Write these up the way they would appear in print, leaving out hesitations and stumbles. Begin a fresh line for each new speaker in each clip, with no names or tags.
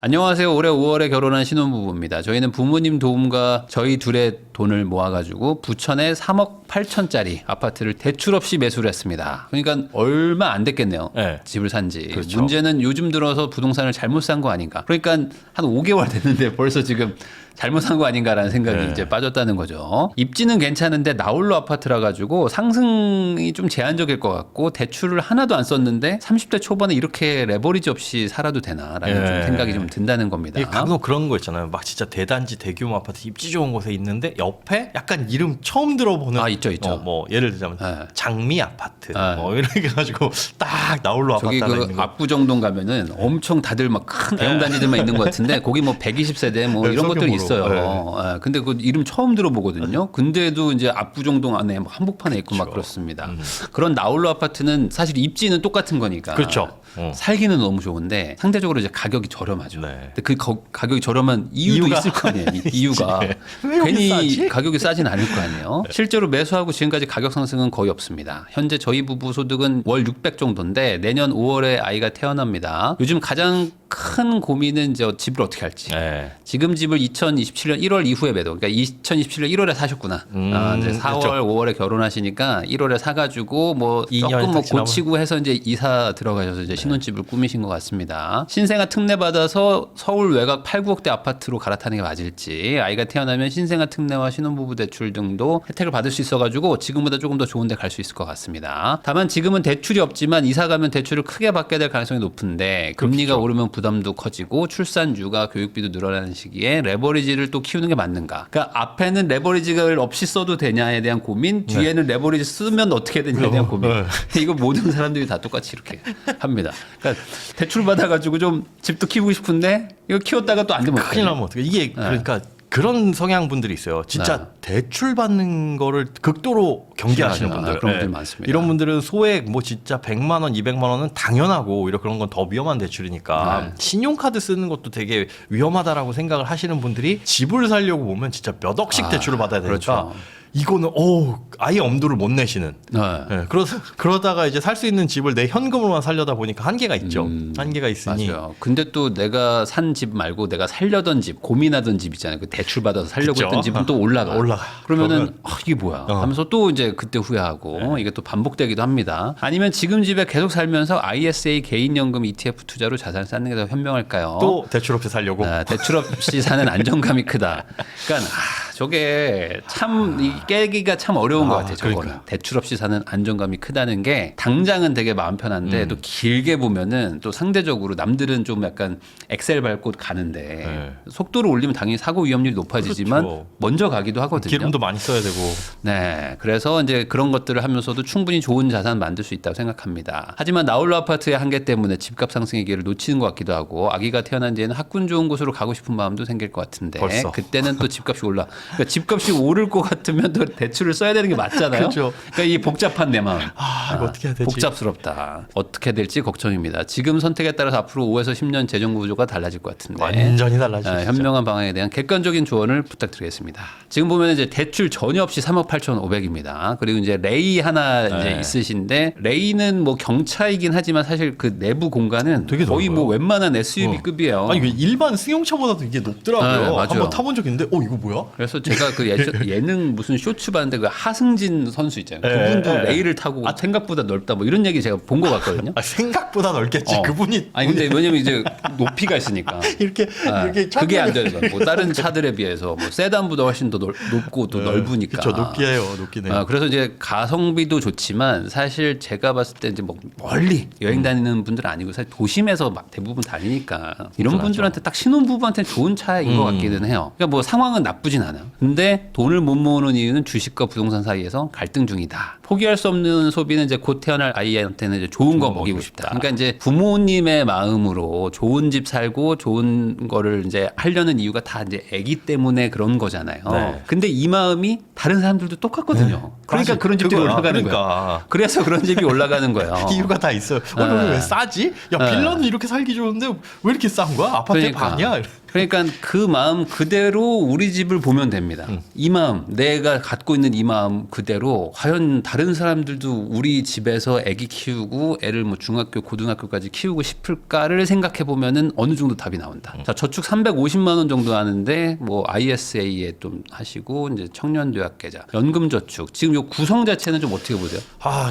안녕하세요. 올해 5월에 결혼한 신혼부부입니다. 저희는 부모님 도움과 저희 둘의 돈을 모아가지고 부천에 3억 8천짜리 아파트를 대출 없이 매수를 했습니다. 그러니까 얼마 안 됐겠네요.
네.
집을 산 지.
그렇죠.
문제는 요즘 들어서 부동산을 잘못 산 거 아닌가. 그러니까 한 5개월 됐는데 벌써 지금 잘못 산 거 아닌가라는 생각이
네.
이제 빠졌다는 거죠. 입지는 괜찮은데 나홀로 아파트라 가지고 상승이 좀 제한적일 것 같고 대출을 하나도 안 썼는데 30대 초반에 이렇게 레버리지 없이 살아도 되나라는 좀 생각이 좀 든다는 겁니다.
간혹 그런 거 있잖아요. 막 진짜 대단지 대규모 아파트 입지 좋은 곳에 있는데 옆에 약간 이름 처음 들어보는
있죠.
뭐 예를 들자면
네.
장미 아파트 뭐 이렇게 해가지고 딱 나홀로
저기
아파트 하나
그
있는 거.
압구정동 가면은 엄청 다들 막 큰 대형 단지들만 있는 것 같은데 거기 뭐 120세대 뭐
네,
이런 것들이
소규모로.
있어요. 근데 그 이름 처음 들어보거든요. 근데도 이제 압구정동 안에 뭐 한복판에 있고 막
그렇죠.
그렇습니다. 그런 나홀로 아파트는 사실 입지는 똑같은 거니까.
그렇죠.
살기는 너무 좋은데 상대적으로 이제 가격이 저렴하죠.
네.
근데 그 가격이 저렴한 이유가 있을 거 아니에요. 이유가
왜 여기
괜히
싸지?
가격이 싸진 않을 거 아니에요. 실제로 매수하고 지금까지 가격 상승은 거의 없습니다. 현재 저희 부부 소득은 월 600 정도인데 내년 5월에 아이가 태어납니다. 요즘 가장 큰 고민은 이제 집을 어떻게 할지.
네.
지금 집을 2027년 1월 이후에 매도. 그러니까 2027년 1월에 사셨구나. 이제 4월,
그렇죠.
5월에 결혼하시니까 1월에 사가지고 뭐
2년이
조금 뭐
딱 지나면.
고치고 해서 이제 이사 들어가셔서 이제 신혼집을 꾸미신 것 같습니다. 신생아 특례 받아서 서울 외곽 8, 9억대 아파트로 갈아타는 게 맞을지, 아이가 태어나면 신생아 특례와 신혼부부 대출 등도 혜택을 받을 수 있어가지고 지금보다 조금 더 좋은데 갈 수 있을 것 같습니다. 다만 지금은 대출이 없지만 이사 가면 대출을 크게 받게 될 가능성이 높은데 금리가
그렇죠.
오르면 부담도 커지고 출산, 육아, 교육비도 늘어나는 시기에 레버리지를 또 키우는 게 맞는가? 그러니까 앞에는 레버리지를 없이 써도 되냐에 대한 고민, 뒤에는 레버리지 쓰면 어떻게 되냐에 대한 고민.
네.
이거 모든 사람들이 다 똑같이 이렇게 합니다. 그러니까 대출 받아가지고 좀 집도 키우고 싶은데 이거 키웠다가 또 안 되면
큰일 나면 어떡해. 이게 그러니까 그런 성향 분들이 있어요. 진짜 대출 받는 거를 극도로 경계하시는
싫어하죠.
분들.
그런 분들 많습니다.
이런 분들은 소액 뭐 진짜 100만 원, 200만 원은 당연하고 이런 그런 건 더 위험한 대출이니까
네.
신용카드 쓰는 것도 되게 위험하다라고 생각을 하시는 분들이 집을 살려고 보면 진짜 몇 억씩 대출을 받아야 되니까
그렇죠.
이거는 아예 엄두를 못 내시는.
네.
그러다가 이제 살 수 있는 집을 내 현금으로만 살려다 보니까 한계가 있죠. 한계가 있으니.
맞아요. 근데 또 내가 산 집 말고 내가 살려던 집, 고민하던 집 있잖아요. 그 대출 받아서 살려고
그쵸.
했던 집은 또 올라가. 그러면은 이게 뭐야? 하면서 또 이제 그때 후회하고 이게 또 반복되기도 합니다. 아니면 지금 집에 계속 살면서 ISA 개인연금 ETF 투자로 자산 쌓는 게 더 현명할까요?
또 대출 없이 살려고.
대출 없이 사는 안정감이 크다. 그러니까 저게 참 이 깨기가 참 어려운 것 같아요. 저거는
그러니까요.
대출 없이 사는 안정감이 크다는 게 당장은 되게 마음 편한데 또 길게 보면은 또 상대적으로 남들은 좀 약간 엑셀 밟고 가는데 속도를 올리면 당연히 사고 위험률이 높아지지만
그렇죠.
먼저 가기도 하거든요.
기름도 많이 써야 되고.
네, 그래서 이제 그런 것들을 하면서도 충분히 좋은 자산 만들 수 있다고 생각합니다. 하지만 나홀로 아파트의 한계 때문에 집값 상승의 기회를 놓치는 것 같기도 하고 아기가 태어난 뒤에는 학군 좋은 곳으로 가고 싶은 마음도 생길 것 같은데
벌써.
그때는 또 집값이 올라. 그러니까 집값이 오를 것 같으면 또 대출을 써야 되는 게 맞잖아요.
그렇죠.
그러니까 이 복잡한 내 마음.
이거 어떻게 해야 되지?
복잡스럽다. 어떻게 될지 걱정입니다. 지금 선택에 따라서 앞으로 5에서 10년 재정 구조가 달라질 것 같은데.
완전히 달라지죠. 진짜.
현명한 방향에 대한 객관적인 조언을 부탁드리겠습니다. 지금 보면 이제 대출 전혀 없이 3억 8,500입니다. 그리고 이제 레이 하나 이제 있으신데 레이는 뭐 경차이긴 하지만 사실 그 내부 공간은
되게
거의
넓어요.
뭐 웬만한 SUV급이에요.
아니 이게 일반 승용차보다도 이게 높더라고요.
네, 맞아요.
한번 타본 적 있는데 이거 뭐야?
그래서 제가 그 예능 무슨 쇼츠 봤는데 그 하승진 선수 있잖아요.
네,
그분도
네.
레이를 타고 생각보다 넓다 뭐 이런 얘기 제가 본 것 같거든요.
생각보다 넓겠지. 그분이
아니 근데 왜냐면 이제 높이가 있으니까.
이렇게
그게 안 되는 거예요. 뭐 다른 차들에 비해서 뭐 세단보다 훨씬 더 높고 또 넓으니까.
그렇죠. 높기네요.
그래서 이제 가성비도 좋지만 사실 제가 봤을 때 이제 뭐 멀리 여행 다니는 분들은 아니고 사실 도심에서 막 대부분 다니니까 이런 분들한테 딱 신혼부부한테 좋은 차인 것 같기는 해요. 그러니까 뭐 상황은 나쁘진 않아요. 근데 돈을 못 모으는 이유는 주식과 부동산 사이에서 갈등 중이다. 포기할 수 없는 소비는 이제 곧 태어날 아이한테는 이제 좋은 거 먹이고 싶다. 그러니까 이제 부모님의 마음으로 좋은 집 살고 좋은 거를 이제 하려는 이유가 다 이제 아기 때문에 그런 거잖아요.
네.
근데 이 마음이 다른 사람들도 똑같거든요. 그러니까
맞아요.
그런 집들이
그거야.
올라가는 거예요.
그러니까.
그래서 그런 집이 올라가는 거예요.
이유가 다 있어요. 여기 왜 싸지? 야 빌라는 이렇게 살기 좋은데 왜 이렇게 싼 거야? 아파트의
그러니까.
반이야?
그러니까 그 마음 그대로 우리 집을 보면 돼요. 됩니다. 이 마음, 내가 갖고 있는 이 마음 그대로 과연 다른 사람들도 우리 집에서 아기 키우고 애를 뭐 중학교, 고등학교까지 키우고 싶을까를 생각해 보면은 어느 정도 답이 나온다. 자, 저축 350만 원 정도 하는데 뭐 ISA에 좀 하시고 이제 청년도약계좌, 연금저축. 지금 요 구성 자체는 좀 어떻게 보세요?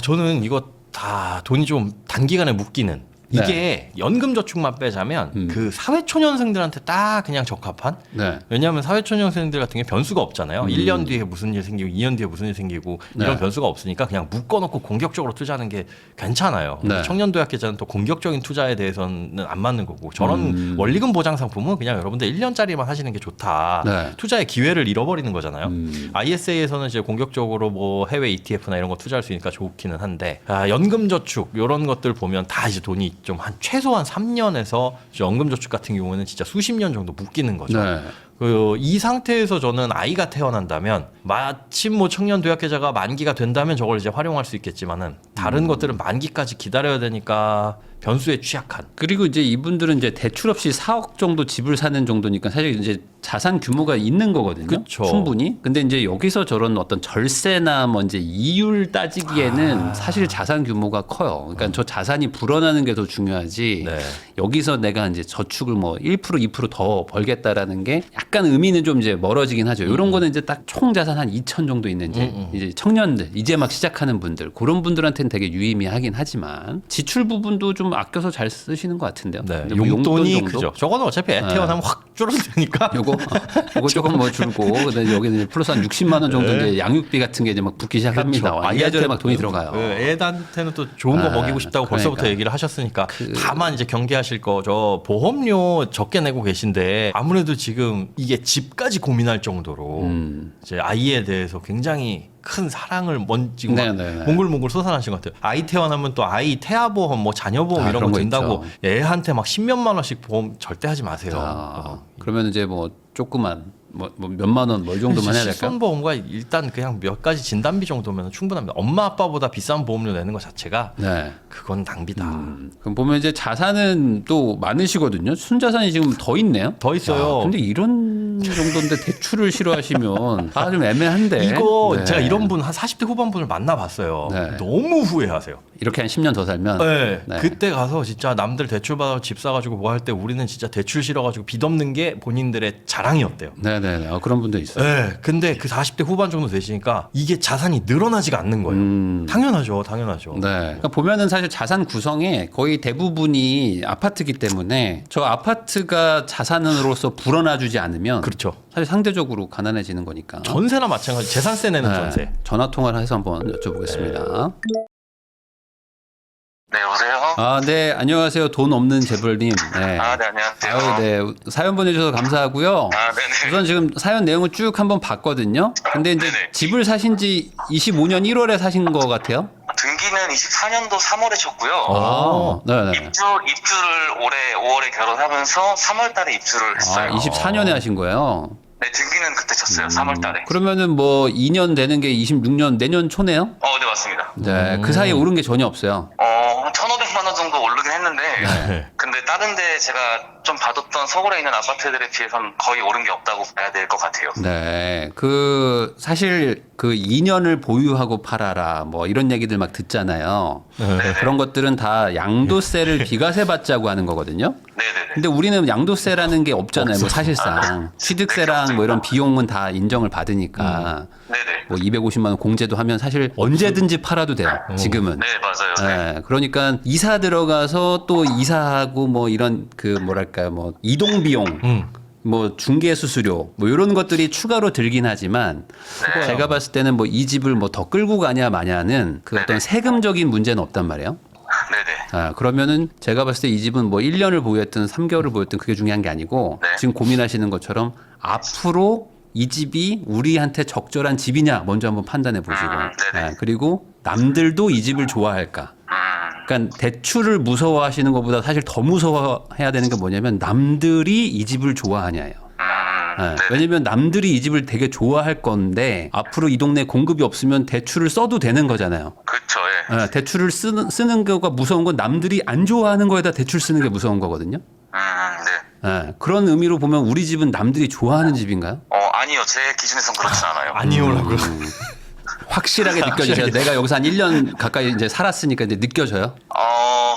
저는 이거 다 돈이 좀 단기간에 묶이는. 이게 연금저축만 빼자면 그 사회초년생들한테 딱 그냥 적합한.
네.
왜냐하면 사회초년생들 같은 게 변수가 없잖아요. 1년 뒤에 무슨 일 생기고 2년 뒤에 무슨 일 생기고 이런
네.
변수가 없으니까 그냥 묶어놓고 공격적으로 투자하는 게 괜찮아요.
네.
청년도약계좌는 또 공격적인 투자에 대해서는 안 맞는 거고 저런 원리금 보장 상품은 그냥 여러분들 1년짜리만 하시는 게 좋다.
네.
투자의 기회를 잃어버리는 거잖아요. ISA에서는 이제 공격적으로 뭐 해외 ETF나 이런 거 투자할 수 있으니까 좋기는 한데 연금저축 이런 것들 보면 다 이제 돈이 좀 한 최소한 3년에서 연금저축 같은 경우는 진짜 수십 년 정도 묶이는 거죠.
네.
이 상태에서 저는 아이가 태어난다면 마침 뭐 청년도약계좌가 만기가 된다면 저걸 이제 활용할 수 있겠지만은 다른 것들은 만기까지 기다려야 되니까 변수에 취약한.
그리고 이제 이분들은 이제 대출 없이 4억 정도 집을 사는 정도니까 사실 이제 자산 규모가 있는 거거든요.
그쵸.
충분히. 근데 이제 여기서 저런 어떤 절세나 뭐 이제 이율 따지기에는 사실 자산 규모가 커요. 그러니까 저 자산이 불어나는 게 더 중요하지.
네.
여기서 내가 이제 저축을 뭐 1% 2%더 벌겠다라는 게 약간 의미는 좀 이제 멀어지긴 하죠. 이런 거는 이제 딱 총 자산 한 2천 정도 있는 이제 청년들, 이제 막 시작하는 분들, 그런 분들한테는 되게 유의미하긴 하지만 지출 부분도 좀 아껴서 잘 쓰시는 것 같은데요.
네.
근데 뭐
용돈이
정도?
그죠. 저거는 어차피 애 태어나면 확 줄어드니까.
요거 조금 뭐 줄고 그다음에 여기는 이제 플러스 한 60만 원 정도
네.
이제 양육비 같은 게 이제 막 붙기 시작합니다.
그렇죠.
아이한테 막 돈이 들어가요.
애한테는 또 좋은 거 먹이고 싶다고 벌써부터
그러니까.
얘기를 하셨으니까 다만 이제 경계하실 거 저 보험료 적게 내고 계신데 아무래도 지금 이게 집까지 고민할 정도로 이제 아이에 대해서 굉장히 큰 사랑을 지금 막
네네네.
몽글몽글 솟아나신 것 같아요. 아이 태어나면 또 아이 태아보험, 뭐 자녀보험 이런
그런
거
거
든다고
있죠.
애한테 막 10몇만 원씩 보험 절대 하지 마세요.
그러면 이제 뭐 조그만 뭐 몇만 원 뭐 이 정도만 해야 될까?
실손보험과 일단 그냥 몇 가지 진단비 정도면 충분합니다. 엄마 아빠보다 비싼 보험료 내는 것 자체가
네.
그건 낭비다.
그럼 보면 이제 자산은 또 많으시거든요. 순자산이 지금 더 있네요.
더 있어요.
야, 근데 이런 정도인데 대출을 싫어하시면 좀 애매한데.
이거
네.
제가 이런 분 한 40대 후반분을 만나봤어요.
네.
너무 후회하세요.
이렇게 한 10년 더 살면.
네.
네.
그때 가서 진짜 남들 대출 받아 집 사가지고 뭐 할 때 우리는 진짜 대출 싫어가지고 빚 없는 게 본인들의 자랑이었대요.
네네네. 그런 분도 있어요.
네. 근데 그 40대 후반 정도 되시니까 이게 자산이 늘어나지가 않는 거예요. 당연하죠. 당연하죠.
네. 그러니까 보면은 사실 자산 구성에 거의 대부분이 아파트기 때문에 저 아파트가 자산으로서 불어나주지 않으면
그렇죠.
사실 상대적으로 가난해지는 거니까.
전세나 마찬가지. 재산세 내는
네.
전세.
전화 통화를 해서 한번 여쭤보겠습니다.
네, 여보세요?
네. 안녕하세요. 돈 없는 재벌님. 네.
네, 안녕하세요.
네. 사연 보내주셔서 감사하고요.
네네.
우선 지금 사연 내용을 쭉 한번 봤거든요. 근데 이제
네네.
집을 사신 지 25년 1월에 사신 것 같아요.
등기는 24년도 3월에 쳤고요.
네네.
입주를 올해 5월에 결혼하면서 3월 달에 입주를 했어요.
24년에 하신 거예요.
네, 등기는 그때 쳤어요. 3월 달에.
그러면은 뭐 2년 되는 게 26년 내년 초네요?
네, 맞습니다.
네. 그 사이에 오른 게 전혀 없어요.
한 1,500만 원 정도 오르긴 했는데,
네.
근데 다른 데 제가 좀 받았던 서울에 있는 아파트들에 비해서는 거의 오른 게 없다고 봐야 될 것 같아요.
네. 사실 2년을 보유하고 팔아라 뭐 이런 얘기들 막 듣잖아요. 그런 것들은 다 양도세를 비과세 받자고 하는 거거든요.
네네네.
근데 우리는 양도세라는 게 없잖아요. 뭐 사실상 취득세랑 뭐 이런 비용은 다 인정을 받으니까
네네.
뭐 250만 원 공제도 하면 사실 언제든지 팔아도 돼요. 지금은.
네, 맞아요.
네, 그러니까 이사 들어가서 또 이사하고 뭐 이런 뭐랄까요, 뭐 이동 비용, 뭐 중개 수수료, 뭐 이런 것들이 추가로 들긴 하지만 제가 봤을 때는 뭐 이 집을 뭐 더 끌고 가냐 마냐는 그 어떤 세금적인 문제는 없단 말이에요.
네네.
그러면은 제가 봤을 때 이 집은 뭐 1년을 보유했든 3개월을 보유했든 그게 중요한 게 아니고
네.
지금 고민하시는 것처럼 앞으로 이 집이 우리한테 적절한 집이냐 먼저 한번 판단해 보시고
네네.
그리고 남들도 이 집을 좋아할까. 그러니까 대출을 무서워하시는 것보다 사실 더 무서워해야 되는 게 뭐냐면 남들이 이 집을 좋아하냐예요.
네네.
왜냐면 남들이 이 집을 되게 좋아할 건데 앞으로 이 동네 공급이 없으면 대출을 써도 되는 거잖아요.
그쵸, 예.
대출을 쓰는 거가 무서운 건 남들이 안 좋아하는 거에다 대출 쓰는 게 무서운 거거든요.
네.
그런 의미로 보면 우리 집은 남들이 좋아하는 집인가요?
아니요, 제 기준에선 그렇진 않아요.
아니오라고요.
확실하게 느껴지셔요. 내가 여기서 한 1년 가까이 이제 살았으니까 이제 느껴져요.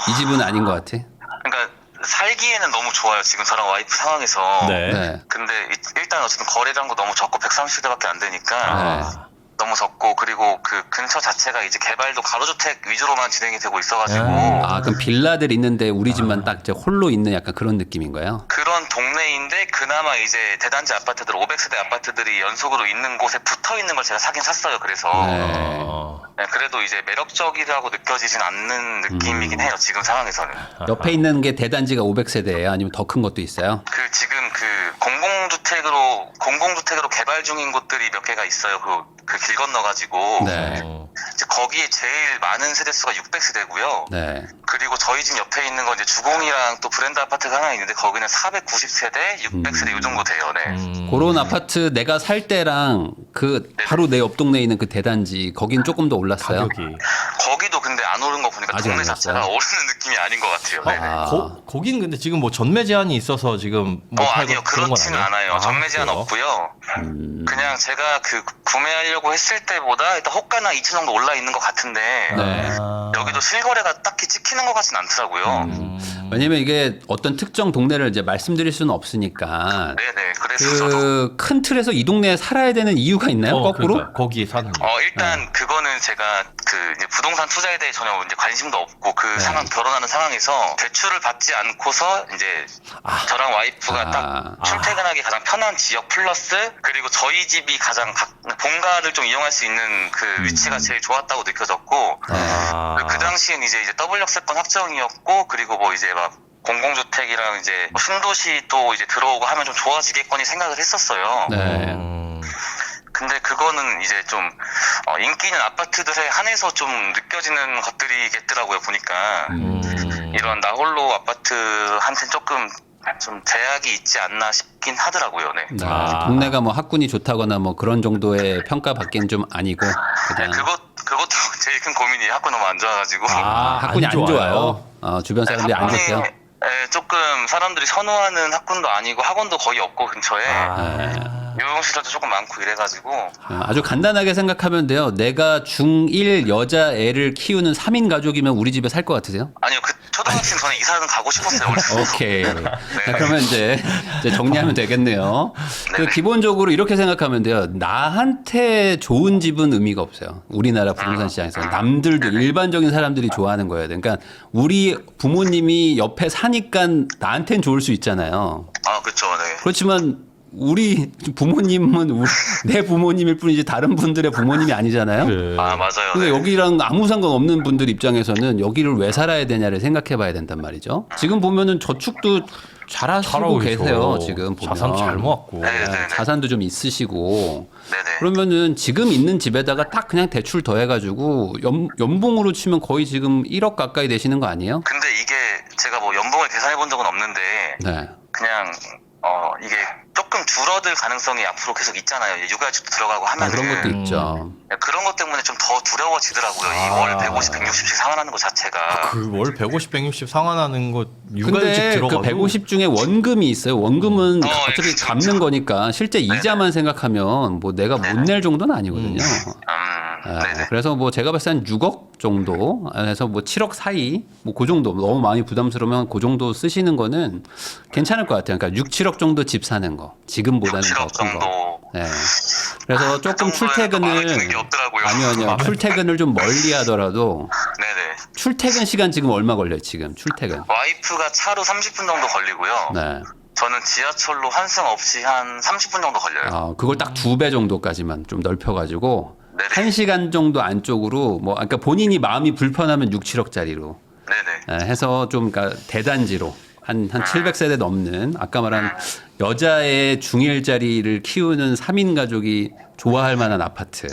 이 집은 아닌 것 같아.
그러니까 살기에는 너무 좋아요. 지금 저랑 와이프 상황에서.
네.
네.
근데 일단 어쨌든 거래량도 너무 적고 130세대밖에 안 되니까
네.
너무 적고, 그리고 그 근처 자체가 이제 개발도 가로주택 위주로만 진행이 되고 있어가지고
아, 그럼 빌라들 있는데 우리 집만 딱 이제 홀로 있는 약간 그런 느낌인 거예요?
그런 동네인데 그나마 이제 대단지 아파트들 500세대 아파트들이 연속으로 있는 곳에 붙어 있는 걸 제가 사긴 샀어요. 그래서
네.
네, 그래도 이제 매력적이라고 느껴지진 않는 느낌이긴 해요. 지금 상황에서는.
옆에 있는 게 대단지가 500세대예요? 아니면 더 큰 것도 있어요?
그 지금 그 공공주택으로 개발 중인 곳들이 몇 개가 있어요. 그 길 건너가지고.
네.
이제 거기에 제일 많은 세대수가 600세대고요.
네.
그리고 저희 집 옆에 있는 건 이제 주공이랑 또 브랜드 아파트가 하나 있는데 거기는 490세대, 600세대 이 정도 돼요. 네.
그런 아파트 내가 살 때랑 그 바로 내 옆 동네에 있는 그 대단지 거긴 조금 더 올랐어요?
가격이.
거기도 근데 안 오른 거 보니까
아직
동네
안
자체가
올랐어요?
오르는 느낌이 아닌 것 같아요. 네네.
거긴 근데 지금 뭐 전매 제한이 있어서 지금 못 팔고
아니요,
그런 건
그렇지는
아니에요?
않아요. 전매 제한
그래요?
없고요. 그냥 제가 그 구매하려고 했을 때보다 일단 호가나 2천 정도 올라 있는 것 같은데
네.
여기도 실거래가 딱히 찍히는 것 같진 않더라고요.
왜냐면 이게 어떤 특정 동네를 이제 말씀드릴 수는 없으니까
네네. 그래서 저도
그 큰 틀에서 이 동네에 살아야 되는 이유가 있나요? 거꾸로?
그러니까 거기 사는 거.
일단 그거는 제가 그 이제 부동산 투자에 대해 전혀 이제 관심도 없고 그
네.
상황 결혼하는 상황에서 대출을 받지 않고서 이제 저랑 와이프가
아.
딱 출퇴근하기 가장 편한 지역 플러스 그리고 저희 집이 가장 본가를 좀 이용할 수 있는 그 위치가 제일 좋았다고 느껴졌고 그 당시엔 이제 더블 역세권 확정이었고 그리고 뭐 이제 막 공공주택이랑 이제 뭐 신도시도 이제 들어오고 하면 좀 좋아지겠거니 생각을 했었어요.
네.
근데 그거는 이제 좀 인기 있는 아파트들에 한해서 좀 느껴지는 것들이겠더라고요. 보니까 이런 나홀로 아파트한테는 조금 좀 제약이 있지 않나 싶긴 하더라고요. 네.
네. 동네가 뭐 학군이 좋다거나 뭐 그런 정도의 평가받기는 좀 아니고 그냥
그것도 제일 큰 고민이에요. 학군 너무 안 좋아가지고.
학군이 안 좋아요. 주변 사람들이 안
학군이
좋대요.
조금 사람들이 선호하는 학군도 아니고 학원도 거의 없고 근처에 유흥시설도 조금 많고 이래가지고
아주 간단하게 생각하면 돼요. 내가 중1 여자애를 키우는 3인 가족이면 우리 집에 살 것 같으세요?
아니요 그 초등학생 저는 이사는 가고 싶었어요. 원래.
오케이. 그러면 이제 정리하면 되겠네요. 그 기본적으로 이렇게 생각하면 돼요. 나한테 좋은 집은 의미가 없어요. 우리나라 부동산 시장에서 남들도 일반적인 사람들이 좋아하는 거예요. 그러니까 우리 부모님이 옆에 사니까 나한텐 좋을 수 있잖아요.
그렇죠. 네.
그렇지만 우리 부모님은 내 부모님일 뿐이지 다른 분들의 부모님이 아니잖아요.
맞아요.
근데
네.
여기랑 아무 상관없는 분들 입장에서는 여기를 왜 살아야 되냐를 생각해 봐야 된단 말이죠. 지금 보면은 저축도 잘하시고
잘하고
계세요.
계셔.
지금 보면.
자산 잘 모았고.
네.
자산도 좀 있으시고.
네네.
그러면은 지금 있는 집에다가 딱 그냥 대출 더해가지고 연봉으로 치면 거의 지금 1억 가까이 되시는 거 아니에요?
근데 이게 제가 뭐 연봉을 계산해 본 적은 없는데
네.
그냥 이게 조금 줄어들 가능성이 앞으로 계속 있잖아요. 육아휴직도 들어가고 하면은
그런 것도 있죠.
그런 것 때문에 좀 더 두려워지더라고요. 이 월 150, 160씩 상환하는 것 자체가.
그 월 150, 160 상환하는 거 육아휴직
근데
들어가도
그 150 중에 원금이 있어요. 원금은 어차피
그쵸,
갚는
그쵸.
거니까 실제 이자만 생각하면 뭐 내가 못 낼 정도는 아니거든요.
네네.
그래서 뭐 제가 봤을 때 한 6억 정도 해서 뭐 7억 사이 뭐 그 정도 너무 많이 부담스러우면 그 정도 쓰시는 거는 괜찮을 것 같아요. 그러니까 6, 7억 정도 집 사는 거 지금보다는 더
7억
큰 거.
정도.
네. 그래서 조금 출퇴근을
마음에 드는 게 없더라고요.
아니요. 출퇴근을 좀 멀리 하더라도
네네.
출퇴근 시간 지금 얼마 걸려요? 지금 출퇴근.
와이프가 차로 30분 정도 걸리고요.
네.
저는 지하철로 환승 없이 한 30분 정도 걸려요.
그걸 딱 2배 정도까지만 좀 넓혀가지고
네네.
1시간 정도 안쪽으로 뭐 그러니까 본인이 마음이 불편하면 6, 7억짜리로
네네.
해서 좀 그러니까 대단지로 한 700세대 넘는 아까 말한 여자의 중일자리를 키우는 3인 가족이 좋아할 만한 아파트.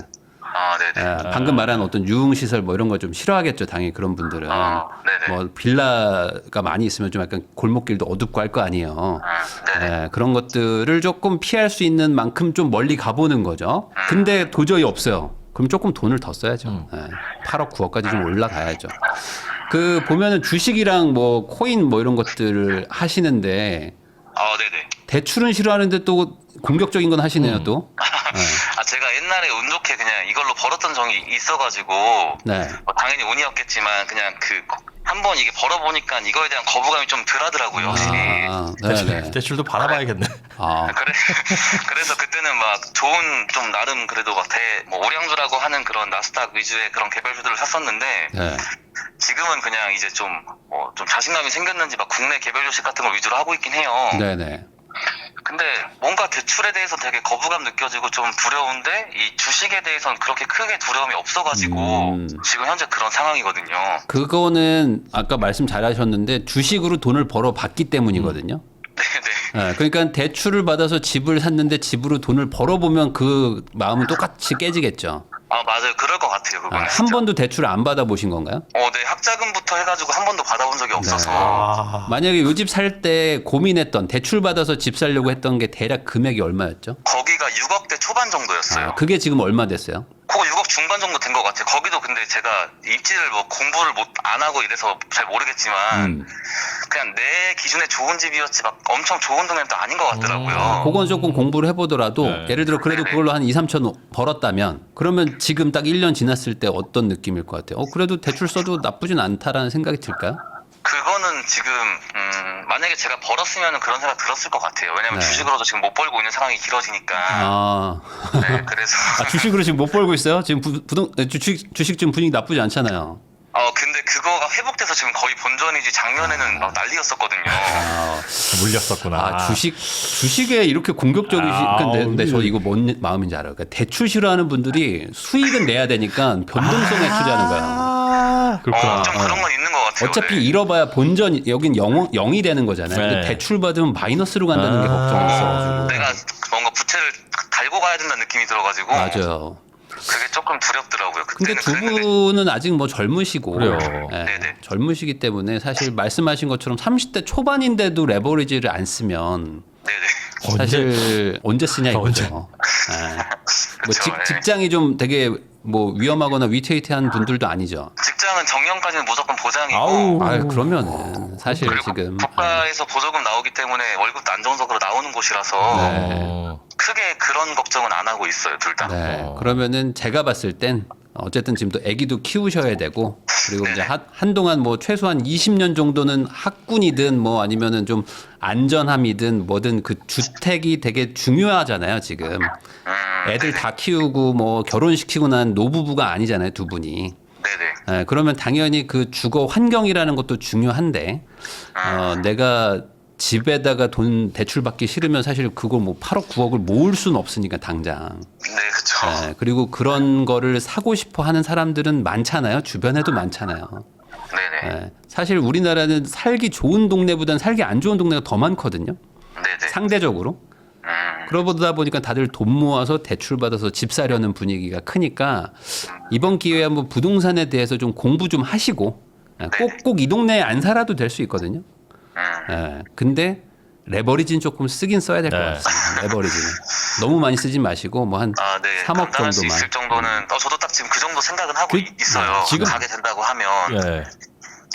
네네.
방금 말한 어떤 유흥시설 뭐 이런 거 좀 싫어하겠죠. 당연히 그런 분들은.
네네.
뭐 빌라가 많이 있으면 좀 약간 골목길도 어둡고 할 거 아니에요.
네네.
그런 것들을 조금 피할 수 있는 만큼 좀 멀리 가보는 거죠. 근데 도저히 없어요. 그럼 조금 돈을 더 써야죠. 8억, 9억까지 좀 올라가야죠. 그 보면은 주식이랑 뭐 코인 뭐 이런 것들을 하시는데
네네.
대출은 싫어하는데 또 공격적인 건 하시네요 또. 네.
아, 제가 옛날에 운 좋게 그냥 이걸로 벌었던 적이 있어가지고
네.
뭐 당연히 운이었겠지만 그냥 한번 이게 벌어보니까 이거에 대한 거부감이 좀 덜하더라고요, 확실히.
네네.
대출도 받아봐야겠네.
그래서 그때는 막 좋은 좀 나름 그래도 막 뭐 오량주라고 하는 그런 나스닥 위주의 그런 개별주들을 샀었는데
네.
지금은 그냥 이제 좀 자신감이 생겼는지 막 국내 개별 주식 같은 걸 위주로 하고 있긴 해요.
네네.
근데 뭔가 대출에 대해서 되게 거부감 느껴지고 좀 두려운데 이 주식에 대해서는 그렇게 크게 두려움이 없어가지고 지금 현재 그런 상황이거든요.
그거는 아까 말씀 잘하셨는데 주식으로 돈을 벌어 봤기 때문이거든요.
네네.
네, 그러니까 대출을 받아서 집을 샀는데 집으로 돈을 벌어보면 그 마음은 똑같이 깨지겠죠.
아, 맞아요. 그럴 것 같아요. 그거는
한
진짜.
번도 대출 안 받아보신 건가요?
네. 학자금부터 해가지고 한 번도 받아본 적이 없어서.
만약에 요 집 살 때 고민했던 대출 받아서 집 살려고 했던 게 대략 금액이 얼마였죠?
거기가 6억대 초반 정도였어요.
그게 지금 얼마 됐어요?
그거 6억 중반 정도 된 것 같아요. 거기도 근데 제가 입지를 뭐 공부를 안 하고 이래서 잘 모르겠지만 그냥 내 기준에 좋은 집이었지 막 엄청 좋은 동네는 또 아닌 것 같더라고요.
그건 조금 공부를 해보더라도
네.
예를 들어 그래도
네네.
그걸로 한 2, 3천 벌었다면 그러면 지금 딱 1년 지났을 때 어떤 느낌일 것 같아요? 그래도 대출 써도 나쁘진 않다라는 생각이 들까요?
그거는 지금 만약에 제가 벌었으면 그런 생각 들었을 것 같아요. 왜냐면
네.
주식으로도 지금 못 벌고 있는 상황이 길어지니까. 네, 그래서
주식으로 지금 못 벌고 있어요? 지금 주식 지금 분위기 나쁘지 않잖아요.
근데 그거가 회복돼서 지금 거의 본전이지 작년에는 막 난리였었거든요.
물렸었구나.
주식에 이렇게 공격적이신데 저 이거 뭔 마음인지 알아요. 그러니까 대출 싫어하는 분들이 수익은 내야 되니까 변동성에 투자하는 거야.
그렇구나.
좀 그런 건 있는 것 같아요.
어차피
네.
잃어봐야 본전 여긴 0이 되는 거잖아요. 근데
네.
대출 받으면 마이너스로 간다는 게 걱정이 있어가지고.
내가 뭔가 부채를 달고 가야 된다는 느낌이 들어가지고.
맞아요.
그게 조금 두렵더라고요.
근데
그때는
두
그랬는데.
분은 아직 뭐 젊으시고
그래요.
예,
네네.
젊으시기 때문에 사실 말씀하신 것처럼 30대 초반인데도 레버리지를 안 쓰면
네네.
사실 언제 쓰냐
언제?
이거죠. 예. 뭐
그쵸, 예.
직장이 좀 되게 뭐 위험하거나 위태위태한 분들도 아니죠.
직장은 정년까지는 무조건 보장이고.
아우.
그러면은 사실
그리고
지금
국가에서 보조금 나오기 때문에 월급도 안정적으로 나오는 곳이라서 크게 그런 걱정은 안 하고 있어요, 둘 다.
네. 그러면은 제가 봤을 땐 어쨌든 지금 또 아기도 키우셔야 되고 그리고 이제 한동안 뭐 최소한 20년 정도는 학군이든 뭐 아니면은 좀 안전함이든 뭐든 그 주택이 되게 중요하잖아요, 지금. 애들 다 키우고 뭐 결혼시키고 난 노부부가 아니잖아요, 두 분이.
네네.
그러면 당연히 그 주거 환경이라는 것도 중요한데 내가 집에다가 돈 대출 받기 싫으면 사실 그걸 뭐 8억 9억을 모을 수는 없으니까 당장.
네, 그쵸.
그리고 그런 거를 사고 싶어 하는 사람들은 많잖아요. 주변에도 많잖아요.
네네.
사실 우리나라는 살기 좋은 동네보다는 살기 안 좋은 동네가 더 많거든요.
네네.
상대적으로. 그러다 보니까 다들 돈 모아서 대출 받아서 집 사려는 분위기가 크니까 이번 기회에 한번 부동산에 대해서 좀 공부 좀 하시고 꼭 이 동네에 안 살아도 될 수 있거든요. 근데 레버리지는 조금 쓰긴 써야 될 것
네.
같습니다. 레버리지는 너무 많이 쓰지 마시고 뭐 한
네.
3억
감당할 수
정도만.
있을 정도는 저도 딱 지금 그 정도 생각은 하고 있어요.
지금-
가게 된다고 하면.
예.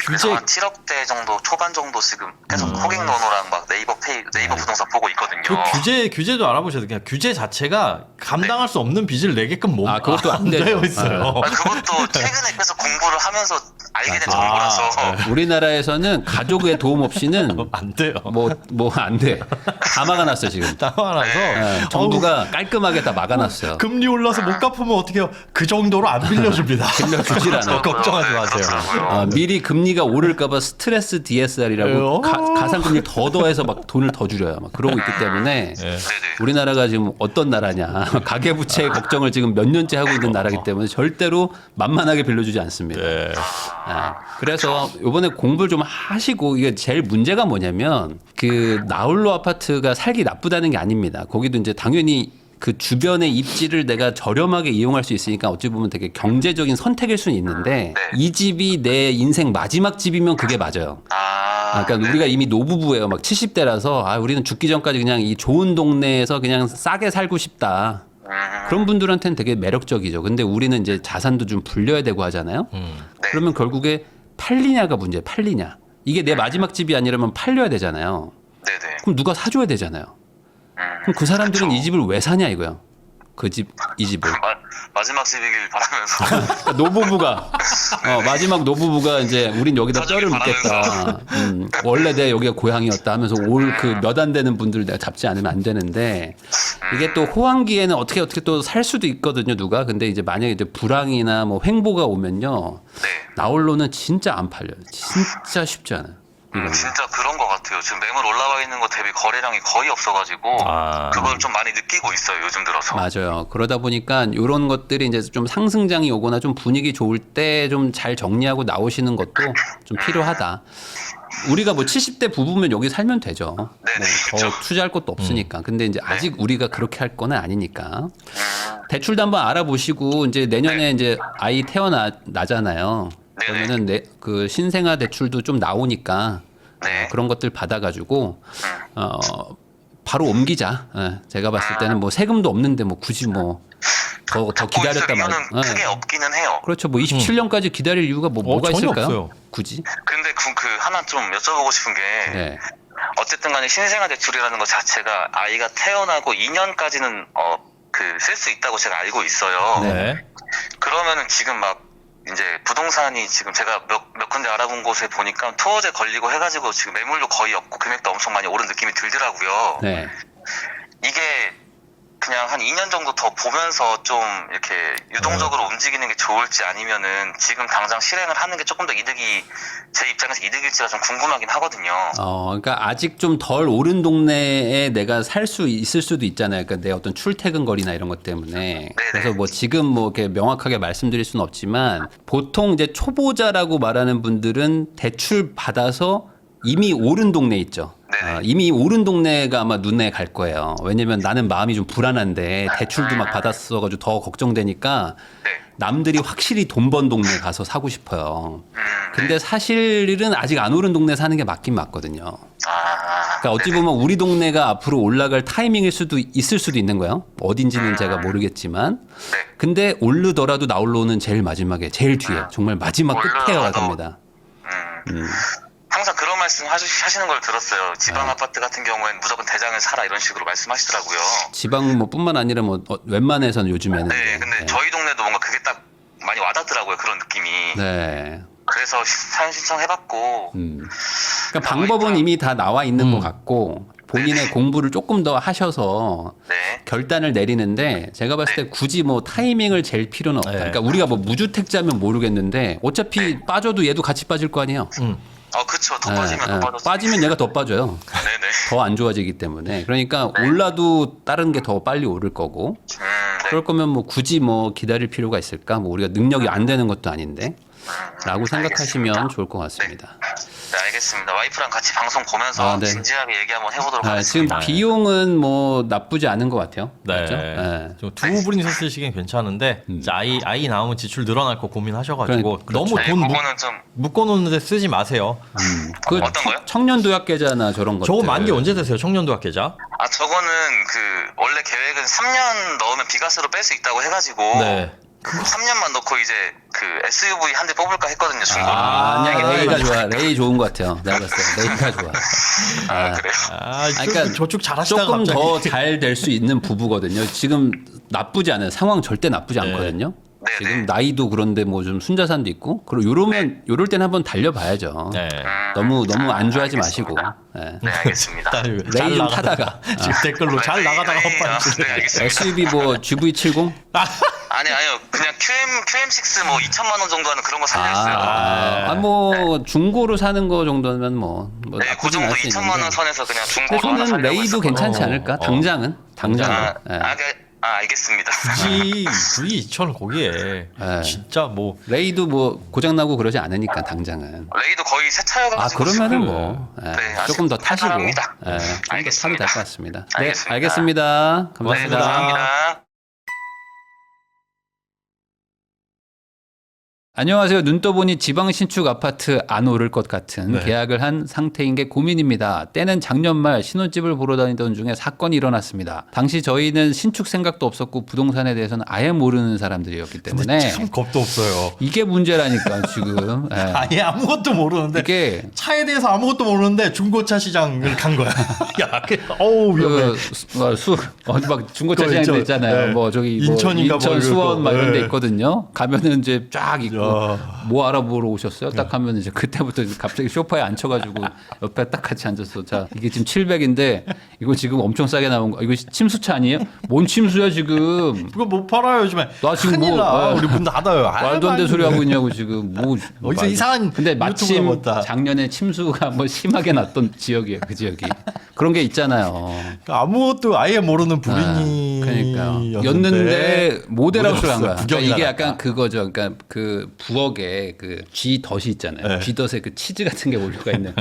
그래서
규제
한 7억대 정도 초반 정도 지금 계속 호갱노노랑 막 네이버 부동산 보고 있거든요.
그 규제도 알아보셔야 돼요. 그냥 규제 자체가 감당할 수 없는 빚을 내게끔 못
그것도 안 되죠.
되어 있어요.
그것도 최근에 계속 공부를 하면서 알게 된
아,
정보라서.
우리나라에서는 가족의 도움 없이는
안 돼요.
뭐 안 돼. 다 막아놨어 지금.
따라서
정부가 깔끔하게 다 막아놨어요.
금리 올라서 못 갚으면 어떻게 해요? 그 정도로 안 빌려줍니다.
빌려주질 않아요.
걱정하지
네,
마세요.
그렇더라고요.
미리 금리가 오를까봐 스트레스 DSR이라고 가상금리 더 더해서 막 돈을 더 줄여요. 막 그러고 있기 때문에
네네.
우리나라가 지금 어떤 나라냐. 가계부채 걱정을 지금 몇 년째 하고 있는 나라기 때문에 절대로 만만하게 빌려주지 않습니다.
네.
그래서 이번에 공부를 좀 하시고 이게 제일 문제가 뭐냐면 그 나홀로 아파트가 살기 나쁘다는 게 아닙니다. 거기도 이제 당연히 그 주변의 입지를 내가 저렴하게 이용할 수 있으니까 어찌 보면 되게 경제적인 선택일 수는 있는데 이 집이 내 인생 마지막 집이면 그게 맞아요. 그러니까 우리가 이미 노부부예요. 막 70대라서 우리는 죽기 전까지 그냥 이 좋은 동네에서 그냥 싸게 살고 싶다. 그런 분들한테는 되게 매력적이죠. 근데 우리는 이제 자산도 좀 불려야 되고 하잖아요. 그러면 결국에 팔리냐가 문제예요. 팔리냐. 이게 내 마지막 집이 아니라면 팔려야 되잖아요.
네네.
그럼 누가 사줘야 되잖아요. 그럼 그 사람들은
그쵸.
이 집을 왜 사냐 이거야. 그 집, 이 집을.
마지막 집이길 바라면서.
그러니까 노부부가 마지막 노부부가 이제 우린 여기다 뼈를
가족이
묻겠다. 원래 내 여기가 고향이었다 하면서 올 그 몇 안 되는 분들을 내가 잡지 않으면 안 되는데 이게 또 호황기에는 어떻게 또 살 수도 있거든요 누가. 근데 이제 만약에 이제 불황이나 뭐 횡보가 오면요
네.
나홀로는 진짜 안 팔려요. 진짜 쉽지 않아요. 이거는.
진짜 그런 것 같아요. 지금 매물 올라와 있는 거 대비 거래량이 거의 없어가지고 그걸 좀 많이 느끼고 있어요. 요즘 들어서.
맞아요. 그러다 보니까 이런 것들이 이제 좀 상승장이 오거나 좀 분위기 좋을 때 좀 잘 정리하고 나오시는 것도 좀 필요하다. 우리가 뭐 70대 부부면 여기 살면 되죠.
네네,
뭐
그쵸.
더 투자할 것도 없으니까. 근데 이제 아직 우리가 그렇게 할 거는 아니니까. 대출도 한번 알아보시고 이제 내년에 이제 아이 태어나잖아요.
네네.
그러면은 그 신생아 대출도 좀 나오니까
네.
그런 것들 받아가지고 바로 옮기자. 제가 봤을 때는 뭐 세금도 없는데 뭐 굳이 뭐 더 기다렸다
이유는
말.
크게 없기는 해요.
그렇죠. 뭐 27년까지 기다릴 이유가 뭐가
전혀
있을까요?
없어요.
굳이?
근데 그 하나 좀 여쭤보고 싶은 게
네.
어쨌든 간에 신생아 대출이라는 것 자체가 아이가 태어나고 2년까지는 쓸 수 있다고 제가 알고 있어요.
네.
그러면은 지금 막 이제 부동산이 지금 제가 몇 군데 알아본 곳에 보니까 토어제 걸리고 해가지고 지금 매물도 거의 없고 금액도 엄청 많이 오른 느낌이 들더라고요.
네.
이게 그냥 한 2년 정도 더 보면서 좀 이렇게 유동적으로 움직이는 게 좋을지 아니면은 지금 당장 실행을 하는 게 조금 더 제 입장에서 이득일지가 좀 궁금하긴 하거든요.
그러니까 아직 좀 덜 오른 동네에 내가 살 수 있을 수도 있잖아요. 그러니까 내 어떤 출퇴근 거리나 이런 것 때문에. 그래서 뭐 지금 뭐 이렇게 명확하게 말씀드릴 수는 없지만 보통 이제 초보자라고 말하는 분들은 대출 받아서 이미 오른 동네 있죠. 이미 오른 동네가 아마 눈에 갈 거예요. 왜냐면 나는 마음이 좀 불안한데 대출도 막 받았어가지고 더 걱정되니까
네.
남들이 확실히 돈 번 동네 가서 사고 싶어요. 근데 사실은 아직 안 오른 동네 사는 게 맞긴 맞거든요. 그러니까 어찌 보면 우리 동네가 앞으로 올라갈 타이밍일 수도 있을 수도 있는 거예요. 어딘지는 제가 모르겠지만. 근데 오르더라도 나홀로는 제일 마지막에 제일 뒤에 정말 마지막 끝에
올라가도
갑니다.
항상 그런 말씀 하시는 걸 들었어요. 지방 아파트 같은 경우에는 무조건 대장을 사라 이런 식으로 말씀하시더라고요.
지방 뭐 뿐만 아니라 뭐 웬만해서는 요즘에는.
네, 근데 저희 동네도 뭔가 그게 딱 많이 와닿더라고요. 그런 느낌이.
네.
그래서 사연 신청해봤고.
그러니까 방법은 이미 다 나와 있는 것 같고 본인의 공부를 조금 더 하셔서
네.
결단을 내리는데 제가 봤을 때 굳이 뭐 타이밍을 잴 필요는 없다.
네.
그러니까 우리가 뭐 무주택자면 모르겠는데 어차피 빠져도 얘도 같이 빠질 거 아니에요.
그쵸. 더 빠지면 더 빠졌어.
빠지면 얘가 더 빠져요.
네네.
더 안 좋아지기 때문에. 그러니까 올라도 다른 게 더 빨리 오를 거고.
네.
그럴 거면 뭐 굳이 뭐 기다릴 필요가 있을까? 뭐 우리가 능력이 안 되는 것도 아닌데. 라고 생각하시면
알겠습니다.
좋을 것 같습니다.
네, 알겠습니다. 와이프랑 같이 방송 보면서
네.
진지하게 얘기 한번 해보도록
지금
하겠습니다.
비용은 뭐 나쁘지 않은 것 같아요.
네.
맞죠? 네.
두 분이서 쓰시기엔 괜찮은데 이제 아이 나오면 지출 늘어날 거 고민하셔가지고
그렇죠.
너무
네,
돈
그거는 좀
묶어놓는데 쓰지 마세요.
그
어떤 거요?
청년도약 계좌나 저런 것들.
저거 만기 언제 되세요? 청년도학 계좌?
저거는 원래 계획은 3년 넣으면 비과세로 뺄 수 있다고 해가지고
네.
3년만 넣고 이제 SUV 한 대 뽑을까 했거든요. 중고로.
아니야, 레이가
얘기를
좋아. 레이 좋은 것 같아요. 내가 봤을 때 레이가 좋아.
그래요?
그러니까 저축 잘하시다가
조금
갑자기.
더 잘 될 수 있는 부부거든요. 지금 나쁘지 않아요. 상황 절대 나쁘지 않거든요.
네,
지금
네.
나이도 그런데 뭐 좀 순자산도 있고. 그리고 요럴 때는 한번 달려봐야죠.
네.
너무 안주하지 마시고.
알겠습니다.
네.
네, 알겠습니다.
레이 좀 타다가.
지금 댓글로 잘 나가다가
네,
헛발질.
네, 알겠습니다.
SUV 뭐 GV70?
아니요. 그냥 QM6 뭐 2천만 원 정도 하는 그런 거 살려 있어요.
뭐 중고로 사는 거 정도면 뭐
네, 그
나쁘진
정도
않을 수
2천만 원
있는데.
선에서 그냥
근데
중고로 하나
저는
살려고
레이도
했었거든요.
괜찮지 않을까? 당장은. 네.
알겠습니다.
굳이 2천을 거기에 진짜 뭐
레이도 뭐 고장 나고 그러지 않으니까 당장은.
레이도 거의 새 차여가지고
그러면은 뭐
네,
조금 더
아직
타시고
탈만합니다.
조금 더 타도
알겠습니다.
될 것 같습니다. 네,
알겠습니다.
알겠습니다.
네,
감사합니다.
감사합니다.
안녕하세요. 눈 떠보니 지방 신축 아파트 안 오를 것 같은
네.
계약을 한 상태인 게 고민입니다. 때는 작년 말 신혼집을 보러 다니던 중에 사건이 일어났습니다. 당시 저희는 신축 생각도 없었고 부동산에 대해서는 아예 모르는 사람들이었기 때문에
참 겁도 없어요.
이게 문제라니까 지금. 예.
아예 아무것도 모르는데
이게
차에 대해서 아무것도 모르는데 중고차 시장을 간 거야. 야, 어우 위험해.
어디 막 중고차
그거
시장도
있죠.
있잖아요.
네.
뭐 저기 뭐
인천인가
인천,
뭐
수원 막
이럴
이런 데
거.
있거든요. 가면은 이제 쫙 있고
야.
뭐 알아보러 오셨어요? 딱 하면 이제 그때부터 갑자기 소파에 앉혀가지고 옆에 딱 같이 앉았어. 자 이게 지금 700인데 이거 지금 엄청 싸게 나온 거. 이거 침수차 아니에요? 뭔 침수야 지금?
그거 못 팔아요 요즘에.
나 지금
큰일
뭐,
나.
아,
우리 문 닫아요.
말도 안 되는 소리 하고 있냐고 지금 뭐
어디서 이상한
근데
유튜브가
마침
봤다.
작년에 침수가 뭐 심하게 났던 지역이에요. 그 지역이 그런 게 있잖아요.
아무것도 아예 모르는 부린이.
그러니까 였는데 모델하우스를 한 거야.
구경이
그러니까 이게
나갔다.
약간 그거죠. 그러니까 그 부엌에 그 쥐덫이 있잖아요.
네.
쥐덫에 그 치즈 같은 게 올려가 있는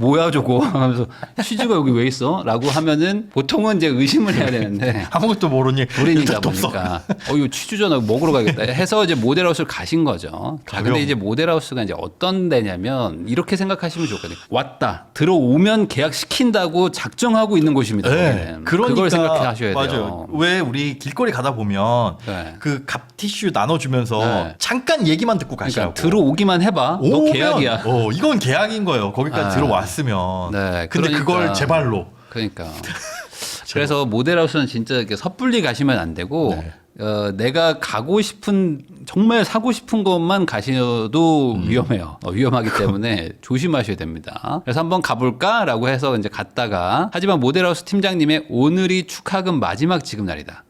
뭐야 저거 하면서 치즈가 여기 왜 있어?라고 하면은 보통은 이제 의심을 해야 되는데
아무것도 모르니
불인이다
일단 덥석.
보니까 이거 치즈잖아 먹으러 가겠다 해서 이제 모델하우스를 가신 거죠. 자, 근데
가격.
이제 모델하우스가 이제 어떤 데냐면 이렇게 생각하시면 좋거든요. 왔다 들어오면 계약시킨다고 작정하고 있는 곳입니다.
네.
거기는.
그러니까
그걸 생각하셔야
맞아요.
돼요.
왜 우리 길거리 가다 보면
네.
그 갑 티슈 나눠주면서
네.
잠깐 얘기만 듣고 가시라고.
그러니까 들어오기만 해봐. 너
오면,
계약이야.
이건 계약인 거예요. 거기까지
아.
들어왔으면.
네,
근데
그러니까.
그걸 제 발로.
그러니까. 그래서 모델하우스는 진짜 이렇게 섣불리 가시면 안 되고
네.
내가 가고 싶은 정말 사고 싶은 것만 가셔도 위험해요. 위험하기 때문에 조심하셔야 됩니다. 그래서 한번 가볼까라고 해서 이제 갔다가 하지만 모델하우스 팀장님의 오늘이 축하금 마지막 지급 날이다.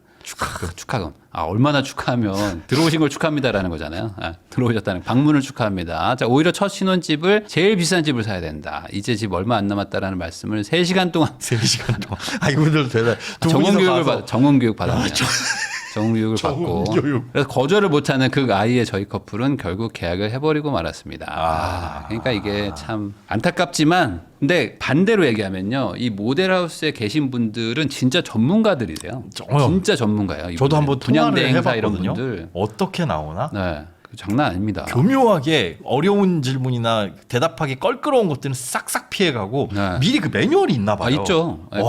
축하금. 아, 얼마나 축하하면 들어오신 걸 축하합니다라는 거잖아요. 아, 들어오셨다는 방문을 축하합니다. 자, 오히려 첫 신혼집을 제일 비싼 집을 사야 된다. 이제 집 얼마 안 남았다라는 말씀을 3시간 동안
3시간 동안. 아, 이분들 대단.
정원교육 받았네요. 정원교육을 받고
정원교육.
그래서 거절을 못하는 그 아이의 저희 커플은 결국 계약을 해버리고 말았습니다. 그러니까 이게 참 안타깝지만 근데 반대로 얘기하면요. 이 모델하우스에 계신 분들은 진짜 전문가들이세요. 진짜 전문가예요.
저도
이분들이.
한번
분양대
통화를
행사 이런
해봤거든요.
분들.
어떻게 나오나?
네. 장난 아닙니다.
교묘하게 어려운 질문이나 대답하기 껄끄러운 것들은 싹싹 피해가고
네.
미리 그 매뉴얼이 있나 봐요.
있죠. 네,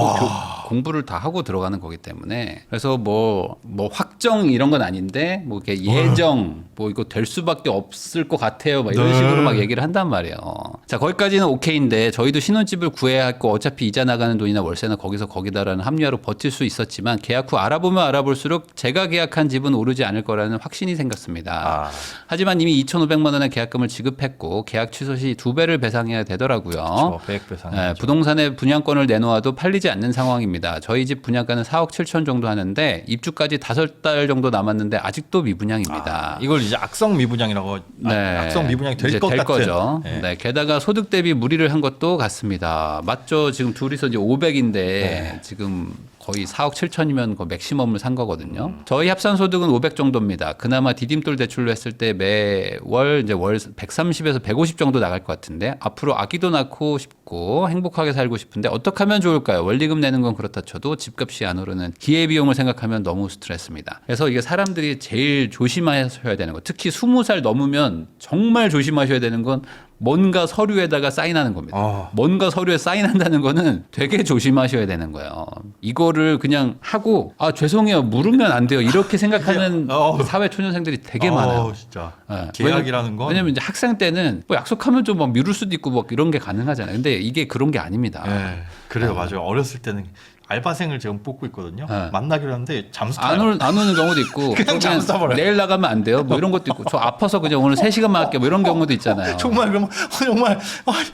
공부를 다 하고 들어가는 거기 때문에 그래서 뭐 확정 이런 건 아닌데 뭐 이렇게 예정 뭐 이거 될 수밖에 없을 것 같아요. 막 이런
네.
식으로 막 얘기를 한단 말이에요. 자 거기까지는 오케이인데 저희도 신혼집을 구해야 했고 어차피 이자 나가는 돈이나 월세나 거기다라는 합리화로 버틸 수 있었지만 계약 후 알아보면 알아볼수록 제가 계약한 집은 오르지 않을 거라는 확신이 생겼습니다. 하지만 이미 2,500만 원의 계약금을 지급했고 계약 취소 시 2배를 배상해야 되더라고요.
배액 배상.
네, 부동산에 분양권을 내놓아도 팔리지 않는 상황입니다. 저희 집 분양가는 4억 7천 정도 하는데 입주까지 5달 정도 남았는데 아직도 미분양입니다.
이걸 이제 악성 미분양이라고. 악성 미분양이 될
이제
것 같은.
거죠.
네.
네, 게다가 소득 대비 무리를 한 것도 같습니다. 맞죠? 지금 둘이서 이제 500인데 지금 거의 4억 7천이면 그 맥시멈을 산 거거든요. 저희 합산 소득은 500 정도입니다. 그나마 디딤돌 대출로 했을 때 매월 이제 월 130에서 150 정도 나갈 것 같은데 앞으로 아기도 낳고 싶고 행복하게 살고 싶은데 어떻게 하면 좋을까요? 원리금 내는 건 그렇다 쳐도 집값이 안 오르는 기회비용을 생각하면 너무 스트레스입니다. 그래서 이게 사람들이 제일 조심하셔야 되는 거 특히 20살 넘으면 정말 조심하셔야 되는 건 뭔가 서류에다가 사인하는 겁니다. 뭔가 서류에 사인한다는 거는 되게 조심하셔야 되는 거예요. 이거를 그냥 하고 죄송해요 물으면 안 돼요 이렇게 생각하는 사회 초년생들이 되게 많아요.
진짜.
네.
계약이라는 건.
왜냐면 이제 학생 때는 뭐 약속하면 좀 막 미룰 수도 있고 뭐 이런 게 가능하잖아요. 근데 이게 그런 게 아닙니다.
네. 그래요, 맞아요. 어렸을 때는 알바생을 지금 뽑고 있거든요.
네.
만나기로 하는데 잠수
안 오는 경우도 있고
그냥 잠수 타버려요.
내일 나가면 안 돼요. 뭐 이런 것도 있고 저 아파서 그냥 오늘 3시간만 할게 뭐 이런 경우도 있잖아요.
정말 그럼 정말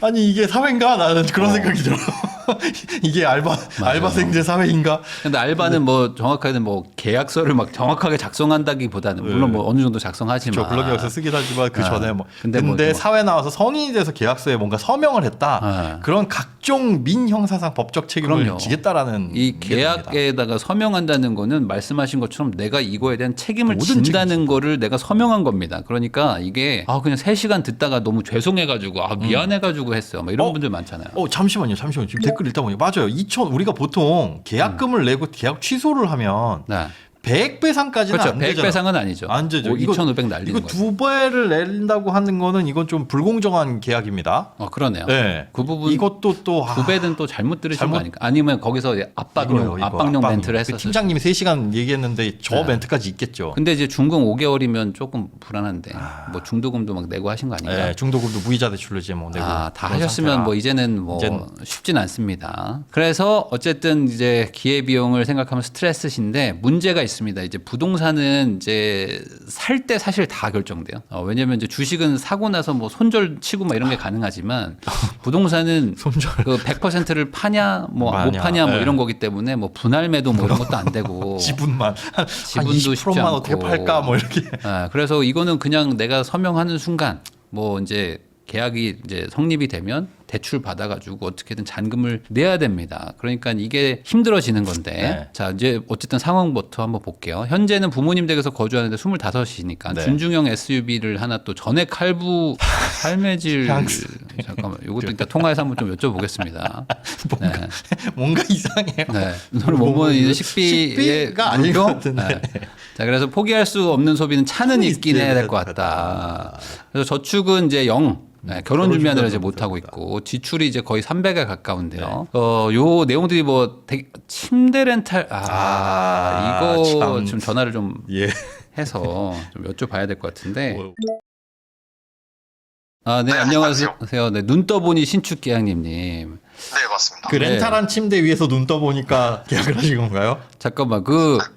아니 이게 사회인가 나는 그런 생각이 들어. 이게 알바생제 사회인가?
근데 알바는 뭐 정확하게 뭐 계약서를 막 정확하게 작성한다기보다는 물론 뭐 어느 정도 작성하지만
저 블럭에서 쓰긴 하지만 그 전에 뭐
근데
근데
뭐
사회 나와서 성인이 돼서 계약서에 뭔가 서명을 했다. 그런 각종 민형사상 법적 책임을
그럼요.
지겠다라는
이
게 됩니다.
계약에다가 서명한다는 거는 말씀하신 것처럼 내가 이거에 대한 책임을
모든
진다는 거를 내가 서명한 겁니다. 그러니까 이게 그냥 3시간 듣다가 너무 죄송해가지고 미안해가지고 했어요. 뭐 이런 분들 많잖아요.
잠시만요. 지금 댓글 읽다 보니 맞아요. 우리가 보통 계약금을 내고 계약 취소를 하면
네.
100배상까지는
그렇죠.
안 되잖아.
100배상은 아니죠.
안 되죠.
2,500 날리는
이거
거죠.
두 배를 낸다고 하는 거는 이건 좀 불공정한 계약입니다.
그러네요.
네.
그 부분
이것도 또
두 배는 또 잘못 들으신
잘못-
거 아닐까? 아니면 거기서 압박용 멘트를 했었어요.
팀장님이 3시간 얘기했는데 저
네.
멘트까지 있겠죠.
근데 이제 중공 5개월이면 조금 불안한데 뭐 중도금도 막 내고 하신 거 아닌가?
네, 중도금도 무이자 대출로 이제 뭐 내고
다
그런
하셨으면
상태라.
뭐 이제는 뭐 쉽진 않습니다. 그래서 어쨌든 이제 기회 비용을 생각하면 스트레스신데 문제가 있습니다. 이제 부동산은 이제 살 때 사실 다 결정돼요. 왜냐면 이제 주식은 사고 나서 뭐 손절 치고 막 이런 게 가능하지만 부동산은
손절.
그 100%를 파냐 뭐 못
마냐.
파냐 뭐
네.
이런 거기 때문에 뭐 분할 매도 뭐 이런 것도 안 되고
지분만 한
지분도
20%만
쉽지
어떻게
않고.
팔까 뭐 이렇게.
그래서 이거는 그냥 내가 서명하는 순간 뭐 이제 계약이 이제 성립이 되면 대출 받아가지고 어떻게든 잔금을 내야 됩니다. 그러니까 이게 힘들어지는 건데
네.
자 이제 어쨌든 상황부터 한번 볼게요. 현재는 부모님 댁에서 거주하는데 25이니까
네.
준중형 SUV를 하나 또 전액 할부 할매질 잠깐만 이것도 이따 통화해서 한번 좀 여쭤보겠습니다.
뭔가 이상해요.
네. 오늘 뭐뭐 이제
식비가 아닐 것 같은데.
자, 그래서 포기할 수 없는 소비는 차는 있긴 해야 될 것 같다. 그래서 저축은 이제 0. 결혼 준비하느라 이제 못 하고 있고 지출이 이제 거의 300에 가까운데요. 요 내용들이 뭐 침대 렌탈 이거
참.
좀 전화를 좀
예.
해서 좀 여쭤봐야 될 것 같은데.
뭐,
네,
네,
안녕하세요. 네, 눈 떠보니 신축 계약님님.
네, 맞습니다.
그 렌탈한 침대 위에서 눈 떠보니까 계약을 하신 건가요?
잠깐만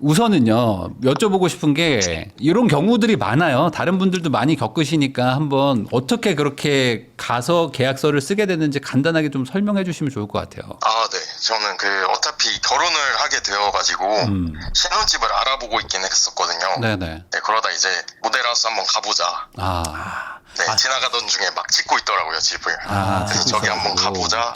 우선은요 여쭤보고 싶은 게 이런 경우들이 많아요. 다른 분들도 많이 겪으시니까 한번 어떻게 그렇게 가서 계약서를 쓰게 됐는지 간단하게 좀 설명해 주시면 좋을 것 같아요.
네. 저는 어차피 결혼을 하게 되어가지고 신혼집을 알아보고 있긴 했었거든요.
네네.
네, 그러다 이제 모델하우스 한번 가보자. 네, 지나가던 중에 막 찍고 있더라고요, 집을. 그래서
찍고
저기 한번
있더라고.
가보자.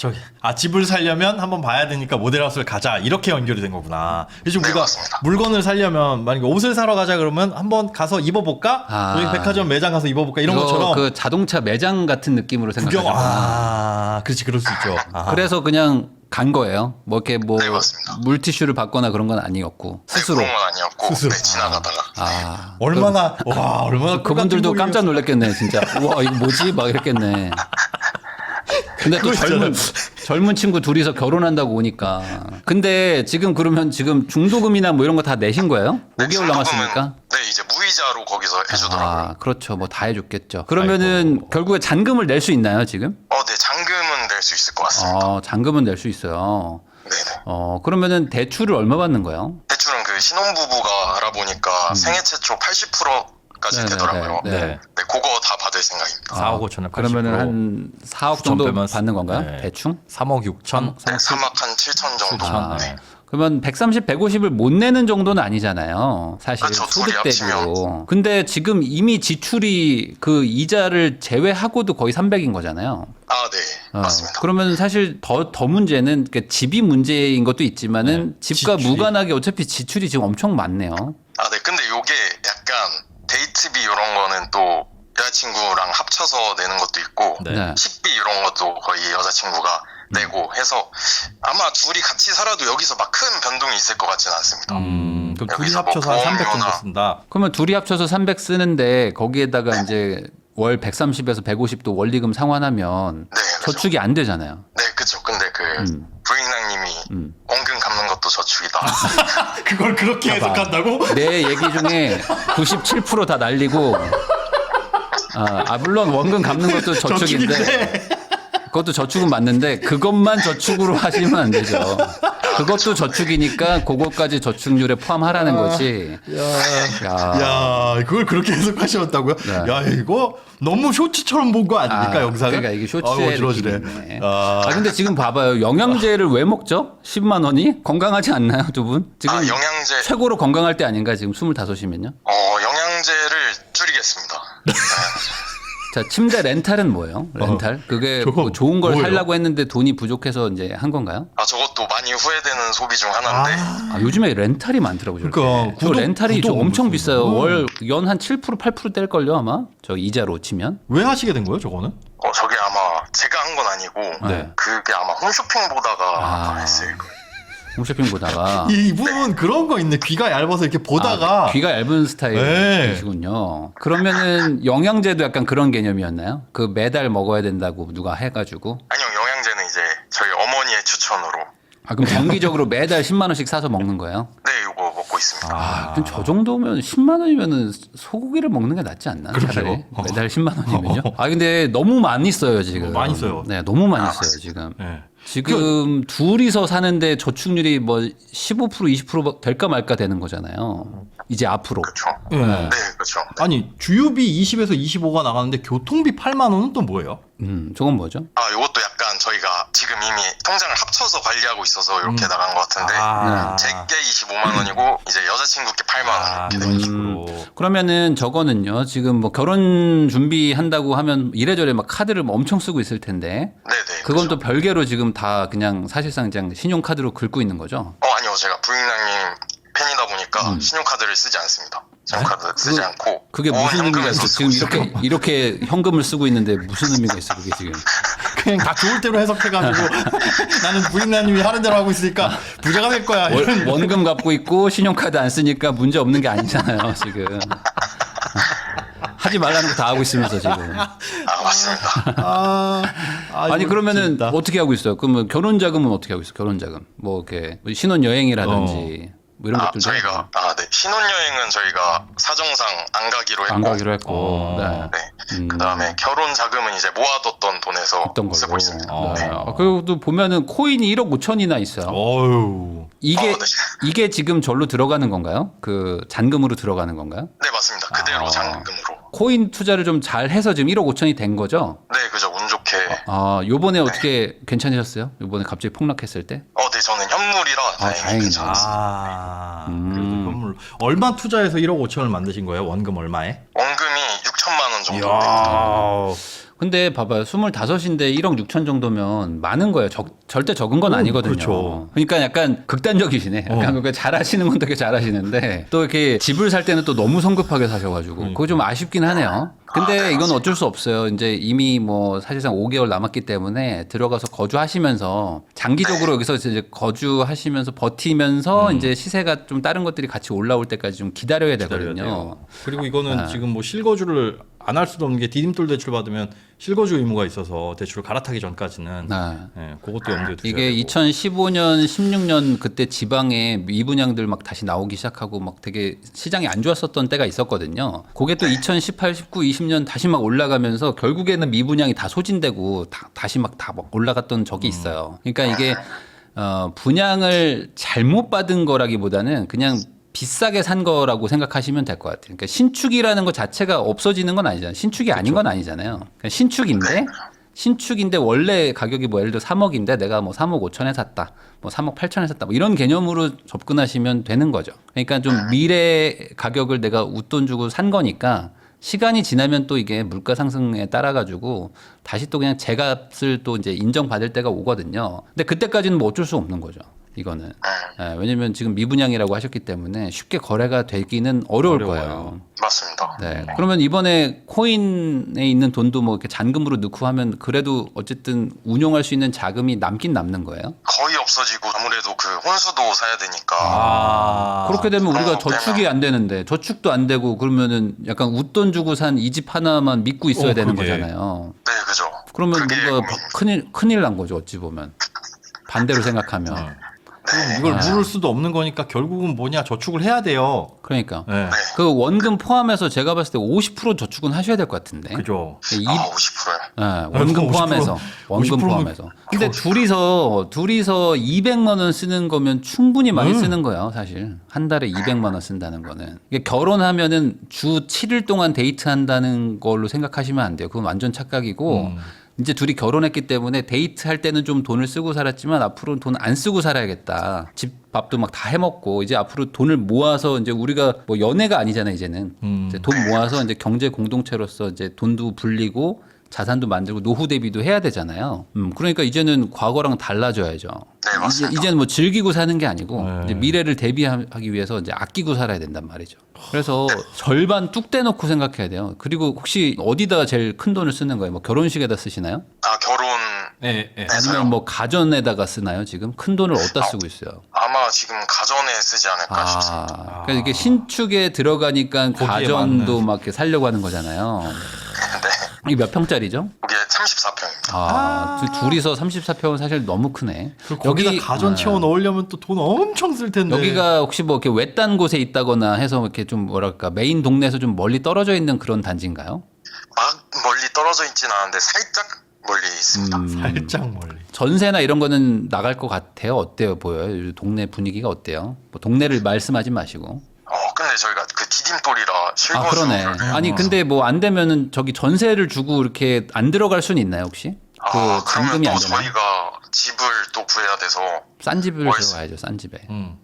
집을 살려면 한번 봐야 되니까 모델하우스를 가자 이렇게 연결이 된 거구나. 그래서
네,
우리가
맞습니다.
물건을 살려면 만약에 옷을 사러 가자 그러면 한번 가서 입어볼까? 여기 백화점 매장 가서 입어볼까? 이런 것처럼
그 자동차 매장 같은 느낌으로 생각하죠.
그렇지 그럴 수 있죠.
그래서 그냥 간 거예요. 뭐 이렇게 뭐
네, 맞습니다.
물티슈를 받거나 그런 건 아니었고 스스로.
네, 그런 건 아니었고
스스로.
네, 지나가다가.
얼마나
그분들도
꿀 같은
깜짝 놀랐겠네 진짜. 우와 이거 뭐지 막 이랬겠네. 근데 또
그거
젊은 친구 둘이서 결혼한다고 오니까. 근데 지금 그러면 지금 중도금이나 뭐 이런 거 다 내신 거예요?
네,
5개월 남았으니까.
네, 이제 무이자로 거기서 해주더라고요.
그렇죠. 뭐 다 해줬겠죠. 그러면은 결국에 잔금을 낼 수 있나요 지금?
네, 잔금은 낼 수 있을 것 같습니다.
잔금은 낼 수 있어요.
네네.
그러면은 대출을 얼마 받는 거예요?
대출은 신혼부부가 알아보니까 생애 최초 80%까지
네네네.
되더라고요.
네.
네, 그거 다 받을 생각입니다.
4억 5천에 80%.
그러면은 한 4억 정도 받는 건가요?
네.
대충?
3억 6천.
네, 3억 한 7천 정도. 네.
그러면 130, 150을 못 내는 정도는 아니잖아요. 사실
그렇죠. 둘이
소득 대비로.
합치면.
근데 지금 이미 지출이 그 이자를 제외하고도 거의 300인 거잖아요.
네, 맞습니다.
그러면 사실 더 문제는 그러니까 집이 문제인 것도 있지만은 집과
지출이.
무관하게 어차피 지출이 지금 엄청 많네요.
네, 근데 요게 약간 데이트비 이런 거는 또 여자친구랑 합쳐서 내는 것도 있고
네.
식비 이런 것도 거의 여자친구가 내고 해서 아마 둘이 같이 살아도 여기서 막 큰 변동이 있을 것 같지는 않습니다.
그럼 둘이
여기서 뭐
합쳐서 한 300 정도
보험료나-
쓴다.
그러면 둘이 합쳐서 300 쓰는데 거기에다가 이제 월 130에서 150도 원리금 상환하면
네, 그죠.
저축이 안 되잖아요.
네, 그쵸. 근데 부인장님이 원금 갚는 것도 저축이다.
그걸 그렇게 해석한다고?
내 얘기 중에 97% 다 날리고 물론 원금 갚는 것도 저축인데 그것도 저축은 맞는데 그것만 저축으로 하시면 안 되죠. 그것도 저축이니까 그것까지 저축률에 포함하라는 거지.
야, 그걸 그렇게 해석하셨다고요?
네.
야, 이거 너무 쇼츠처럼 본 거 아닙니까, 영상을?
그러니까 이게 쇼츠의
어지러지네.
느낌이네.
아.
근데 지금 봐봐요. 영양제를 왜 먹죠? 10만 원이? 건강하지 않나요, 두 분? 지금
영양제,
최고로 건강할 때 아닌가 지금 25이면요?
영양제를 줄이겠습니다.
자, 침대 렌탈은 뭐예요? 렌탈? 그게
저거
뭐 좋은 걸
뭐예요?
살려고 했는데 돈이 부족해서 이제 한 건가요?
저것도 많이 후회되는 소비 중 하나인데.
요즘에 렌탈이 많더라고요.
그러니까
저 렌탈이
구독
엄청
무슨-
비싸요. 월 연 한 7%, 8% 뗄걸요 아마? 저 이자로 치면.
왜 하시게 된 거예요, 저거는?
저게 아마 제가 한 건 아니고
네.
그게 아마 홈쇼핑 보다가
아.
했을 거예요.
홈쇼핑 보다가
이분은 그런 거 있네. 귀가 얇아서 이렇게 보다가
귀가 얇은 스타일이시군요. 그러면은 영양제도 약간 그런 개념이었나요? 그 매달 먹어야 된다고 누가 해가지고.
아니요, 영양제는 이제 저희 어머니의 추천으로.
아 그럼 정기적으로 매달 10만 원씩 사서 먹는 거예요?
네, 이거 먹고 있습니다.
그럼 저 정도면 10만 원이면은 소고기를 먹는 게 낫지 않나?
그렇죠.
차라리 매달 10만 원이면요. 아 근데 너무 많이 써요 지금.
많이 써요.
네, 너무 많이 써요 지금.
네.
지금 둘이서 사는데 저축률이 뭐 15% 20% 될까 말까 되는 거잖아요. 이제 앞으로.
그렇죠.
네.
네, 그렇죠.
아니 주유비 20에서 25가 나가는데 교통비 8만 원은 또 뭐예요?
저건 뭐죠?
아, 이것도 약간 저희가 지금 이미 통장을 합쳐서 관리하고 있어서 이렇게 나간 것 같은데 제게 25만 원이고 이제 여자친구께 8만 원.
이런 식으로.
그러면은 저거는요. 지금 뭐 결혼 준비한다고 하면 이래저래 막 카드를 뭐 엄청 쓰고 있을 텐데
네네.
그건 또 별개로 지금 다 그냥 사실상 그냥 신용카드로 긁고 있는 거죠.
아니요, 제가 부인장님 팬이다 보니까 신용카드를 쓰지 않습니다. 신용카드 쓰지 않고.
그게
보험
무슨 의미가
현금을
있어?
쓰고
지금 이렇게 현금을 쓰고 있는데 무슨 의미가 있어? 그게 지금.
그냥 다 좋을 대로 해석해가지고 나는 부인나님이 하는 대로 하고 있으니까 부자가 될 거야. 이런.
원금 갚고 있고 신용카드 안 쓰니까 문제 없는 게 아니잖아요, 지금. 하지 말라는 거 다 하고 있으면서 지금.
맞습니다.
아니
이거
그러면은
재밌다.
어떻게 하고 있어요? 그러면 결혼 자금은 어떻게 하고 있어요? 결혼 자금. 뭐 이렇게 신혼 여행이라든지 뭐 이런 것들도
저희가 네, 신혼여행은 저희가 사정상 안 가기로 했고.
안 가기로 했고. 네.
네. 그다음에 결혼 자금은 이제 모아뒀던 돈에서
어떤 걸로.
쓰고 있습니다.
네. 그리고 보면은 코인이 1억 5천이나 있어요.
어휴.
이게
네.
이게 지금 절로 들어가는 건가요? 그 잔금으로 들어가는 건가요?
네, 맞습니다. 그대로 잔금으로.
코인 투자를 좀 잘 해서 지금 1억 5천이 된 거죠?
네, 그죠. 운 좋게.
요번에 어떻게 괜찮으셨어요? 요번에 갑자기 폭락했을 때?
네, 저는 현물이라 다행히
다행이네.
괜찮았어요.
그래도 현물. 얼마 투자해서 1억 5천을 만드신 거예요? 원금 얼마에?
원금이 6천만 원 정도.
이야.
근데 봐봐요. 25인데 1억 6천 정도면 많은 거예요. 절대 적은 건 아니거든요.
그렇죠.
그러니까 약간 극단적이시네. 약간 그러니까 잘하시는 건 되게 잘하시는데 또 이렇게 집을 살 때는 또 너무 성급하게 사셔가지고 그거 좀 아쉽긴 하네요. 근데 이건 어쩔 수 없어요. 이제 이미 뭐 사실상 5개월 남았기 때문에 들어가서 거주하시면서 장기적으로 여기서 이제 거주하시면서 버티면서 이제 시세가 좀 다른 것들이 같이 올라올 때까지 좀 기다려야 되거든요.
돼요. 그리고 이거는 지금 뭐 실거주를 안 할 수도 없는 게 디딤돌 대출 받으면 실거주 의무가 있어서 대출을 갈아타기 전까지는 그것도 염두에 두셔야
이게
되고.
2015년, 16년 그때 지방에 미분양들 막 다시 나오기 시작하고 막 되게 시장이 안 좋았었던 때가 있었거든요. 그게 또 2018, 19, 20년 다시 막 올라가면서 결국에는 미분양이 다 소진되고 다시 막 다 올라갔던 적이 있어요. 그러니까 이게 분양을 잘못 받은 거라기보다는 그냥 비싸게 산 거라고 생각하시면 될 것 같아요. 그러니까 신축이라는 것 자체가 없어지는 건 아니잖아요. 신축이 아닌 건 아니잖아요. 그러니까 신축인데 원래 가격이 뭐 예를 들어 3억인데 내가 뭐 3억 5천에 샀다. 뭐 3억 8천에 샀다. 뭐 이런 개념으로 접근하시면 되는 거죠. 그러니까 좀 미래 가격을 내가 웃돈 주고 산 거니까 시간이 지나면 또 이게 물가 상승에 따라 가지고 다시 또 그냥 제값을 또 이제 인정받을 때가 오거든요. 근데 그때까지는 뭐 어쩔 수 없는 거죠. 이거는. 왜냐면 지금 미분양이라고 하셨기 때문에 쉽게 거래가 되기는 어려워요. 거예요.
맞습니다.
네. 그러면 이번에 코인에 있는 돈도 뭐 이렇게 잔금으로 넣고 하면 그래도 어쨌든 운용할 수 있는 자금이 남긴 남는 거예요?
거의 없어지고 아무래도 그 혼수도 사야 되니까.
그렇게 되면 우리가
그런
저축이 안 되는데 저축도 안 되고 그러면은 약간 웃돈 주고 산 이 집 하나만 믿고 있어야 되는
그게.
거잖아요.
네, 그죠.
그러면
그게
뭔가
고민입니다.
큰일 난 거죠. 어찌 보면. 반대로 생각하면.
이걸 물을 수도 없는 거니까 결국은 뭐냐 저축을 해야 돼요.
그러니까.
네.
그 원금 포함해서 제가 봤을 때 50% 저축은 하셔야 될 것 같은데.
그죠.
50%요.
네, 원금
50%.
포함해서. 원금
50%.
포함해서. 근데 둘이서 200만 원 쓰는 거면 충분히 많이 쓰는 거예요, 사실. 한 달에 200만 원 쓴다는 거는. 이게 결혼하면은 주 7일 동안 데이트한다는 걸로 생각하시면 안 돼요. 그건 완전 착각이고. 이제 둘이 결혼했기 때문에 데이트할 때는 좀 돈을 쓰고 살았지만 앞으로는 돈 안 쓰고 살아야겠다. 집밥도 막 다 해먹고 이제 앞으로 돈을 모아서 이제 우리가 뭐 연애가 아니잖아요, 이제는. 이제 돈 모아서 이제 경제 공동체로서 이제 돈도 불리고 자산도 만들고 노후 대비도 해야 되잖아요. 그러니까 이제는 과거랑 달라져야죠.
네, 맞습니다.
이제는 뭐 즐기고 사는 게 아니고 이제 미래를 대비하기 위해서 이제 아끼고 살아야 된단 말이죠. 그래서 절반 뚝 떼놓고 생각해야 돼요. 그리고 혹시 어디다 제일 큰 돈을 쓰는 거예요? 뭐 결혼식에다 쓰시나요?
결혼.
네, 네.
아니면 뭐 가전에다가 쓰나요? 지금 큰 돈을 어디다 쓰고 있어요?
아마 지금 가전에 쓰지 않을까 싶습니다.
그러니까 이게 신축에 들어가니까
거기에
가전도
맞는.
막 이렇게 살려고 하는 거잖아요.
네.
이게 몇 평짜리죠?
이게 34평입니다.
둘이서 34평은 사실 너무 크네.
거기다 가전 채워 넣으려면 또 돈 엄청 쓸 텐데.
여기가 혹시 뭐 이렇게 외딴 곳에 있다거나 해서 이렇게 좀 뭐랄까 메인 동네에서 좀 멀리 떨어져 있는 그런 단지인가요?
막 멀리 떨어져 있진 않은데 살짝 멀리 있습니다.
살짝 멀리.
전세나 이런 거는 나갈 것 같아요. 어때요? 보여요? 동네 분위기가 어때요? 뭐 동네를 말씀하지 마시고.
근데 저희가 그 디딤돌이라 실거주.
그러네. 아니 근데 뭐 안 되면은 저기 전세를 주고 이렇게 안 들어갈 수는 있나요 혹시?
그러면
잔금이
또
안 되나요?
저희가 집을 또 구해야 돼서.
싼 집을
월세.
들어가야죠. 싼 집에.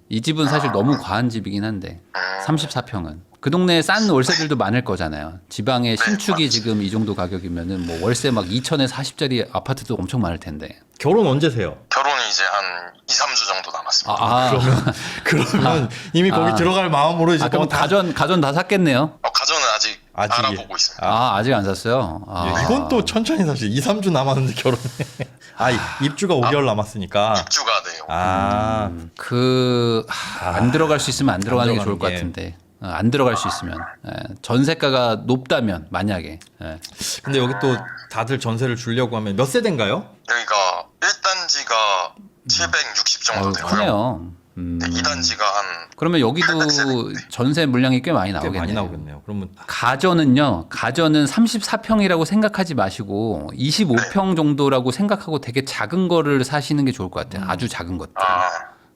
이 집은 사실 너무 과한 집이긴 한데 34평은. 그 동네에 싼 월세들도 많을 거잖아요. 지방에 신축이
맞죠.
지금 이 정도 가격이면은 뭐 월세 막 2천에 40짜리 아파트도 엄청 많을 텐데.
결혼 언제세요?
결혼이 이제 한 2, 3주 정도 남았습니다.
그러면 이미 거기 들어갈 마음으로 이제
그럼
뭐 다.
가전 다 샀겠네요.
가전은 아직
아직이.
알아보고 있습니다.
아직 안 샀어요.
이건 또 천천히 사실 2, 3주 남았는데 결혼해. 입주가 5개월 남았으니까.
입주가 돼요.
안 들어갈 수 있으면 안 들어가는 게
들어가는
좋을 것
게.
같은데. 안 들어갈 수 있으면 전세가가 높다면 만약에
근데 여기 또 다들 전세를 주려고 하면 몇 세대인가요?
여기가 1단지가 760 정도 되고요.
크네요.
네, 2단지가 한
그러면 여기도
800세대인데.
전세 물량이 꽤 많이
꽤
나오겠네요.
많이 나오겠네요. 그러면
가전은 34평이라고 생각하지 마시고 25평 정도라고 생각하고 되게 작은 거를 사시는 게 좋을 것 같아요. 아주 작은 것들.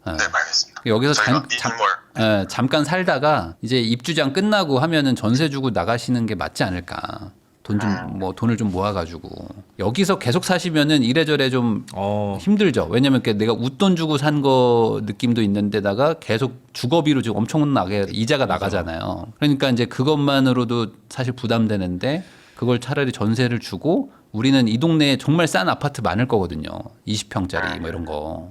네, 알겠습니다.
여기서
저희가 미니멀.
잠깐 살다가 이제 입주장 끝나고 하면은 전세 주고 나가시는 게 맞지 않을까. 돈을 좀 모아가지고 여기서 계속 사시면은 이래저래 좀 힘들죠. 왜냐면 내가 웃돈 주고 산 거 느낌도 있는데다가 계속 주거비로 지금 엄청나게 이자가 나가잖아요. 그러니까 이제 그것만으로도 사실 부담되는데 그걸 차라리 전세를 주고 우리는 이 동네에 정말 싼 아파트 많을 거거든요. 20평짜리 뭐 이런 거.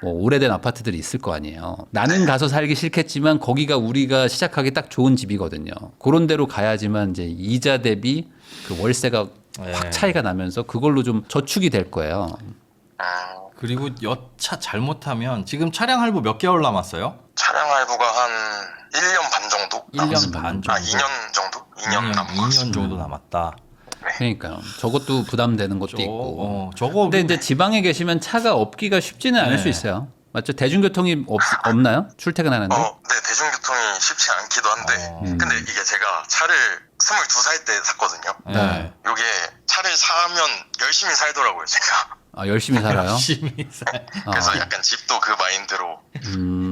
뭐 오래된 아파트들이 있을 거 아니에요. 나는 가서 살기 싫겠지만 거기가 우리가 시작하기 딱 좋은 집이거든요. 그런 데로 가야지만 이제 이자 대비 그 월세가 확 차이가 나면서 그걸로 좀 저축이 될 거예요.
그리고 여차 잘못하면 지금 차량 할부 몇 개월 남았어요?
차량 할부가 한 1년 반 정도
1년
남았습니다.
반 정도.
2년 정도? 2년 남은 것
2년
같습니다.
정도 남았다.
그러니까요. 저것도 부담되는 것도 있고.
저거
근데 이제 지방에 계시면 차가 없기가 쉽지는 않을
네.
수 있어요. 맞죠? 대중교통이 없나요? 출퇴근하는데?
네, 대중교통이 쉽지 않기도 한데 근데 이게 제가 차를 22살 때 샀거든요.
네.
요게 차를 사면 열심히 살더라고요, 제가.
열심히 살아요.
열심히 살.
그래서 약간 집도 그 마인드로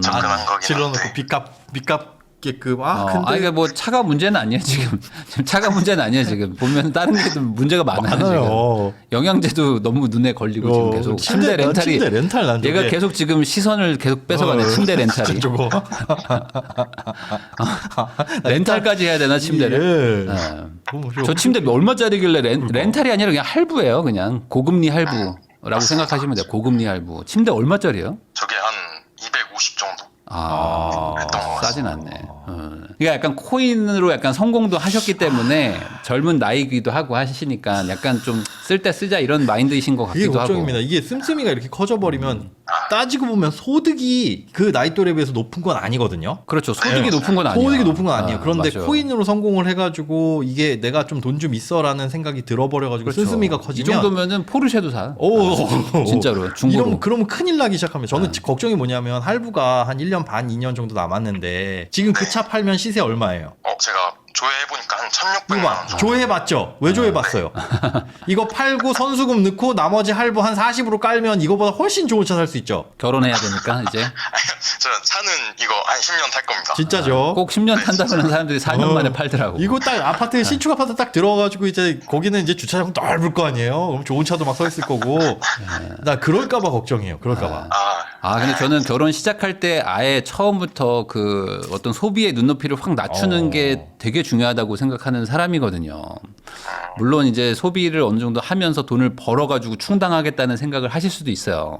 접근한 거긴
질러놓고
한데.
빚갚게끔. 근데
그러니까 뭐 차가 문제는 아니에요 지금. 지금 차가 문제는 아니에요 지금. 보면 다른 게도 문제가 많아요. 지금. 영양제도 너무 눈에 걸리고 지금 계속 침대 렌탈이.
침대 렌탈 난
얘가
저게.
계속 지금 시선을 계속 뺏어가네. 침대 렌탈이.
저거.
렌탈까지 해야 되나 침대를? 저 침대 얼마짜리길래 렌탈이 아니라 그냥 할부예요. 그냥 고금리 할부라고 생각하시면 돼요. 고금리 할부. 침대 얼마짜리예요?
저게 한 250 정도?
그랬던 것 싸진 않네. 그러니까 약간 코인으로 약간 성공도 하셨기 때문에 젊은 나이기도 하고 하시니까 약간 좀 쓸 때 쓰자 이런 마인드이신 것
이게
같기도
걱정입니다.
하고.
이게 씀씀이가 이렇게 커져버리면 따지고 보면 소득이 그 나이 또래에 비해서 높은 건 아니거든요.
그렇죠. 소득이 높은 건 아니에요.
소득이 높은 건 아니에요. 그런데
맞아요.
코인으로 성공을 해가지고 이게 내가 좀 돈 좀 있어라는 생각이 들어버려가지고
그렇죠.
씀씀이가
이
커지면
정도면은 포르쉐도 사.
오,
진짜로 중고로.
그러면 큰일 나기 시작합니다. 저는 걱정이 뭐냐면 할부가 한 1년 반, 2년 정도 남았는데 지금 그 차 팔면 시세 얼마예요?
제가 조회해보니까 한 1,600만
이거
원
봐.
정도.
조회해봤죠? 왜 조회해봤어요? 이거 팔고 선수금 넣고 나머지 할부 한 40으로 깔면 이거보다 훨씬 좋은 차 살 수 있죠?
결혼해야 되니까 이제
저 차는 이거 한 10년 탈 겁니다.
진짜죠?
꼭 10년 탄다고는 사람들이 4년 만에 팔더라고.
이거 딱 아파트에 신축 아파트 딱 들어가가지고 이제 거기는 이제 주차장 넓을 거 아니에요? 그럼 좋은 차도 막 서 있을 거고. 나 그럴까봐 걱정이에요. 그럴까봐.
근데 저는 결혼 시작할 때 아예 처음부터 그 어떤 소비의 눈높이를 확 낮추는 게 되게 중요하다고 생각하는 사람이거든요. 물론 이제 소비를 어느 정도 하면서 돈을 벌어가지고 충당하겠다는 생각을 하실 수도 있어요.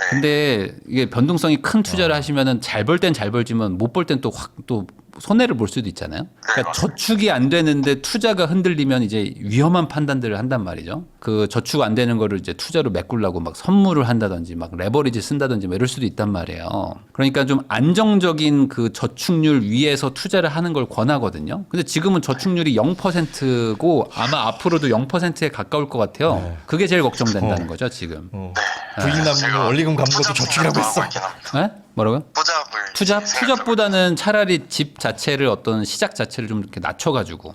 근데 이게 변동성이 큰 투자를 하시면은 잘 벌 땐 잘 벌지만 못 벌 땐 또 확 또 손해를 볼 수도 있잖아요. 그러니까
맞습니다.
저축이 안 되는데 투자가 흔들리면 이제 위험한 판단들을 한단 말이죠. 그 저축 안 되는 거를 이제 투자로 메꾸려고 막 선물을 한다든지 막 레버리지 쓴다든지 뭐 이럴 수도 있단 말이에요. 그러니까 좀 안정적인 그 저축률 위에서 투자를 하는 걸 권하거든요. 근데 지금은 저축률이 0%고 아마 앞으로도 0%에 가까울 것 같아요.
네.
그게 제일 걱정된다는 거죠, 지금.
부인 남는
제가
원리금 감고도 저축이라고
하고
했어.
있긴 합니다.
네? 뭐라고요?
투잡을
투잡보다는 차라리 집 자체를 어떤 시작 자체를 좀 이렇게 낮춰가지고.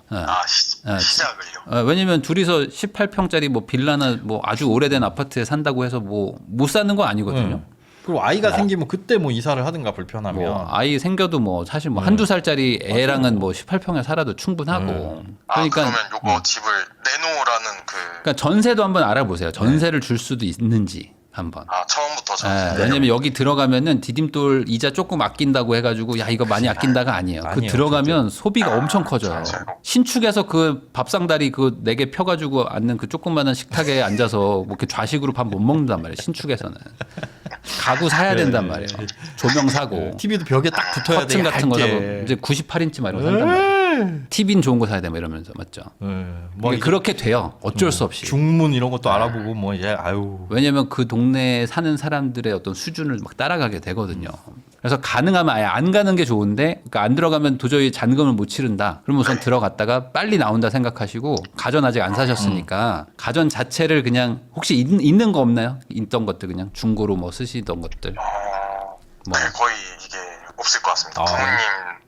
시작을요.
왜냐면 둘이서 18평짜리 뭐 빌라나 뭐 아주 오래된 아파트에 산다고 해서 뭐 못 사는 거 아니거든요.
그리고 아이가 생기면 그때 뭐 이사를 하든가 불편하면
뭐 아이 생겨도 뭐 사실 뭐 한두 살짜리 애랑은 뭐 18평에 살아도 충분하고. 그러니까
그러면 요거 집을 내놓으라는
그러니까 전세도 한번 알아보세요. 전세를 줄 수도 있는지 한번.
처음부터
왜냐면 여기 들어가면은 디딤돌 이자 조금 아낀다고 해가지고 야 이거 많이 아낀다가 아니에요. 그
아니에요,
들어가면 소비가 엄청 커져요. 신축에서 그 밥상다리 그 4개 펴가지고 앉는 그 조그마한 식탁에 앉아서 뭐 이렇게 좌식으로 밥 못 먹는단 말이에요. 신축에서는 가구 사야 된단 말이에요. 조명 사고
TV도 벽에 딱 붙어야 돼.
커튼 같은 거 사고
얇게.
이제 98인치 막 이런 거 산단 말이에요. TV는 좋은 거 사야 돼 뭐 이러면서 맞죠?
뭐
이게 그렇게 돼요. 어쩔 수 없이.
중문 이런 것도 알아보고 뭐 이제 아유.
왜냐면 그 동네에 사는 사람들의 어떤 수준을 막 따라가게 되거든요. 그래서 가능하면 아예 안 가는 게 좋은데, 그러니까 안 들어가면 도저히 잔금을 못 치른다. 그러면 우선 들어갔다가 빨리 나온다 생각하시고, 가전 아직 안 사셨으니까, 가전 자체를 그냥, 혹시 있는 거 없나요? 있던 것들 그냥 중고로 뭐 쓰시던 것들. 뭐.
네, 거의 이게 없을 것 같습니다. 부모님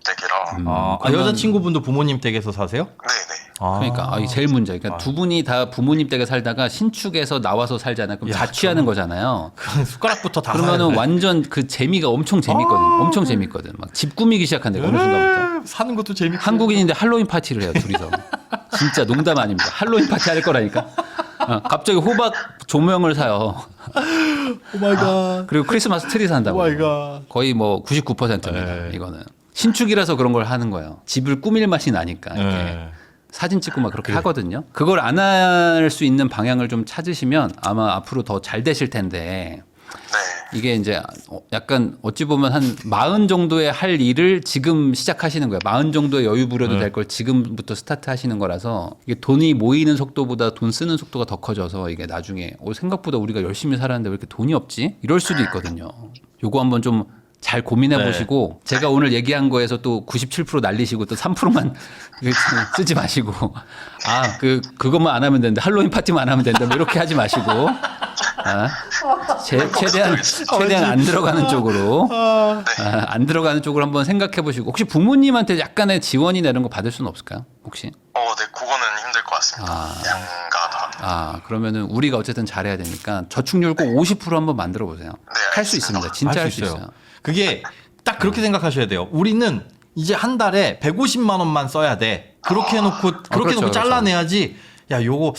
댁이라.
그러면-
여자친구분도 부모님 댁에서 사세요?
네네.
그러니까 이게 제일 문제. 그러니까 두 분이 다 부모님 댁에 살다가 신축에서 나와서 살잖아요. 그럼
야,
자취하는 거잖아요.
숟가락부터 다
그러면은
사야 돼.
완전 그 재미가 엄청 재밌거든. 엄청 재밌거든. 막 집 꾸미기 시작한대 어느 순간부터.
사는 것도 재밌고.
한국인인데 할로윈 파티를 해요 둘이서. 진짜 농담 아닙니다. 할로윈 파티 할 거라니까. 갑자기 호박 조명을 사요.
오 마이 갓.
그리고 크리스마스 트리 산다고.
오 마이 갓.
거의 뭐 99%입니다.
네.
이거는 신축이라서 그런 걸 하는 거예요. 집을 꾸밀 맛이 나니까. 이렇게.
네.
사진 찍고 막 그렇게 하거든요. 그걸 안 할 수 있는 방향을 좀 찾으시면 아마 앞으로 더 잘 되실 텐데
네.
이게 이제 약간 어찌 보면 한 40 정도의 할 일을 지금 시작하시는 거예요. 40 정도의 여유 부려도 될 걸 지금부터 스타트 하시는 거라서 이게 돈이 모이는 속도보다 돈 쓰는 속도가 더 커져서 이게 나중에 생각보다 우리가 열심히 살았는데 왜 이렇게 돈이 없지? 이럴 수도 있거든요. 요거 한번 좀 잘 고민해 보시고 제가 오늘 얘기한 거에서 또 97% 날리시고 또 3%만 쓰지 마시고 그것만 안 하면 되는데 할로윈 파티만 안 하면 된다 뭐 이렇게 하지 마시고 최대한 안 들어가는 쪽으로 안 들어가는 쪽으로 한번 생각해 보시고 혹시 부모님한테 약간의 지원이나 이런 거 받을 수는 없을까요? 혹시?
네, 그거는 힘들 것 같습니다. 양가 다.
그러면은 우리가 어쨌든 잘해야 되니까 저축률 꼭 50% 한번 만들어 보세요. 할 수 있습니다. 진짜 할 수 있어요.
그게 딱 그렇게 생각하셔야 돼요. 우리는 이제 한 달에 150만 원만 써야 돼. 그렇게 해놓고
그렇죠,
해놓고 잘라내야지. 야, 요거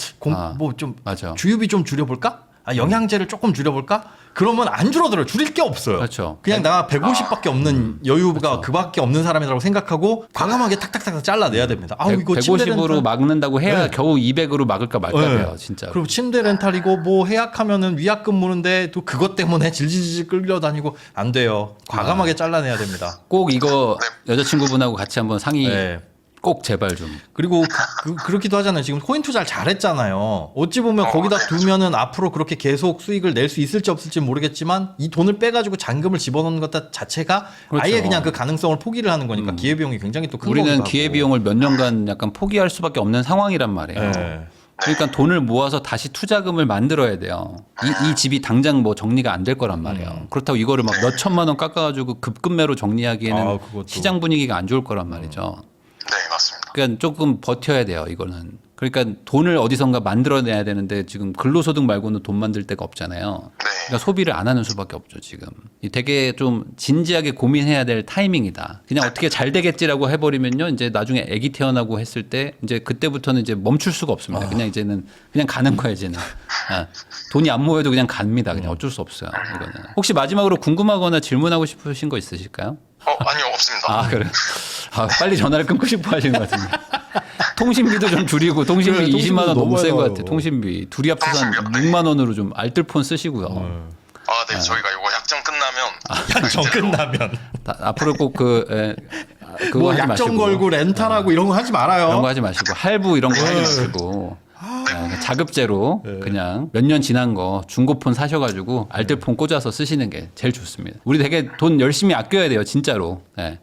뭐 좀
맞아.
주유비 좀 줄여볼까? 영양제를 조금 줄여볼까? 그러면 안 줄어들어요. 줄일 게 없어요.
그렇죠.
그냥 나 150밖에 없는 여유가
그렇죠.
그밖에 없는 사람이라고 생각하고 과감하게 탁탁탁 잘라내야 됩니다. 이거 침대
150으로
렌탈.
막는다고 해야
네.
겨우 200으로 막을까 말까
네.
해요. 진짜.
그리고 침대 렌탈이고 뭐 해약하면은 위약금 무는데 또 그것 때문에 질질질 끌려다니고 안 돼요. 과감하게 잘라내야 됩니다.
꼭 이거 여자친구분하고 같이 한번 상의
네.
꼭 제발 좀.
그리고 그렇기도 하잖아요. 지금 코인 투자를 잘했잖아요. 어찌 보면 거기다 두면은 앞으로 그렇게 계속 수익을 낼 수 있을지 없을지 모르겠지만 이 돈을 빼가지고 잔금을 집어넣는 것 자체가
그렇죠.
아예 그냥 그 가능성을 포기를 하는 거니까 기회비용이 굉장히 또 큰 거기도
우리는
하고.
기회비용을 몇 년간 약간 포기할 수밖에 없는 상황이란 말이에요.
네.
그러니까 돈을 모아서 다시 투자금을 만들어야 돼요. 이 집이 당장 뭐 정리가 안 될 거란 말이에요. 그렇다고 이거를 막 몇 천만 원 깎아가지고 급급매로 정리하기에는
그것도.
시장 분위기가 안 좋을 거란 말이죠.
네, 맞습니다.
그러니까 조금 버텨야 돼요, 이거는. 그러니까 돈을 어디선가 만들어내야 되는데 지금 근로소득 말고는 돈 만들 데가 없잖아요.
네.
그러니까 소비를 안 하는 수밖에 없죠, 지금. 되게 좀 진지하게 고민해야 될 타이밍이다. 그냥 어떻게 잘 되겠지라고 해버리면요, 이제 나중에 아기 태어나고 했을 때 이제 그때부터는 이제 멈출 수가 없습니다. 그냥 이제는 그냥 가는 거야, 이제는. 돈이 안 모여도 그냥 갑니다. 그냥 어쩔 수 없어요, 이거는. 혹시 마지막으로 궁금하거나 질문하고 싶으신 거 있으실까요?
아니요, 없습니다.
그래. 빨리 전화를 끊고 싶어 하시는 것 같은데. 통신비도 좀 줄이고 통신비
그래,
20만 원
통신비도
너무 센
너무
것
많이
같아.
나요.
통신비. 둘이 합쳐서 한
통신비요? 네.
6만 원으로 좀 알뜰폰 쓰시고요.
네, 저희가 이거 약정 끝나면
약정 끝나면
앞으로 꼭 그거
뭐
하지
약정
마시고.
걸고 렌탈하고 이런 거 하지 말아요.
그런 거 하지 마시고 할부 이런 거 하지 마시고 자급제로 그냥 몇 년 지난 거 중고폰 사셔가지고 알뜰폰 꽂아서 쓰시는 게 제일 좋습니다. 우리 되게 돈 열심히 아껴야 돼요, 진짜로. 네.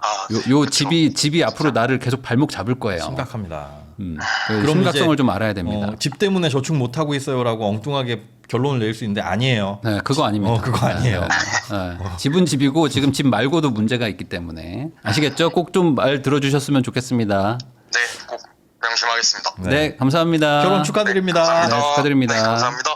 요 집이 앞으로 나를 계속 발목 잡을 거예요.
심각합니다.
그
그럼
심각성을
이제,
좀 알아야 됩니다.
집 때문에 저축 못 하고 있어요라고 엉뚱하게 결론을 낼 수 있는데 아니에요.
네, 그거 아닙니다.
그거 아니에요.
집은 집이고 지금 집 말고도 문제가 있기 때문에 아시겠죠? 꼭 좀 말 들어주셨으면 좋겠습니다.
네, 꼭 명심하겠습니다.
네, 감사합니다.
결혼 축하드립니다.
네, 축하드립니다.
네, 감사합니다.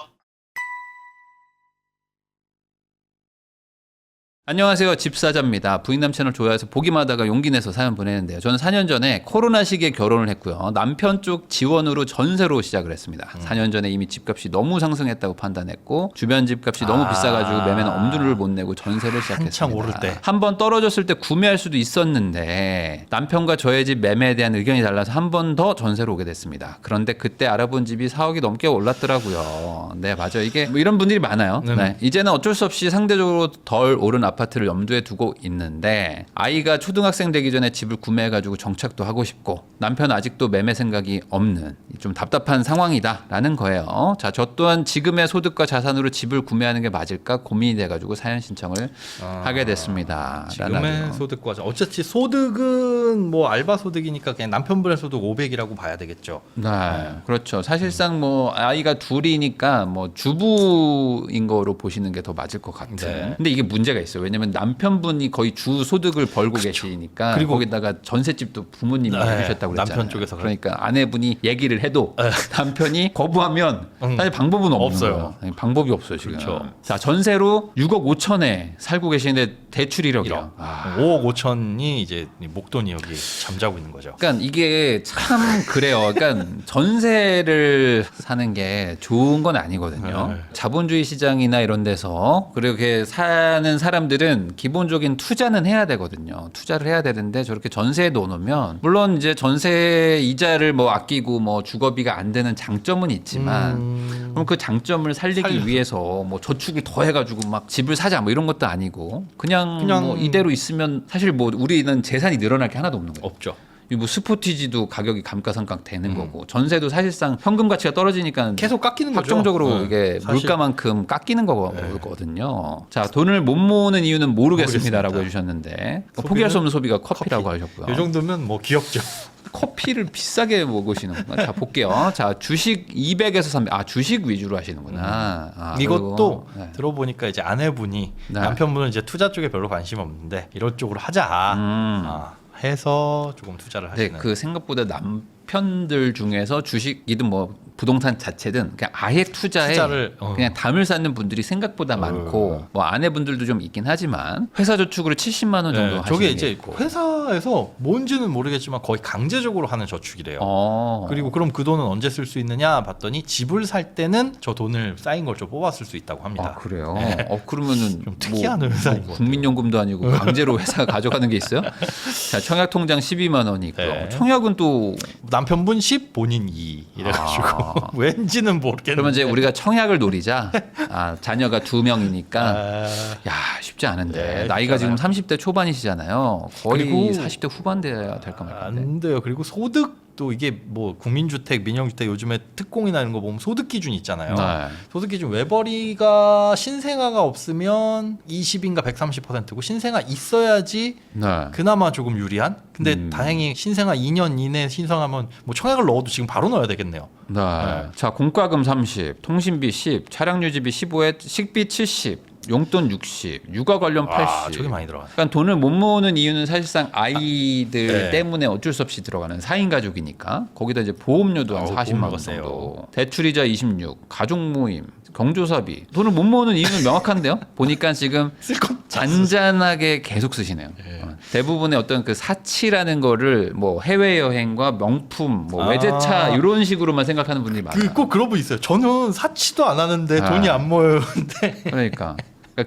안녕하세요. 집사자입니다. 부인남 채널 좋아해서 보기만 하다가 용기 내서 사연 보내는데요. 저는 4년 전에 코로나 시기에 결혼을 했고요. 남편 쪽 지원으로 전세로 시작을 했습니다. 4년 전에 이미 집값이 너무 상승했다고 판단했고 주변 집값이 너무 비싸가지고 매매는 엄두를 못 내고 전세를 시작했습니다.
한창 오를 때.
한번 떨어졌을 때 구매할 수도 있었는데 남편과 저의 집 매매에 대한 의견이 달라서 한 번 더 전세로 오게 됐습니다. 그런데 그때 알아본 집이 4억이 넘게 올랐더라고요. 네, 맞아요. 이게 뭐 이런 분들이 많아요. 네. 이제는 어쩔 수 없이 상대적으로 덜 오른 아파트를 염두에 두고 있는데 아이가 초등학생 되기 전에 집을 구매해가지고 정착도 하고 싶고 남편 아직도 매매 생각이 없는 좀 답답한 상황이다라는 거예요. 자, 저 또한 지금의 소득과 자산으로 집을 구매하는 게 맞을까 고민이 돼가지고 사연 신청을 하게 됐습니다.
지금의 소득과 어차피 소득은 뭐 알바 소득이니까 그냥 남편분의 소득 500이라고 봐야 되겠죠.
네, 그렇죠. 사실상 뭐 아이가 둘이니까 뭐 주부인 거로 보시는 게 더 맞을 것 같은.
네.
근데 이게 문제가 있어요. 왜냐면 남편분이 거의 주 소득을 벌고 계시니까
그리고
거기다가 전셋집도 부모님이
네,
해주셨다고 그랬잖아요.
남편 쪽에서
그러니까 아내분이 얘기를 해도 남편이 거부하면 사실 방법은 없는
없어요.
거예요. 네, 방법이 없어요 지금.
그렇죠.
자, 전세로 6억 5천에 살고 계시는데 대출 1억이요.
5억 5천이 이제 목돈이 여기 잠자고 있는 거죠.
그러니까 이게 참 그래요. 그러니까 전세를 사는 게 좋은 건 아니거든요.
네.
자본주의 시장이나 이런 데서 그렇게 사는 사람들은 기본적인 투자는 해야 되거든요. 투자를 해야 되는데 저렇게 전세에 넣어놓으면 물론 이제 전세 이자를 뭐 아끼고 뭐 주거비가 안 되는 장점은 있지만 그럼 그 장점을 살리기 위해서 뭐 저축을 더 해가지고 막 집을 사자 뭐 이런 것도 아니고 그냥 뭐 이대로 있으면 사실 뭐 우리는 재산이 늘어날 게 하나도 없는 거예요. 없죠. 뭐 스포티지도 가격이 감가상각 되는 거고 전세도 사실상 현금 가치가 떨어지니까
계속 깎이는 거죠.
확정적으로 이게
사실.
물가만큼 깎이는 거거든요. 자, 돈을 못 모으는 이유는 모르겠습니다라고 해주셨는데 포기할 수 없는 소비가 커피라고 하셨고요.
이 정도면 뭐 귀엽죠.
커피를 비싸게 먹으시는구나. 자, 볼게요. 자, 주식 200에서 300. 아, 주식 위주로 하시는구나. 아,
이것도
그리고, 네.
들어보니까 이제 아내분이
네.
남편분은 이제 투자 쪽에 별로 관심 없는데 이런 쪽으로 하자 해서 조금 투자를
네,
하시는.
그 생각보다 남편들 중에서 주식이든 뭐 부동산 자체든 그냥 아예 투자를 그냥 담을 쌓는 분들이 생각보다 많고 뭐 아내분들도 좀 있긴 하지만 회사 저축으로 70만 원 정도 하시는
저게
게
이제
있고.
회사에서 뭔지는 모르겠지만 거의 강제적으로 하는 저축이래요.
그리고
그리고 그럼 그 돈은 언제 쓸 수 있느냐 봤더니 집을 살 때는 저 돈을 쌓인 걸 좀 뽑아 쓸 수 있다고 합니다.
아, 그래요?
네.
그러면은
좀 특이한 회사인 것 같아요.
국민연금도 아니고 강제로 회사가 가져가는 게 있어요? 자, 청약 통장 12만 원이 있고
네.
청약은 또
남편분 10, 본인 2 이래가지고 왠지는 모르겠는데.
그러면 이제 우리가 청약을 노리자. 아, 자녀가 2명이니까 야, 쉽지 않은데
네,
나이가
쉽지
지금 30대 초반이시잖아요. 거의
그리고
40대 후반 돼야 될까 말까.
안 돼요. 그리고 소득도 이게 뭐 국민주택, 민영주택 요즘에 특공이나 이런 거 보면 소득 기준이 있잖아요.
네.
소득 기준 외벌이가 신생아가 없으면 20인가 130%고 신생아 있어야지
네.
그나마 조금 유리한. 근데 다행히 신생아 2년 이내 신생하면 뭐 청약을 넣어도 지금 바로 넣어야 되겠네요.
네. 자, 공과금 30, 통신비 10, 차량 유지비 15에 식비 70. 용돈 60, 육아 관련 80.
저게 많이 들어가네.
그러니까 돈을 못 모으는 이유는 사실상 아이들
네.
때문에 어쩔 수 없이 들어가는 4인 가족이니까 거기다 이제 보험료도 한 40만 원
보험료가
정도. 대출이자 26, 가족 모임, 경조사비. 돈을 못 모으는 이유는 명확한데요. 보니까 지금 잔잔하게 계속 쓰시네요. 대부분의 어떤 그 사치라는 거를 뭐 해외 여행과 명품, 뭐 외제차 이런 식으로만 생각하는 분들이 많아요.
꼭 그런 분 있어요. 저는 사치도 안 하는데 돈이 안 모여요.
그러니까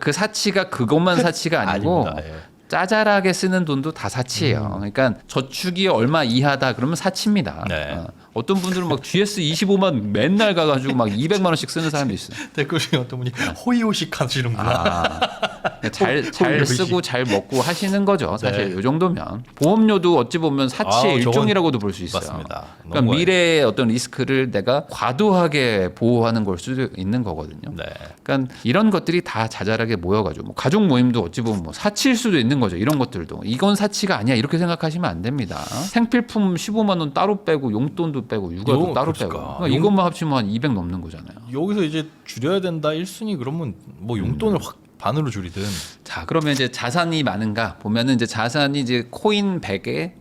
그 사치가 그것만 사치가 아니고
아닙니다. 예.
짜잘하게 쓰는 돈도 다 사치예요. 그러니까 저축이 얼마 이하다 그러면 사치입니다.
네.
어떤 분들은 막 GS 25만 맨날 가가지고 막 200만 원씩 쓰는 사람도 있어요.
댓글 중에 어떤 분이 호의호식 하시는구나.
잘 쓰고 잘 먹고 하시는 거죠. 사실
네.
이 정도면 보험료도 어찌 보면 사치의
아우, 저건
일종이라고도 볼 수 있어요.
맞습니다.
그러니까
너무
미래의 어떤 리스크를 내가 과도하게 보호하는 걸 수도 있는 거거든요.
네.
그러니까 이런 것들이 다 자잘하게 모여가지고 뭐 가족 모임도 어찌 보면 뭐 사치일 수도 있는 거죠. 이런 것들도 이건 사치가 아니야 이렇게 생각하시면 안 됩니다. 생필품 15만 원 따로 빼고 용돈도 빼고 육아도 따로 빼고 그러니까 이것만 합치면 한 200 넘는 거잖아요.
여기서 이제 줄여야 된다 1순위 그러면 뭐 용돈을 확 반으로 줄이든.
자, 그러면 이제 자산이 많은가 보면은 이제 자산이 이제 코인 100에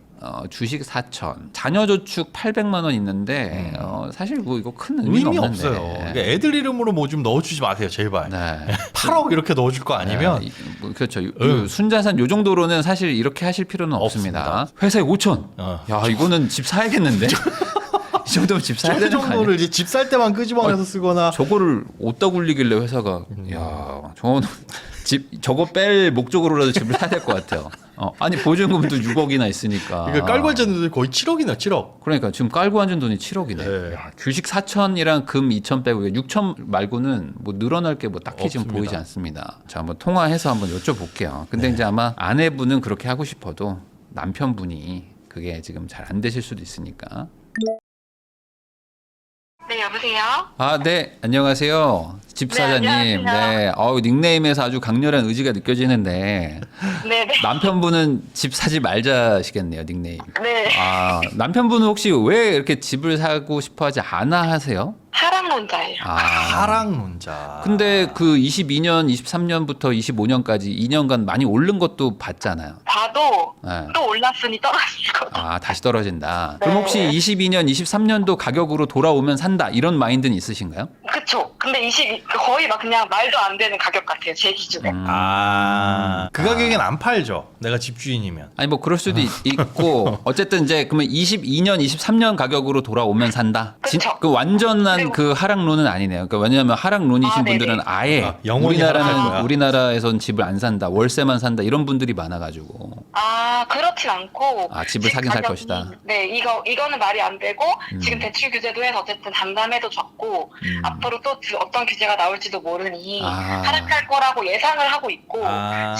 주식 4천, 자녀저축 800만 원 있는데 사실 뭐 이거 큰 의미는
의미
없는데.
없어요. 그러니까 애들 이름으로 뭐 좀 넣어주지 마세요, 제발.
네.
8억 이렇게 넣어줄 거 아니면
뭐 그렇죠. 순자산 요 정도로는 사실 이렇게 하실 필요는 없습니다. 회사에 5천. 야, 이거는 집 사야겠는데. 이 정도면 집 사야
그
되는 거 아니야?
정도를 이제 집 살 때만 끄집어내서 쓰거나.
저거를 어디다 굴리길래 회사가 야, 저거 뺄 목적으로라도 집을 사야 될 것 같아요. 아니 보증금도 6억이나 있으니까.
이거 깔고 앉은 돈이 거의 7억이나 7억.
그러니까 지금 깔고 앉은 돈이 7억이네.
네.
야, 주식 4천이랑 금 2천 빼고 6천 말고는 뭐 늘어날 게 뭐 딱히 지금
없습니다.
보이지 않습니다. 자, 한번 통화해서 한번 여쭤볼게요. 근데 이제 아마 아내분은 그렇게 하고 싶어도 남편분이 그게 지금 잘 안 되실 수도 있으니까.
네, 여보세요?
아, 네, 안녕하세요. 집사자님.
네, 안녕하세요.
네, 닉네임에서 아주 강렬한 의지가 느껴지는데
네네.
남편분은 집 사지 말자시겠네요, 닉네임.
네.
아, 남편분은 혹시 왜 이렇게 집을 사고 싶어하지 않아 하세요?
하락론자예요.
아,
하락론자.
근데 그 22년, 23년부터 25년까지 2년간 많이 오른 것도 봤잖아요.
봐도
네.
또 올랐으니 떨어지거든.
아, 다시 떨어진다.
네.
그럼 혹시 22년, 23년도 가격으로 돌아오면 산다 이런 마인드는 있으신가요?
그쵸. 근데 거의 막 그냥 말도 안 되는 가격 같아요. 제 기준에.
그 가격엔 안 팔죠. 내가 집주인이면.
아니 뭐 그럴 수도 있고 어쨌든 이제 그러면 22년, 23년 가격으로 돌아오면 산다.
그쵸.
그 완전한
그리고-
그 하락론은 아니네요. 그러니까 왜냐하면 하락론이신
네네.
분들은 아예
영원히 하락할 거야.
우리나라에선 집을 안 산다, 월세만 산다 이런 분들이 많아가지고.
그렇진 않고.
집을
집
사긴 살
가격이-
것이다.
네, 이거는 말이 안 되고, 지금 대출 규제도 해서 어쨌든 단담해도 적고, 앞으로 또 어떤 규제가 나올지도 모르니, 하락할 거라고 예상을 하고 있고,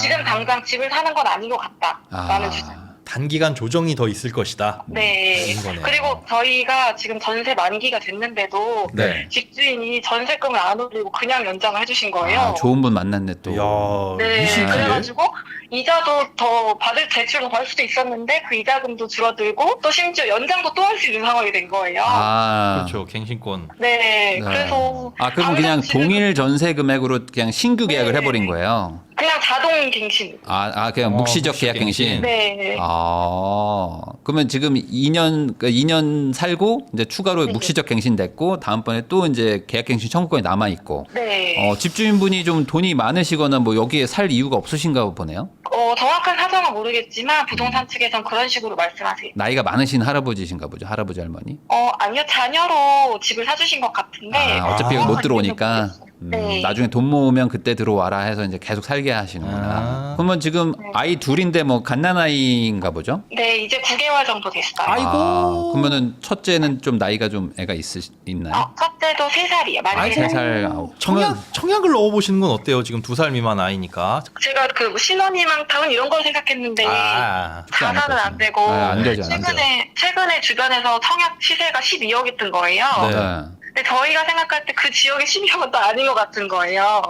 지금 당장 집을 사는 건 아닌 것 같다. 라는 주장.
단기간 조정이 더 있을 것이다.
네.
그런 거네요.
그리고 저희가 지금 전세 만기가 됐는데도
네.
집주인이 전세금을 안 올리고 그냥 연장을 해주신 거예요.
아, 좋은 분 만났네 또.
야,
네.
이시기에?
그래가지고 이자도 더 대출도 받을 수도 있었는데 그 이자금도 줄어들고 또 심지어 연장도 또 할 수 있는 상황이 된 거예요.
그렇죠. 갱신권.
네.
네.
그래서
그럼 그냥
당장 지금
동일 전세 금액으로 그냥 신규 계약을
네.
해버린 거예요.
그냥 자동 갱신.
그냥 묵시적
묵시적
계약 갱신.
갱신.
네.
그러면 지금 2년 살고 이제 추가로
네.
묵시적 갱신됐고 다음번에 또 이제 계약 갱신 청구권이 남아 있고.
네.
집주인분이 좀 돈이 많으시거나 뭐 여기에 살 이유가 없으신가 보네요.
정확한 사정은 모르겠지만 부동산 측에선 그런 식으로 말씀하세요.
나이가 많으신 할아버지신가 보죠. 할아버지 할머니.
아니요. 자녀로 집을 사주신 것 같은데.
어차피 여기 못 들어오니까.
네.
나중에 돈 모으면 그때 들어와라 해서 이제 계속 살게 하시는구나. 그러면 지금 아이 둘인데 뭐 갓난아이인가 보죠?
네, 이제 9개월 정도 됐어요.
아이고.
그러면은 첫째는 좀 나이가 좀 애가 있나요?
첫째도 3살이에요. 만이 3살.
3살.
청약을 넣어보시는 건 어때요? 지금 2살 미만 아이니까.
제가 그 신혼희망타운 이런 걸 생각했는데 자산은 안 되고
안 되죠. 안 돼요.
최근에 주변에서 청약 시세가 12억이 뜬 거예요.
네.
근데 저희가 생각할 때 그 지역에 12억은 또 아닌 것 같은 거예요.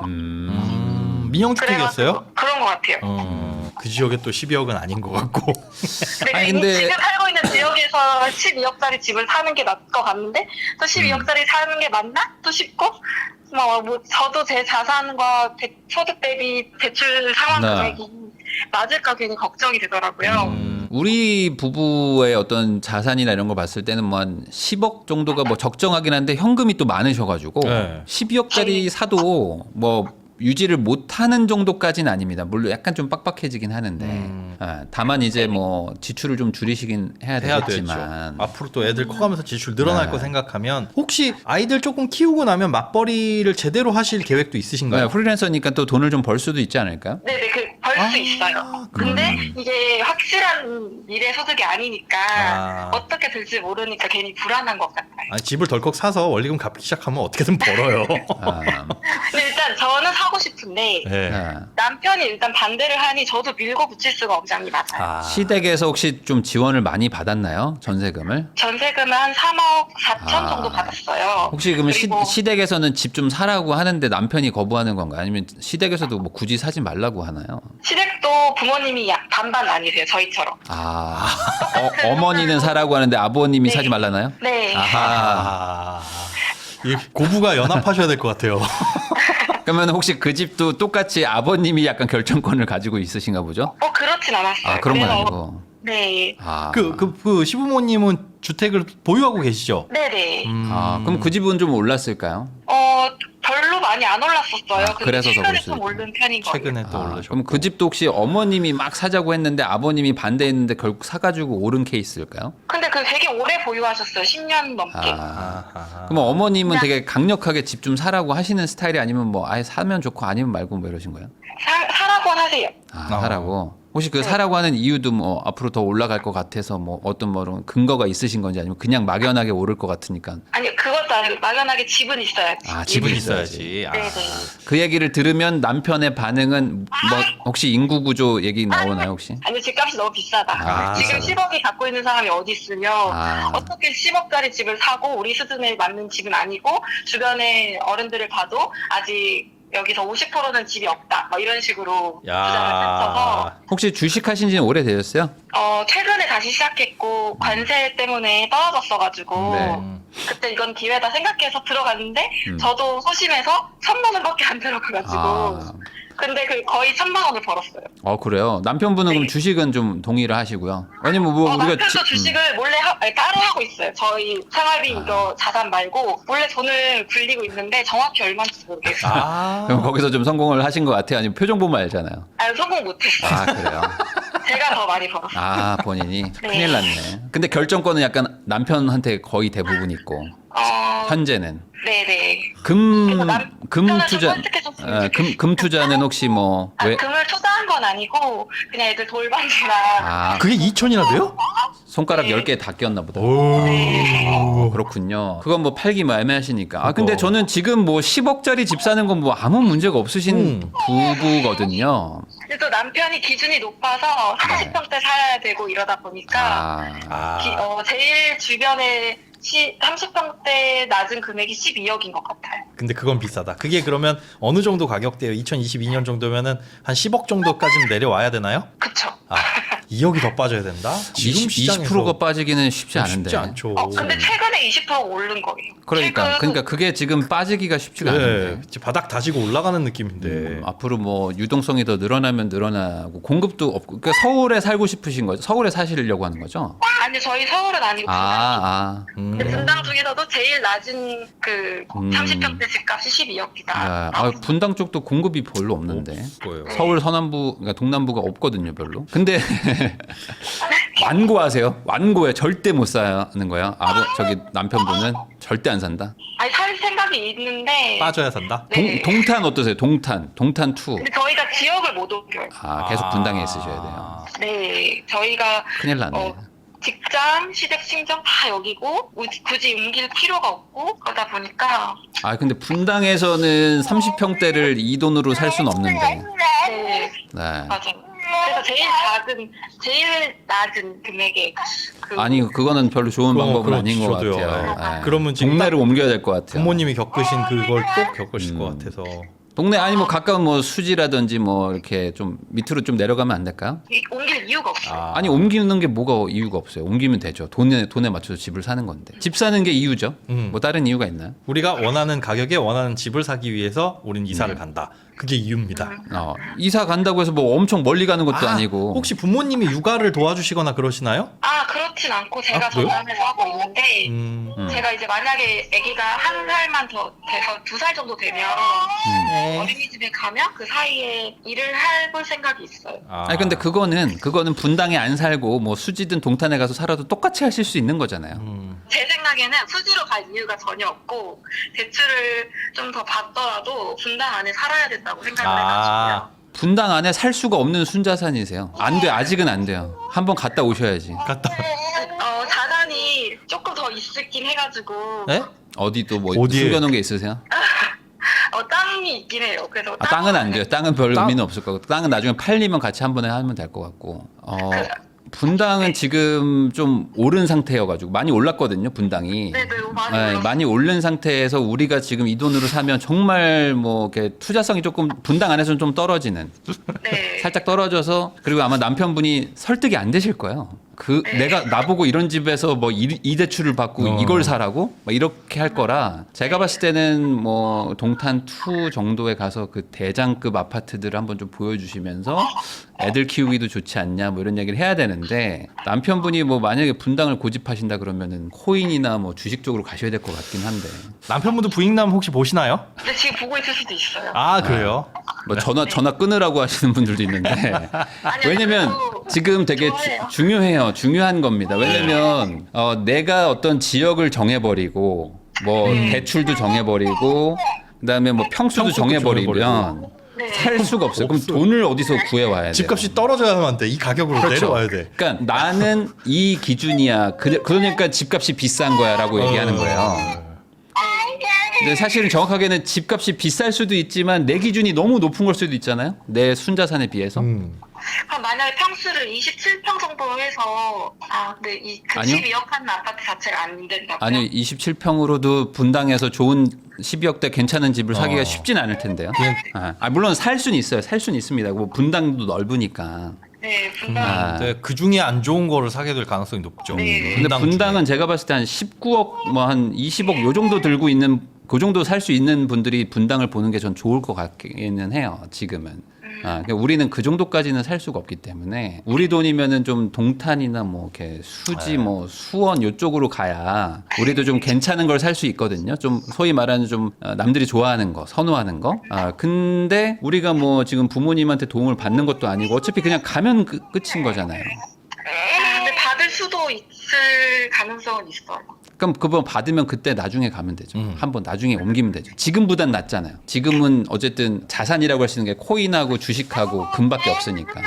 민영주택이었어요?
그래가지고 그런 것 같아요.
그 지역에 또 12억은 아닌 것 같고.
아니,
근데
근데-
지금 살고 있는 지역에서 12억짜리 집을 사는 게 나을 것 같은데 또 12억짜리 사는 게 맞나? 또 싶고 뭐 저도 제 자산과 소득 대비 대출 상환
네.
금액이 맞을까 괜히 걱정이 되더라고요.
우리 부부의 어떤 자산이나 이런 거 봤을 때는 뭐 한 10억 정도가 뭐 적정하긴 한데 현금이 또 많으셔가지고
네.
12억짜리 사도 뭐 유지를 못하는 정도까지는 아닙니다. 물론 약간 좀 빡빡해지긴 하는데 다만 이제 뭐 지출을 좀 줄이시긴 해야
해야 되죠.
되겠지만
앞으로 또 애들 커가면서 지출 늘어날
네.
거 생각하면 혹시 아이들 조금 키우고 나면 맞벌이를 제대로 하실 계획도 있으신가요?
프리랜서니까 또 돈을 좀 벌 수도 있지 않을까요?
네네, 벌 그럴 수 있어요. 근데 이게 확실한 미래 소득이 아니니까 어떻게 될지 모르니까 괜히 불안한 것 같아요.
아니, 집을 덜컥 사서 원리금 갚기 시작하면 어떻게든 벌어요.
근데 일단 저는 사고 싶은데
네.
남편이 일단 반대를 하니 저도 밀고 붙일 수가 없잖니 맞아요.
시댁에서 혹시 좀 지원을 많이 받았나요? 전세금을?
전세금은 한 3억 4천 정도 받았어요.
혹시 그러면
그리고
시댁에서는 집 좀 사라고 하는데 남편이 거부하는 건가요? 아니면 시댁에서도 뭐 굳이 사지 말라고 하나요?
시댁도 부모님이 반반 아니세요, 저희처럼.
어머니는 사라고 하는데 아버님이
네.
사지 말라나요?
네.
이 고부가 연합하셔야 될 것 같아요.
그러면 혹시 그 집도 똑같이 아버님이 약간 결정권을 가지고 있으신가 보죠?
그렇진 않았어요.
그런 건
그래서-
아니고.
네.
그 시부모님은 주택을 보유하고 계시죠?
네네.
그럼 그 집은 좀 올랐을까요?
별로 많이 안 올랐었어요. 근데
그래서 더
최근에
그럴 수도
좀 오른 편인 거예요.
최근에 또 올라셨고.
그럼 그 집도 혹시 어머님이 막 사자고 했는데 아버님이 반대했는데 결국 사가지고 오른 케이스일까요?
근데 그 되게 오래 보유하셨어요. 10년 넘게.
그럼 어머님은 되게 강력하게 집 좀 사라고 하시는 스타일이 아니면 뭐 아예 사면 좋고 아니면 말고 뭐 이러신 거예요?
사라고는 하세요.
사라고. 혹시 그
네.
사라고 하는 이유도 뭐 앞으로 더 올라갈 것 같아서 뭐 어떤 뭐 그런 근거가 있으신 건지 아니면 그냥 막연하게 오를 것 같으니까.
아니 그것도 아니고 막연하게 집은 있어야지.
집은
있어야지.
네네.
그 얘기를 들으면 남편의 반응은 뭐 혹시 인구 구조 얘기 나오나요 혹시?
아니 집값이 너무 비싸다. 지금
비싸다.
10억이 갖고 있는 사람이 어디 있으며 어떻게 10억짜리 집을 사고 우리 수준에 맞는 집은 아니고 주변의 어른들을 봐도 아직 여기서 50%는 집이 없다. 뭐 이런 식으로 주장을 펼쳐서
혹시 주식하신 지는 오래되셨어요?
최근에 다시 시작했고 관세 때문에 떨어졌어가지고
네.
그때 이건 기회다 생각해서 들어갔는데 저도 소심해서 1,000만 원밖에 안 들어가가지고 근데 그 거의 1,000만 원을 벌었어요.
그래요. 남편분은
네.
그럼 주식은 좀 동의를 하시고요. 왜냐면 뭐 우리가
남편도 주식을 몰래 따로 하고 있어요. 저희 생활비 이거 자산 말고 몰래 돈을 굴리고 있는데 정확히 얼마인지 모르겠어요.
그럼 거기서 좀 성공을 하신 것 같아요. 아니면 표정 보면 알잖아요.
성공 못했어요.
그래요.
제가 더 많이 벌었어요.
본인이
네.
큰일 났네. 근데 결정권은 약간 남편한테 거의 대부분 있고 현재는
네네.
금
저는
투자
좀 선택해줬으면 좋겠어요.
금 투자는 혹시 뭐 왜
금을 투자한 건 아니고 그냥 애들 돌반지나
그게 2천이나 돼요?
손가락
네.
10개 다 꼈나 보다.
네.
그렇군요. 그건 뭐 팔기 뭐 애매하시니까. 근데 저는 지금 뭐 10억짜리 집 사는 건 뭐 아무 문제가 없으신 부부거든요.
근데 또 남편이 기준이 높아서 30평대 살아야 되고 이러다 보니까 제일 주변에 30평대 낮은 금액이 12억인 것 같아요.
근데 그건 비싸다. 그게 그러면 어느 정도 가격대예요? 2022년 정도면은 한 10억 정도까지는 내려와야 되나요?
그쵸.
2억이 더 빠져야 된다? 지금
20%가 빠지기는 쉽지 않은데.
쉽지 않죠.
근데 최근에 20% 오른 거예요.
그러니까 그게 지금 빠지기가 쉽지가 않은데.
네, 바닥 다지고 올라가는 느낌인데.
앞으로 뭐 유동성이 더 늘어나면 늘어나고 공급도 없고. 그러니까 서울에 살고 싶으신 거죠? 서울에 사시려고 하는 거죠?
아니 저희 서울은 아니고 근데 분당 중에서도 제일 낮은 그 30평대 집값이 12억이다.
분당 쪽도 공급이 별로 없는데.
뭐예요?
서울 서남부, 그러니까 동남부가 없거든요, 별로. 근데 완고하세요? 완고해. 절대 못 사는 거예요. 저기 남편분은 절대 안 산다.
아니 살 생각이 있는데
빠져야 산다?
네.
동탄 어떠세요? 동탄 2.
근데 저희가 지역을 못 옮겨요.
계속 분당에 있으셔야 돼요.
네, 저희가
큰일 났네.
직장, 시댁, 친정 다 여기고 굳이 옮길 필요가 없고 그러다 보니까
근데 분당에서는 30평대를 이 돈으로 살 수는 없는데.
네,
네.
맞아요. 그래서 제일 낮은 금액의
그거는 별로 좋은 방법은 아닌 것
저도요.
같아요.
그러면 지금
동네를 옮겨야 될 것 같아요.
부모님이 겪으신 그걸 꼭 겪으실 것 같아서.
동네 뭐 가까운 뭐 수지라든지 뭐 이렇게 좀 밑으로 좀 내려가면 안 될까요?
옮길 이유가 없어요.
옮기는 게 뭐가 이유가 없어요. 옮기면 되죠. 돈에 맞춰서 집을 사는 건데. 집 사는 게 이유죠. 뭐 다른 이유가 있나요?
우리가 원하는 가격에 원하는 집을 사기 위해서 우린 이사를 간다. 그게 이유입니다.
이사 간다고 해서 뭐 엄청 멀리 가는 것도 아니고.
혹시 부모님이 육아를 도와주시거나 그러시나요?
그렇진 않고 제가
그래요?
전담해서 하고 있는데 제가 이제 만약에 아기가 1살만 더 돼서 2살 정도 되면 어린이집에 가면 그 사이에 일을 해볼 생각이 있어요.
근데 그거는 분당에 안 살고 뭐 수지든 동탄에 가서 살아도 똑같이 하실 수 있는 거잖아요.
제 생각에는 수지로 갈 이유가 전혀 없고 대출을 좀 더 받더라도 분당 안에 살아야 된다고 생각을 해가지고요.
분당 안에 살 수가 없는 순자산이세요. 안 돼, 아직은 안 돼요. 한번 갔다 오셔야지.
자산이 조금 더 있긴 해가지고
네?
어디 또 뭐
어디에?
숨겨놓은 게 있으세요?
땅이 있긴 해요. 그래서
땅은 안 돼요. 땅은 별 의미는 없을 거고. 땅은 나중에 팔리면 같이 한 번에 하면 될 것 같고. 분당은 지금 좀 오른 상태여가지고 많이 올랐거든요. 분당이.
네네 많이
네,
올랐어요.
많이 오른 상태에서 우리가 지금 이 돈으로 사면 정말 뭐 이렇게 투자성이 조금 분당 안에서는 좀 떨어지는.
네.
살짝 떨어져서 그리고 아마 남편분이 설득이 안 되실 거예요. 내가 나보고 이런 집에서 뭐 이 대출을 받고 이걸 사라고 막 이렇게 할 거라 제가 봤을 때는 뭐 동탄 2 정도에 가서 그 대장급 아파트들을 한번 좀 보여주시면서 애들 키우기도 좋지 않냐 뭐 이런 얘기를 해야 되는데 남편분이 뭐 만약에 분당을 고집하신다 그러면은 코인이나 뭐 주식 쪽으로 가셔야 될 것 같긴 한데
남편분도 부익남 혹시 보시나요?
근데 지금 보고 있을 수도 있어요.
아 그래요?
뭐 전화 끊으라고 하시는 분들도 있는데
아니요,
왜냐면
그래도
지금 되게
좋아해요.
중요해요. 중요한 겁니다. 왜냐면 내가 어떤 지역을 정해버리고 뭐 대출도 정해버리고 그다음에 뭐 평수도
평수도
정해버리면
네.
살 수가 없어요. 그럼 돈을 어디서 구해와야 돼요?
집값이 떨어져야만 돼. 이 가격으로
그렇죠.
내려와야 돼.
그러니까 나는 이 기준이야. 그러니까 집값이 비싼 거야라고 얘기하는 거예요. 근데 사실은 정확하게는 집값이 비쌀 수도 있지만 내 기준이 너무 높은 걸 수도 있잖아요. 내 순자산에 비해서.
그럼 만약에 평수를 27평 정도로 해서 근데 그
아니요.
12억 하는 아파트 자체가 안 된다고요?
아니요, 27평으로도 분당에서 좋은 12억대 괜찮은 집을 사기가 쉽진 않을 텐데요. 물론 살 수는 있어요. 살 수는 있습니다. 뭐 분당도 넓으니까.
네, 분당.
근데 그 중에 안 좋은 거를 사게 될 가능성이 높죠.
네.
근데 분당은 제가 봤을 때 한 19억, 뭐 한 20억 요 정도 들고 있는 그 정도 살 수 있는 분들이 분당을 보는 게 전 좋을 것 같기는 해요. 지금은. 그러니까 우리는 그 정도까지는 살 수가 없기 때문에 우리 돈이면은 좀 동탄이나 뭐 이렇게 수지 뭐 수원 요쪽으로 가야 우리도 좀 괜찮은 걸 살 수 있거든요. 좀 소위 말하는 좀 남들이 좋아하는 거, 선호하는 거. 근데 우리가 뭐 지금 부모님한테 도움을 받는 것도 아니고 어차피 그냥 가면 끝인 거잖아요.
근데 받을 수도 있을 가능성은 있어요.
그럼 그거 받으면 그때 나중에 가면 되죠. 한번 나중에 옮기면 되죠. 지금보단 낫잖아요. 지금은 어쨌든 자산이라고 할 수 있는 게 코인하고 주식하고 금밖에 없으니까.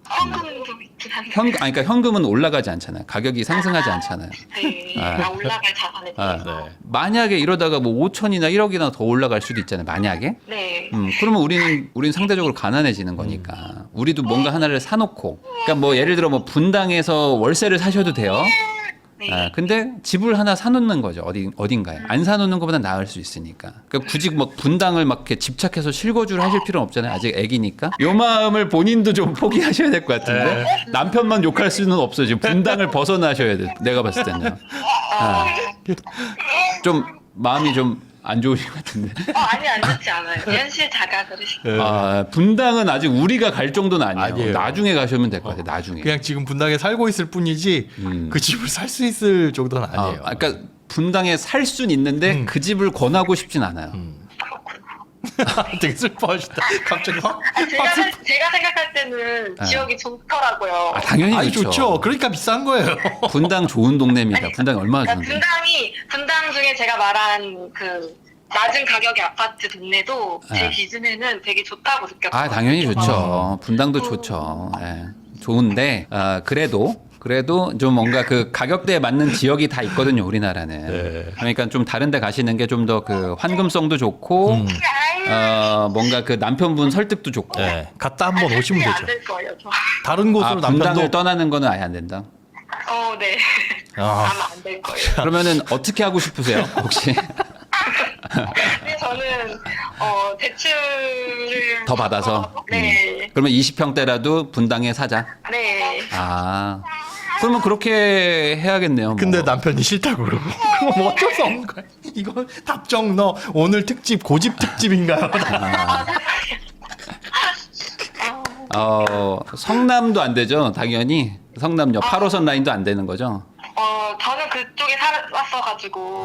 현금도 있긴 한데.
그러니까 현금은 올라가지 않잖아요. 가격이 상승하지 않잖아요.
네. 올라갈 자산에 대해서.
네.
만약에 이러다가 뭐 5천이나 1억이나 더 올라갈 수도 있잖아요. 만약에.
네.
그러면 우리는 상대적으로 가난해지는 거니까. 우리도 뭔가 하나를 사놓고. 그러니까 뭐 예를 들어 뭐 분당에서 월세를 사셔도 돼요.
네.
근데 집을 하나 사놓는 거죠. 어딘가에. 안 사놓는 것보다 나을 수 있으니까. 그러니까 굳이 뭐 분당을 막 이렇게 집착해서 실거주를 하실 필요는 없잖아요. 아직 애기니까. 요 마음을 본인도 좀 포기하셔야 될 것 같은데. 남편만 욕할 수는 없어요. 지금 분당을 벗어나셔야 돼. 내가 봤을 때는요. 좀 마음이 좀 안 좋으신 것 같은데.
아니 안 좋지 않아요. 현실 자각을
분당은 아직 우리가 갈 정도는 아니에요.
아니에요.
나중에 가시면 될 것 같아요. 나중에.
그냥 지금 분당에 살고 있을 뿐이지 그 집을 살 수 있을 정도는 아니에요.
그러니까 분당에 살 수는 있는데 그 집을 권하고 싶진 않아요.
되게 슬퍼하시다. 갑자기
제가 생각할 때는 지역이 좋더라고요.
당연히
아니
좋죠.
좋죠. 그러니까 비싼 거예요.
분당 좋은 동네입니다. 분당이 얼마나
그러니까
좋은데.
분당 중에 제가 말한 그 낮은 가격의 아파트 동네도 제 기준에는 되게 좋다고 느꼈어요.
당연히 좋죠. 분당도 좋죠. 예. 좋은데 그래도 좀 뭔가 그 가격대에 맞는 지역이 다 있거든요. 우리나라는.
네.
그러니까 좀 다른 데 가시는 게 좀 더 그 환금성도 좋고 뭔가 그 남편분 설득도 좋고.
네. 갔다 한번 오시면 되죠.
안될 거예요. 저.
다른 곳으로
분당을
남편도
떠나는 거는 아예 안 된다.
네.
아.
아마 안 될 거예요.
그러면은 어떻게 하고 싶으세요? 혹시
근데 저는 대출을
더 받아서?
네.
그러면 20평대라도 분당에 사자.
네.
그러면 그렇게 해야겠네요.
근데
뭐.
남편이 싫다고 그러고 그럼 뭐 어쩔 수 없는 거야. 이거 답정 너 오늘 특집 고집 특집인가요?
성남도 안 되죠. 당연히 성남역 8호선 라인도 안 되는 거죠.
저는 그쪽에 살았어가지고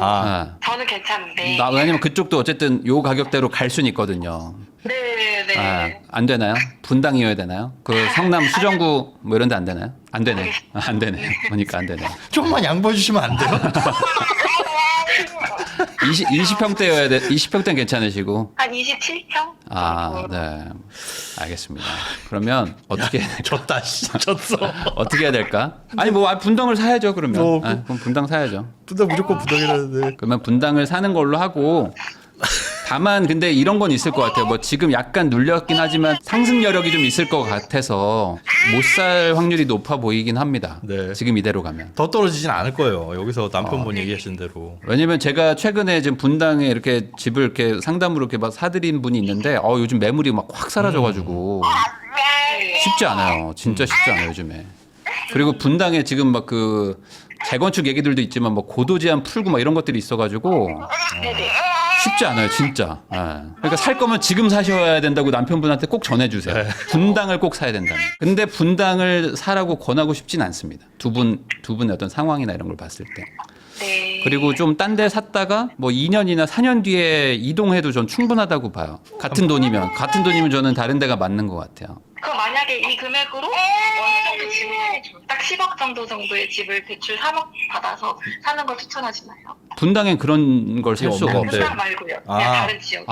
저는 괜찮은데.
왜냐면 그쪽도 어쨌든 요 가격대로 갈 수는 있거든요.
네.
안 되나요? 분당이어야 되나요? 그 성남 수정구 뭐 이런 데 안 되나요? 안 되네. 안 되네. 보니까 안 되네.
조금만 양보해 주시면 안 돼요?
20평대여야 돼. 20평대는 괜찮으시고.
한 27평?
아, 네. 알겠습니다. 그러면 어떻게
졌다, 씨. 졌어.
어떻게 해야 될까? 아니 뭐 분당을 사야죠 그러면. 그럼 분당 사야죠.
분당 무조건 분당이라는데.
그러면 분당을 사는 걸로 하고. 다만 근데 이런 건 있을 것 같아요. 뭐 지금 약간 눌렸긴 하지만 상승 여력이 좀 있을 것 같아서 못 살 확률이 높아 보이긴 합니다.
네.
지금 이대로 가면.
더 떨어지진 않을 거예요. 여기서 남편분 얘기하신 대로.
왜냐면 제가 최근에 지금 분당에 이렇게 집을 이렇게 상담으로 이렇게 막 사드린 분이 있는데 요즘 매물이 막 확 사라져가지고 쉽지 않아요. 진짜 쉽지 않아요 요즘에. 그리고 분당에 지금 막 그 재건축 얘기들도 있지만 뭐 고도 제한 풀고 막 이런 것들이 있어가지고 쉽지 않아요 진짜. 그러니까 살 거면 지금 사셔야 된다고 남편분한테 꼭 전해주세요. 분당을 꼭 사야 된다면. 근데 분당을 사라고 권하고 싶진 않습니다. 두 분의 어떤 상황이나 이런 걸 봤을 때.
네.
그리고 좀 딴 데 샀다가 뭐 2년이나 4년 뒤에 이동해도 전 충분하다고 봐요. 같은 돈이면 저는 다른 데가 맞는 것 같아요.
그럼 만약에 이 금액으로 어느 정도 집을 딱 10억 정도의 집을 대출 3억 받아서 사는 걸 추천하시나요?
분당엔 그런 걸 살 수가
없는데.
없어요.
분당 말고요.
아.
그냥 다른 지역에.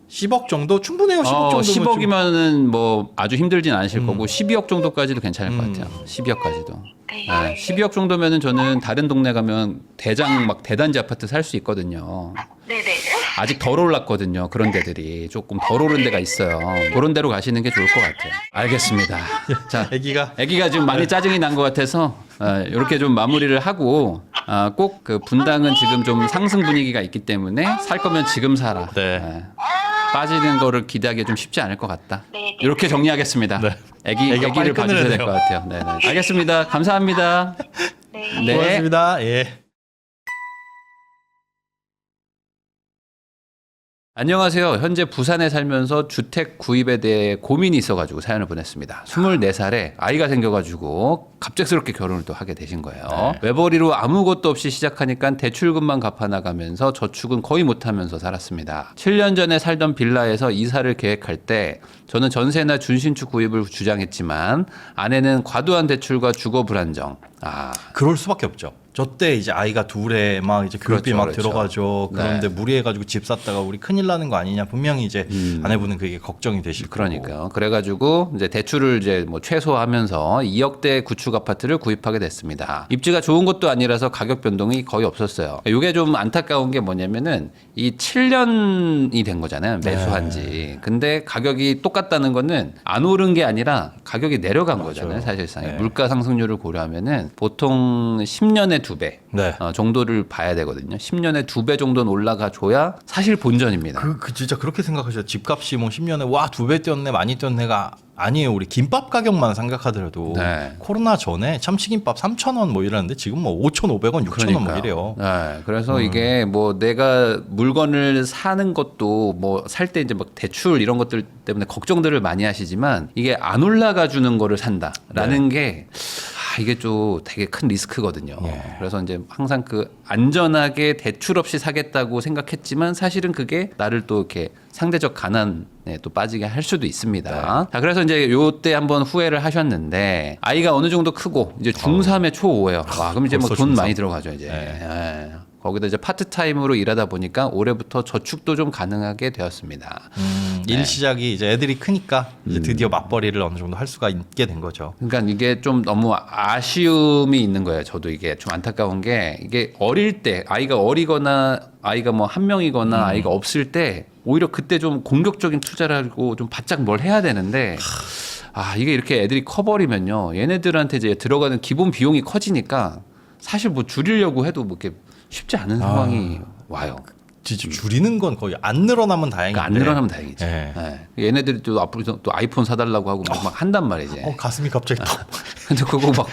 10억 정도 충분해요. 10억 정도.
10억이면은 뭐 아주 힘들진 않으실 거고 12억 정도까지도 괜찮을 것 같아요. 12억까지도.
네.
12억 정도면은 저는 다른 동네 가면 대단지 아파트 살 수 있거든요.
네네.
아직 덜 올랐거든요. 그런 데들이 조금 덜 오른 데가 있어요. 그런 데로 가시는 게 좋을 것 같아요. 알겠습니다. 자, 아기가 지금 많이 짜증이 난 것 같아서 이렇게 좀 마무리를 하고 꼭 그 분당은 지금 좀 상승 분위기가 있기 때문에 살 거면 지금 사라.
네.
빠지는 거를 기대하기 좀 쉽지 않을 것 같다.
네.
이렇게 정리하겠습니다.
네.
애기를
빨리
봐주셔야
끝내야
될
돼요.
것 같아요. 네. 알겠습니다. 감사합니다.
네.
네.
고맙습니다. 예.
안녕하세요. 현재 부산에 살면서 주택 구입에 대해 고민이 있어가지고 사연을 보냈습니다. 24살에 아이가 생겨가지고 갑작스럽게 결혼을 또 하게 되신 거예요. 외벌이로 아무것도 없이 시작하니까 대출금만 갚아나가면서 저축은 거의 못하면서 살았습니다. 7년 전에 살던 빌라에서 이사를 계획할 때 저는 전세나 준신축 구입을 주장했지만 아내는 과도한 대출과 주거 불안정.
그럴 수밖에 없죠. 저 때 이제 아이가 둘에 막 이제 교육비
그렇죠,
막
그렇죠.
들어가죠. 그런데
네.
무리해가지고 집 샀다가 우리 큰일 나는 거 아니냐. 분명히 이제 아내분은 그게 걱정이 되실 거고.
그러니까요. 그래가지고 이제 대출을 이제 뭐 최소화하면서 2억대 구축 아파트를 구입하게 됐습니다. 입지가 좋은 것도 아니라서 가격 변동이 거의 없었어요. 이게 좀 안타까운 게 뭐냐면은 이 7년이 된 거잖아요. 매수한 지. 근데 가격이 똑같다는 거는 안 오른 게 아니라 가격이 내려간 거잖아요. 사실상.
네.
물가 상승률을 고려하면은 보통 10년에 2배
네.
정도를 봐야 되거든요. 10년에 2배 정도는 올라가 줘야 사실 본전입니다.
그 진짜 그렇게 생각하셔요. 집값이 뭐 10년에 와 2배 뛰었네 많이 뛰었네가 아니에요. 우리 김밥 가격만 생각하더라도
네.
코로나 전에 참치김밥 3,000원 뭐 이랬는데 지금 뭐 5,500원, 6,000원 뭐 이래요.
네, 그래서 이게 뭐 내가 물건을 사는 것도 뭐 살 때 이제 막 대출 이런 것들 때문에 걱정들을 많이 하시지만 이게 안 올라가 주는 거를 산다라는 게 이게 좀 되게 큰 리스크거든요.
예.
그래서 이제 항상 그 안전하게 대출 없이 사겠다고 생각했지만 사실은 그게 나를 또 이렇게 상대적 가난에 또 빠지게 할 수도 있습니다. 자, 그래서 이제 요때 한번 후회를 하셨는데 아이가 어느 정도 크고 이제 중3에 초5예요. 와, 그럼 이제 뭐
벌써
돈
중3.
많이 들어가죠, 이제. 예. 거기다 이제 파트타임으로 일하다 보니까 올해부터 저축도 좀 가능하게 되었습니다.
일 시작이 이제 애들이 크니까 이제 드디어 맞벌이를 어느 정도 할 수가 있게 된 거죠.
그러니까 이게 좀 너무 아쉬움이 있는 거예요. 저도 이게 좀 안타까운 게 이게 어릴 때 아이가 어리거나 아이가 뭐 한 명이거나 아이가 없을 때 오히려 그때 좀 공격적인 투자를 하고 좀 바짝 뭘 해야 되는데 이게 이렇게 애들이 커버리면요. 얘네들한테 이제 들어가는 기본 비용이 커지니까 사실 뭐 줄이려고 해도 뭐 이렇게 쉽지 않은 상황이 와요.
진짜 줄이는 건 거의 안 늘어나면 다행인데.
그러니까 안 늘어나면 다행이지.
네.
네. 얘네들이 또 앞으로 또 아이폰 사달라고 하고 막 한단 말이지.
가슴이 갑자기 턱.
근데 그거 막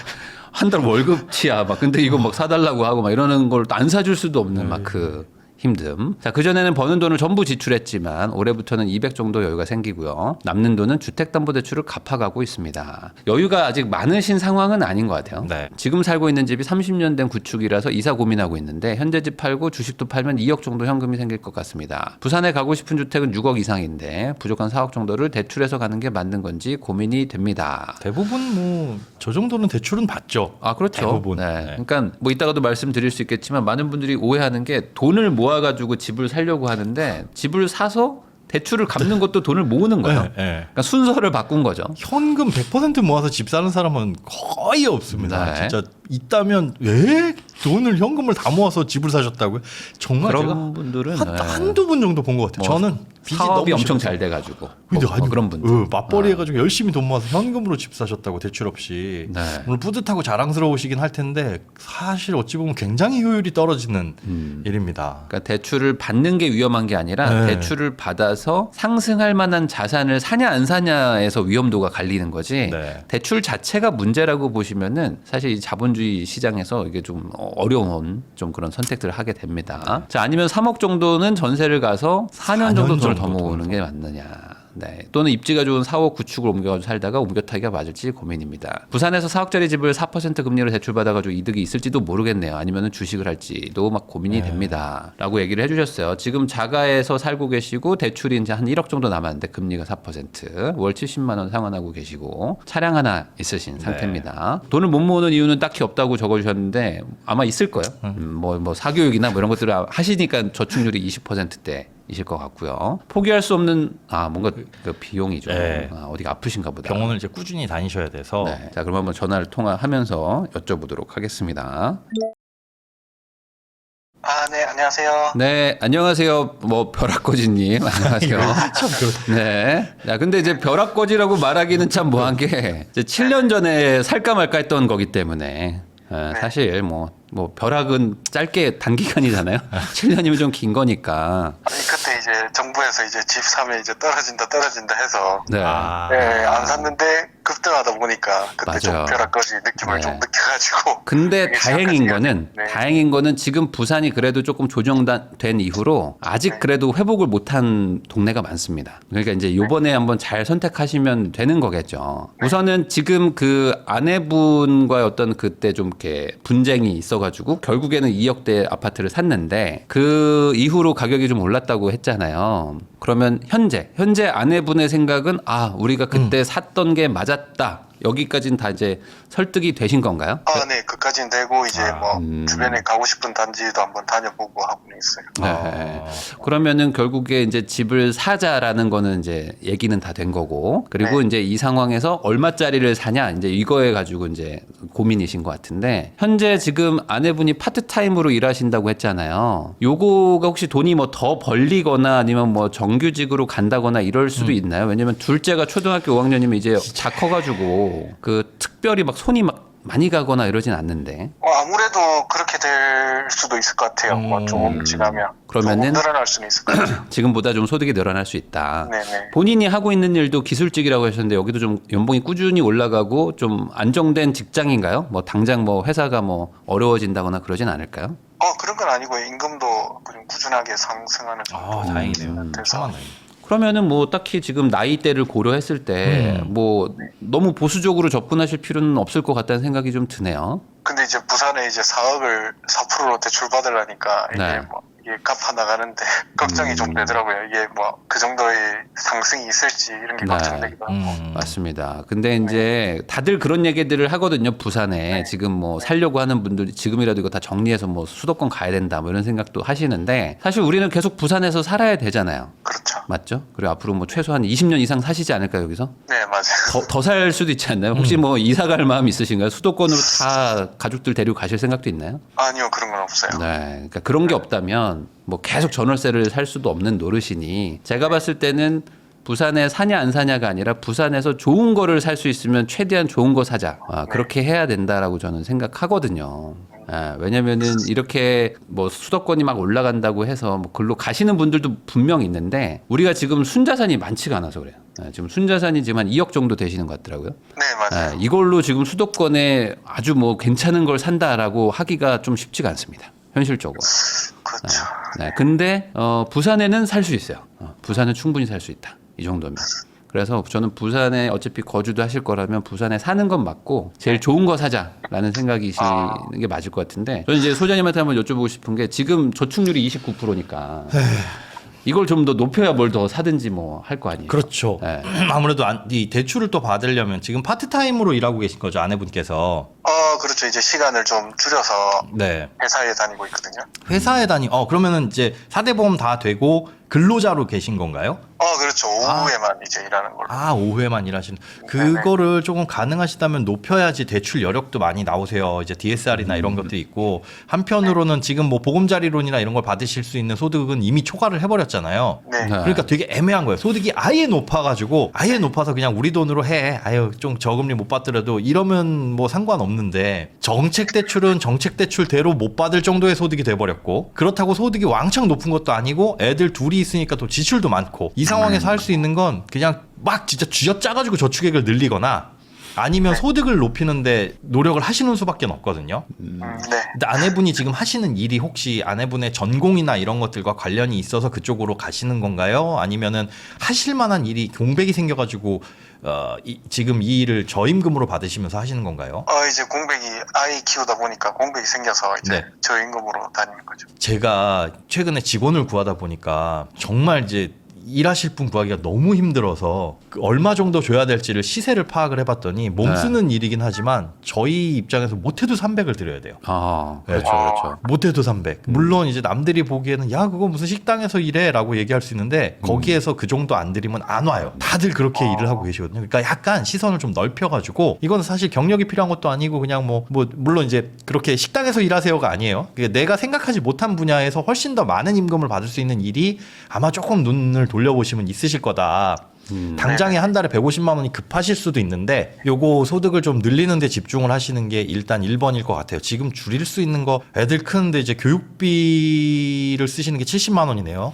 한 달 월급치야. 막 근데 이거 막 사달라고 하고 막 이러는 걸 또 안 사줄 수도 없는 막 그 힘듦. 자, 그전에는 버는 돈을 전부 지출했지만 올해부터는 200 정도 여유가 생기고요. 남는 돈은 주택담보대출을 갚아가고 있습니다. 여유가 아직 많으신 상황은 아닌 것 같아요.
네.
지금 살고 있는 집이 30년 된 구축이라서 이사 고민하고 있는데 현재 집 팔고 주식도 팔면 2억 정도 현금이 생길 것 같습니다. 부산에 가고 싶은 주택은 6억 이상인데 부족한 4억 정도를 대출해서 가는 게 맞는 건지 고민이 됩니다.
대부분 뭐 저 정도는 대출은 받죠.
그렇죠.
대부분.
네.
네.
그러니까 뭐 이따가도 말씀드릴 수 있겠지만 많은 분들이 오해하는 게 돈을 모아 모아가지고 집을 살려고 하는데 집을 사서 대출을 갚는 것도 돈을 모으는 거예요.
네, 네.
그러니까 순서를 바꾼 거죠.
현금 100% 모아서 집 사는 사람은 거의 없습니다.
네.
진짜 있다면 왜 돈을 현금을 다 모아서 집을 사셨다고요? 정말 제가
그런 분들은
한두 분 정도 본 것 같아요.
뭐
저는 빚이
사업이
너무
엄청
심해서.
잘 돼가지고
근데
뭐 그런 분들.
맞벌이 해가지고 열심히 돈 모아서 현금으로 집 사셨다고 대출 없이.
네.
오늘 뿌듯하고 자랑스러우시긴 할 텐데 사실 어찌 보면 굉장히 효율이 떨어지는 일입니다.
그러니까 대출을 받는 게 위험한 게 아니라
네.
대출을 받아서 상승할 만한 자산을 사냐 안 사냐에서 위험도가 갈리는 거지.
네.
대출 자체가 문제라고 보시면은 사실 이 자본주의 시장에서 이게 좀 어려운 좀 그런 선택들을 하게 됩니다. 자, 아니면 3억 정도는 전세를 가서 4년 정도 돈을 더
정도
모으는 게 맞느냐. 네. 또는 입지가 좋은 4억 구축을 옮겨가지고 살다가 옮겨타기가 맞을지 고민입니다. 부산에서 4억짜리 집을 4% 금리로 대출받아가지고 이득이 있을지도 모르겠네요. 아니면 주식을 할지도 막 고민이 됩니다. 라고 얘기를 해주셨어요. 지금 자가에서 살고 계시고 대출이 이제 한 1억 정도 남았는데 금리가 4%, 월 70만 원 상환하고 계시고 차량 하나 있으신 상태입니다. 돈을 못 모으는 이유는 딱히 없다고 적어주셨는데 아마 있을 거예요. 뭐 사교육이나 뭐 이런 것들을 하시니까 저축률이 20%대. 이실 것 같고요. 포기할 수 없는 뭔가 그 비용이 좀
네.
어디가 아프신가 보다.
병원을 이제 꾸준히 다니셔야 돼서
네. 자, 그럼 한번 전화를 통화하면서 여쭤보도록 하겠습니다.
네, 안녕하세요.
네, 안녕하세요. 뭐 벼락거지님, 안녕하세요. 네. 야, 근데 이제 벼락거지라고 말하기는 참 뭐한 게 이제 7년 전에 살까 말까 했던 거기 때문에 사실 뭐 벼락은 짧게 단기간이잖아요. 7년이면 좀 긴 거니까.
아니, 그때 이제 정부에서 이제 집 사면 이제 떨어진다 해서
네.
안 샀는데 급등하다 보니까 그때
맞아요.
좀 벼락거지 느낌을
네.
좀 느껴가지고.
근데
그게
다행인
시작까지
다행인 거는 지금 부산이 그래도 조금 조정된 이후로 아직 그래도 회복을 못한 동네가 많습니다. 그러니까 이제 요번에 한번 잘 선택하시면 되는 거겠죠. 우선은 지금 그 아내분과의 어떤 그때 좀 이렇게 분쟁이 있어가지고 결국에는 2억대 아파트를 샀는데 그 이후로 가격이 좀 올랐다고 했잖아요. 그러면 현재 아내분의 생각은 우리가 그때 샀던 게 맞았다. 여기까지는 다 이제 설득이 되신 건가요?
네, 그까지는 되고 이제 주변에 가고 싶은 단지도 한번 다녀보고 하고는 있어요.
네. 그러면은 결국에 이제 집을 사자라는 거는 이제 얘기는 다 된 거고 그리고 이제 이 상황에서 얼마짜리를 사냐 이제 이거에 가지고 이제 고민이신 것 같은데 현재 지금 아내분이 파트타임으로 일하신다고 했잖아요. 요거가 혹시 돈이 뭐 더 벌리거나 아니면 뭐 정규직으로 간다거나 이럴 수도 있나요? 왜냐면 둘째가 초등학교 5학년이면 이제 다 커가지고 그 특별히 막 손이 막 많이 가거나 이러진 않는데.
아무래도 그렇게 될 수도 있을 것 같아요. 조금 지나면.
그러면은
조금 늘어날 수는 있을 것 같아요.
지금보다 좀 소득이 늘어날 수 있다.
네네.
본인이 하고 있는 일도 기술직이라고 하셨는데 여기도 좀 연봉이 꾸준히 올라가고 좀 안정된 직장인가요? 뭐 당장 뭐 회사가 뭐 어려워진다거나 그러진 않을까요?
그런 건 아니고 임금도 좀 꾸준하게 상승하는 정도.
다행이네요.
돼서.
참만 다행이네요.
그러면은 뭐 딱히 지금 나이대를 고려했을 때 뭐 너무 보수적으로 접근하실 필요는 없을 것 같다는 생각이 좀 드네요.
근데 이제 부산에 이제 4억을 4%로 대출 받으려니까 이게
네.
이게 갚아 나가는데 걱정이 좀 되더라고요. 이게 뭐 그 정도의 상승이 있을지 이런 게
네.
걱정되기도 하고.
맞습니다. 근데 이제 다들 그런 얘기들을 하거든요. 부산에 지금 뭐 살려고 하는 분들이 지금이라도 이거 다 정리해서 뭐 수도권 가야 된다 뭐 이런 생각도 하시는데 사실 우리는 계속 부산에서 살아야 되잖아요.
그렇죠.
맞죠? 그리고 앞으로 뭐 최소한 20년 이상 사시지 않을까요, 여기서?
네, 맞아요.
더 살 수도 있지 않나요? 혹시 뭐 이사 갈 마음 있으신가요? 수도권으로 다 가족들 데리고 가실 생각도 있나요?
아니요, 그런 건 없어요.
네. 그러니까 그런 게 없다면 뭐 계속 전월세를 살 수도 없는 노릇이니 제가 봤을 때는 부산에 사냐 안 사냐가 아니라 부산에서 좋은 거를 살 수 있으면 최대한 좋은 거 사자. 그렇게 해야 된다라고 저는 생각하거든요. 왜냐면은 이렇게 뭐 수도권이 막 올라간다고 해서 뭐 글로 가시는 분들도 분명 있는데 우리가 지금 순자산이 많지가 않아서 그래요. 지금 순자산이 지금 한 2억 정도 되시는 것 같더라고요.
네, 맞아요.
이걸로 지금 수도권에 아주 뭐 괜찮은 걸 산다라고 하기가 좀 쉽지가 않습니다. 현실적으로.
그렇죠.
네. 근데 부산에는 살 수 있어요. 부산은 충분히 살 수 있다. 이 정도면. 그래서 저는 부산에 어차피 거주도 하실 거라면 부산에 사는 건 맞고 제일 좋은 거 사자라는 생각이시는 게 맞을 것 같은데 저는 이제 소장님한테 한번 여쭤보고 싶은 게 지금 저축률이 29%니까 이걸 좀 더 높여야 뭘 더 사든지 뭐 할 거 아니에요.
그렇죠.
네.
아무래도 이 대출을 또 받으려면 지금 파트타임으로 일하고 계신 거죠, 아내분께서.
그렇죠. 이제 시간을 좀 줄여서
네.
회사에 다니고 있거든요.
회사에 그러면은 이제 4대 보험 다 되고 근로자로 계신 건가요?
그렇죠. 오후에만 이제 일하는 걸로.
오후에만 일하시는. 그거를 조금 가능하시다면 높여야지 대출 여력도 많이 나오세요. 이제 DSR이나 이런 것도 있고. 한편으로는 지금 뭐 보금자리론이나 이런 걸 받으실 수 있는 소득은 이미 초과를 해버렸잖아요.
네.
그러니까 되게 애매한 거예요. 소득이 아예 높아서 그냥 우리 돈으로 해. 아유, 좀 저금리 못 받더라도 이러면 뭐 상관없는데 정책 대출은 정책 대출대로 못 받을 정도의 소득이 돼버렸고 그렇다고 소득이 왕창 높은 것도 아니고 애들 둘이 있으니까 또 지출도 많고 이 상황에서 할 수 있는 건 그냥 막 진짜 쥐어짜가지고 저축액을 늘리거나 아니면 소득을 높이는데 노력을 하시는 수밖에 없거든요.
네.
근데 아내분이 지금 하시는 일이 혹시 아내분의 전공이나 이런 것들과 관련이 있어서 그쪽으로 가시는 건가요? 아니면은 하실 만한 일이 공백이 생겨가지고 지금 이 일을 저임금으로 받으시면서 하시는 건가요?
이제 공백이 아이 키우다 보니까 공백이 생겨서 이제
네.
저임금으로 다니는 거죠.
제가 최근에 직원을 구하다 보니까 정말 이제 일하실 분 구하기가 너무 힘들어서 얼마 정도 줘야 될지를 시세를 파악을 해봤더니 몸 쓰는 일이긴 하지만 저희 입장에서 못해도 300을 드려야 돼요.
그렇죠, 그렇죠.
못해도 300. 물론 이제 남들이 보기에는 야 그거 무슨 식당에서 일해라고 얘기할 수 있는데 거기에서 그 정도 안 드리면 안 와요. 다들 그렇게 일을 하고 계시거든요. 그러니까 약간 시선을 좀 넓혀가지고 이건 사실 경력이 필요한 것도 아니고 그냥 뭐 물론 이제 그렇게 식당에서 일하세요가 아니에요. 그러니까 내가 생각하지 못한 분야에서 훨씬 더 많은 임금을 받을 수 있는 일이 아마 조금 눈을 돌려보시면 있으실 거다. 당장에 한 달에 150만 원이 급하실 수도 있는데 요거 소득을 좀 늘리는 데 집중을 하시는 게 일단 1번일 것 같아요. 지금 줄일 수 있는 거 애들 크는데 이제 교육비를 쓰시는 게 70만 원이네요.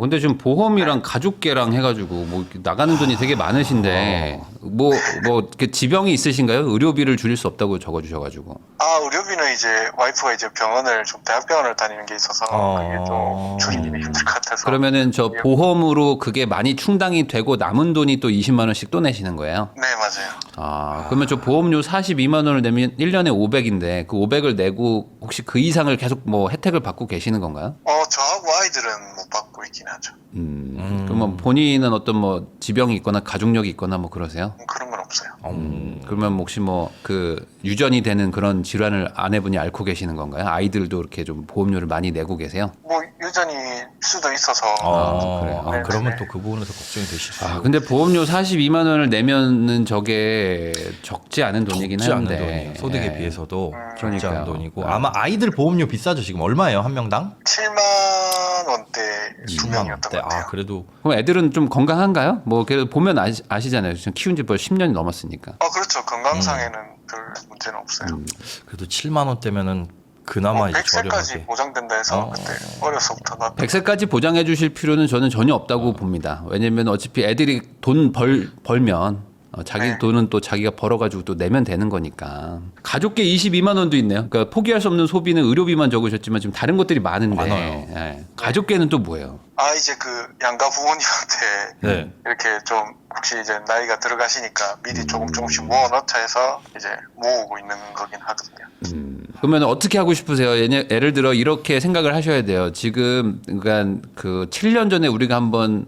근데 지금 보험이랑 가족계랑 해가지고 뭐 나가는 돈이 되게 많으신데 뭐 지병이 있으신가요? 의료비를 줄일 수 없다고 적어주셔가지고.
의료비는 이제 와이프가 이제 병원을 좀 대학병원을 다니는 게 있어서 그게 좀 줄이기는 힘들 것 같아서.
그러면은 저 보험으로 그게 많이 충당이 되고 남은 돈이 또 20만 원씩 또 내시는 거예요?
네, 맞아요.
그러면 저 보험료 42만 원을 내면 1년에 500인데 그 500을 내고 혹시 그 이상을 계속 뭐 혜택을 받고 계시는 건가요?
저하고 아이들은 못 받고 있긴 하죠.
그러면 본인은 어떤 뭐 지병이 있거나 가족력이 있거나 뭐 그러세요?
그런 건 없어요.
그러면 혹시 뭐 그 유전이 되는 그런 질환을 아내분이 앓고 계시는 건가요? 아이들도 이렇게 좀 보험료를 많이 내고 계세요?
뭐 유전이 수도 있어서.
그래요.
네,
그러면
네.
또 그 부분에서 걱정이 되실 수 있어요.
근데 보험료 42만 원을 내면은 저게 적지 않은 돈이긴
적지
한데
않은 돈이에요. 소득에 비해서도 적지 않은
그러니까요.
돈이고 아마 아이들 보험료 비싸죠. 지금 얼마예요 한 명당?
7만 원대 두 명이었던 것 같아요.
그래도
그럼 애들은 좀 건강한가요? 뭐 그래도 보면 아시잖아요. 지금 키운 지 벌써 10년이 넘었으니까.
그렇죠. 건강상에는 별 문제는 없어요.
그래도 7만 원대면은 그나마 이제
100세까지
저렴하게.
보장된다 해서 그때 어려서부터 나
100세까지 보장해 주실 필요는 저는 전혀 없다고 봅니다. 왜냐면 어차피 애들이 돈 벌면 자기 돈은 또 자기가 벌어가지고 또 내면 되는 거니까. 가족계 22만 원도 있네요. 그러니까 포기할 수 없는 소비는 의료비만 적으셨지만 지금 다른 것들이 많은데.
많아요.
예. 가족계는 또 뭐예요?
이제 그 양가 부모님한테
네.
이렇게 좀 혹시 이제 나이가 들어가시니까 미리 조금씩 모아 넣자 해서 이제 모으고 있는 거긴 하거든요.
그러면 어떻게 하고 싶으세요? 예를 들어 이렇게 생각을 하셔야 돼요. 지금 그러니까 그 7년 전에 우리가 한번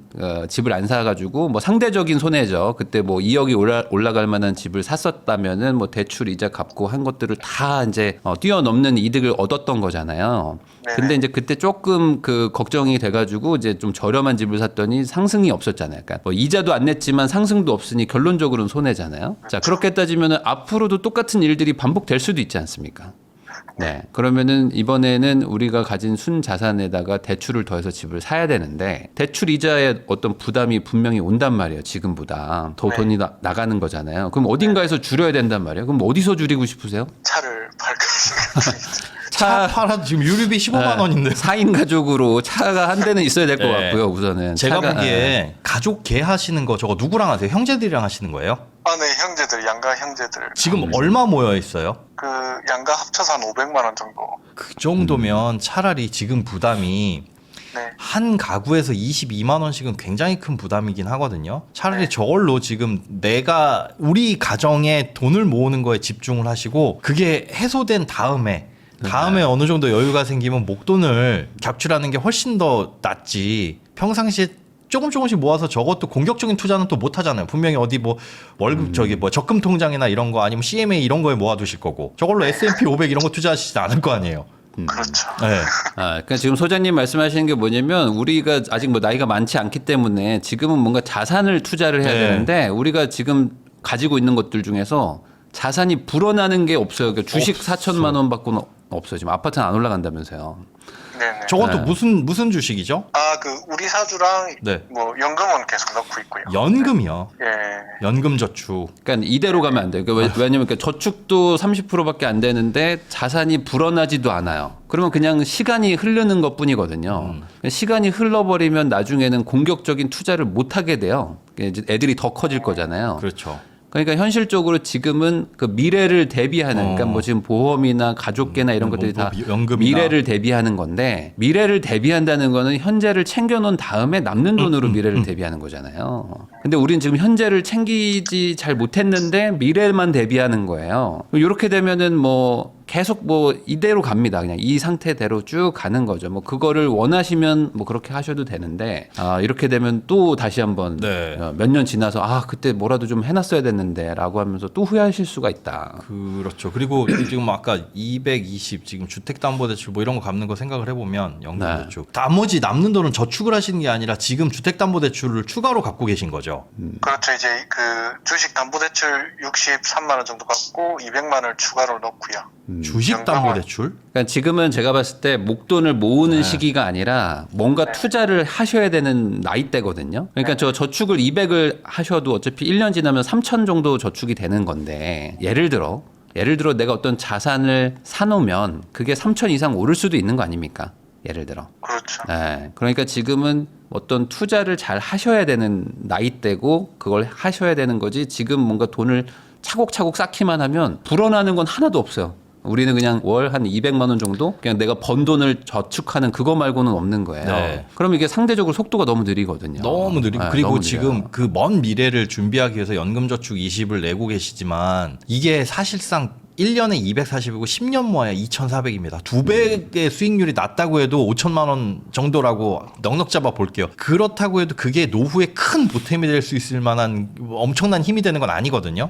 집을 안 사가지고 뭐 상대적인 손해죠. 그때 뭐 2억이 올라갈 만한 집을 샀었다면은 뭐 대출 이자 갚고 한 것들을 다 이제 뛰어넘는 이득을 얻었던 거잖아요.
네네.
근데 이제 그때 조금 그 걱정이 돼가지고 이제 좀 저렴한 집을 샀더니 상승이 없었잖아요. 그러니까 뭐 이자도 안 냈지만 상승도 없으니 결론적으로는 손해잖아요. 자, 그렇게 따지면은 앞으로도 똑같은 일들이 반복될 수도 있지 않습니까? 네. 그러면은 이번에는 우리가 가진 순자산에다가 대출을 더해서 집을 사야 되는데 대출 이자의 어떤 부담이 분명히 온단 말이에요. 지금보다 더 돈이 나가는 거잖아요. 그럼 어딘가에서 줄여야 된단 말이에요. 그럼 어디서 줄이고 싶으세요?
차를 팔까 생각 중이죠.
차 팔아도 지금 유류비 15만 원인데.
4인 가족으로 차가 한 대는 있어야 될 것
네.
같고요. 우선은
제가
차가,
보기에 가족 개 하시는 거 저거 누구랑 하세요? 형제들이랑 하시는 거예요?
네, 형제들, 양가 형제들.
지금 얼마 모여 있어요?
그 양가 합쳐서 한 500만 원 정도.
그 정도면 차라리 지금 부담이
네.
한 가구에서 22만 원씩은 굉장히 큰 부담이긴 하거든요. 차라리 저걸로 지금 내가 우리 가정에 돈을 모으는 거에 집중을 하시고 그게 해소된 다음에 어느 정도 여유가 생기면 목돈을 capture하는 게 훨씬 더 낫지. 평상시에 조금씩 모아서 저것도 공격적인 투자는 또 못 하잖아요. 분명히 어디 뭐 월급 저기 뭐 적금 통장이나 이런 거 아니면 CMA 이런 거에 모아두실 거고 저걸로 S&P 500 이런 거 투자하시지 않을 거 아니에요.
그렇죠.
네.
그러니까 지금 소장님 말씀하시는 게 뭐냐면 우리가 아직 뭐 나이가 많지 않기 때문에 지금은 뭔가 자산을 투자를 해야
네.
되는데 우리가 지금 가지고 있는 것들 중에서 자산이 불어나는 게 없어요. 그러니까 주식 4천만 원 받고는 없어요. 지금 아파트는 안 올라간다면서요.
네네.
저건 또
네.
무슨 주식이죠?
그 우리 사주랑
네.
뭐 연금은 계속 넣고 있고요.
연금이요.
예.
연금저축.
그러니까 이대로 가면 안 돼요. 그러니까 왜냐면 그러니까 저축도 30%밖에 안 되는데 자산이 불어나지도 않아요. 그러면 그냥 시간이 흐르는 것뿐이거든요. 시간이 흘러버리면 나중에는 공격적인 투자를 못 하게 돼요. 이제 애들이 더 커질 거잖아요.
그렇죠.
그러니까 현실적으로 지금은 그 미래를 대비하는 그러니까 뭐 지금 보험이나 가족계나 이런 것들이 다
연금이나.
미래를 대비하는 건데 미래를 대비한다는 거는 현재를 챙겨놓은 다음에 남는 돈으로 미래를 대비하는 거잖아요. 근데 우린 지금 현재를 챙기지 잘 못했는데 미래만 대비하는 거예요. 이렇게 되면은 뭐 계속 뭐 이대로 갑니다. 그냥 이 상태대로 쭉 가는 거죠. 뭐 그거를 원하시면 뭐 그렇게 하셔도 되는데 이렇게 되면 또 다시 한번
네.
몇 년 지나서 그때 뭐라도 좀 해놨어야 됐는데라고 하면서 또 후회하실 수가 있다.
그렇죠. 그리고 지금 아까 220 지금 주택담보대출 뭐 이런 거 갚는 거 생각을 해보면 연금저축 나머지 남는 돈은 저축을 하시는 게 아니라 지금 주택담보대출을 추가로 갖고 계신 거죠.
그렇죠. 이제 그 주식 담보대출 63만 원 정도 받고 200만 원을 추가로 넣고요.
주식담보대출?
그러니까 지금은 제가 봤을 때 목돈을 모으는 시기가 아니라 뭔가 투자를 하셔야 되는 나이대거든요. 그러니까 저 저축을 200을 하셔도 어차피 1년 지나면 3천 정도 저축이 되는 건데 예를 들어 내가 어떤 자산을 사놓으면 그게 3천 이상 오를 수도 있는 거 아닙니까? 예를 들어.
그렇죠.
네. 그러니까 지금은 어떤 투자를 잘 하셔야 되는 나이대고 그걸 하셔야 되는 거지 지금 뭔가 돈을 차곡차곡 쌓기만 하면 불어나는 건 하나도 없어요. 우리는 그냥 월 한 200만 원 정도 그냥 내가 번 돈을 저축하는 그거 말고는 없는 거예요.
네.
그럼 이게 상대적으로 속도가 너무 느리거든요.
너무 느리고
네,
그리고
너무
지금
느려요.
그 먼 미래를 준비하기 위해서 연금저축 20을 내고 계시지만 이게 사실상 1년에 240이고 10년 모아야 2,400입니다. 두 배의 수익률이 낮다고 해도 5천만 원 정도라고 넉넉 잡아 볼게요. 그렇다고 해도 그게 노후에 큰 보탬이 될 수 있을 만한 엄청난 힘이 되는 건 아니거든요.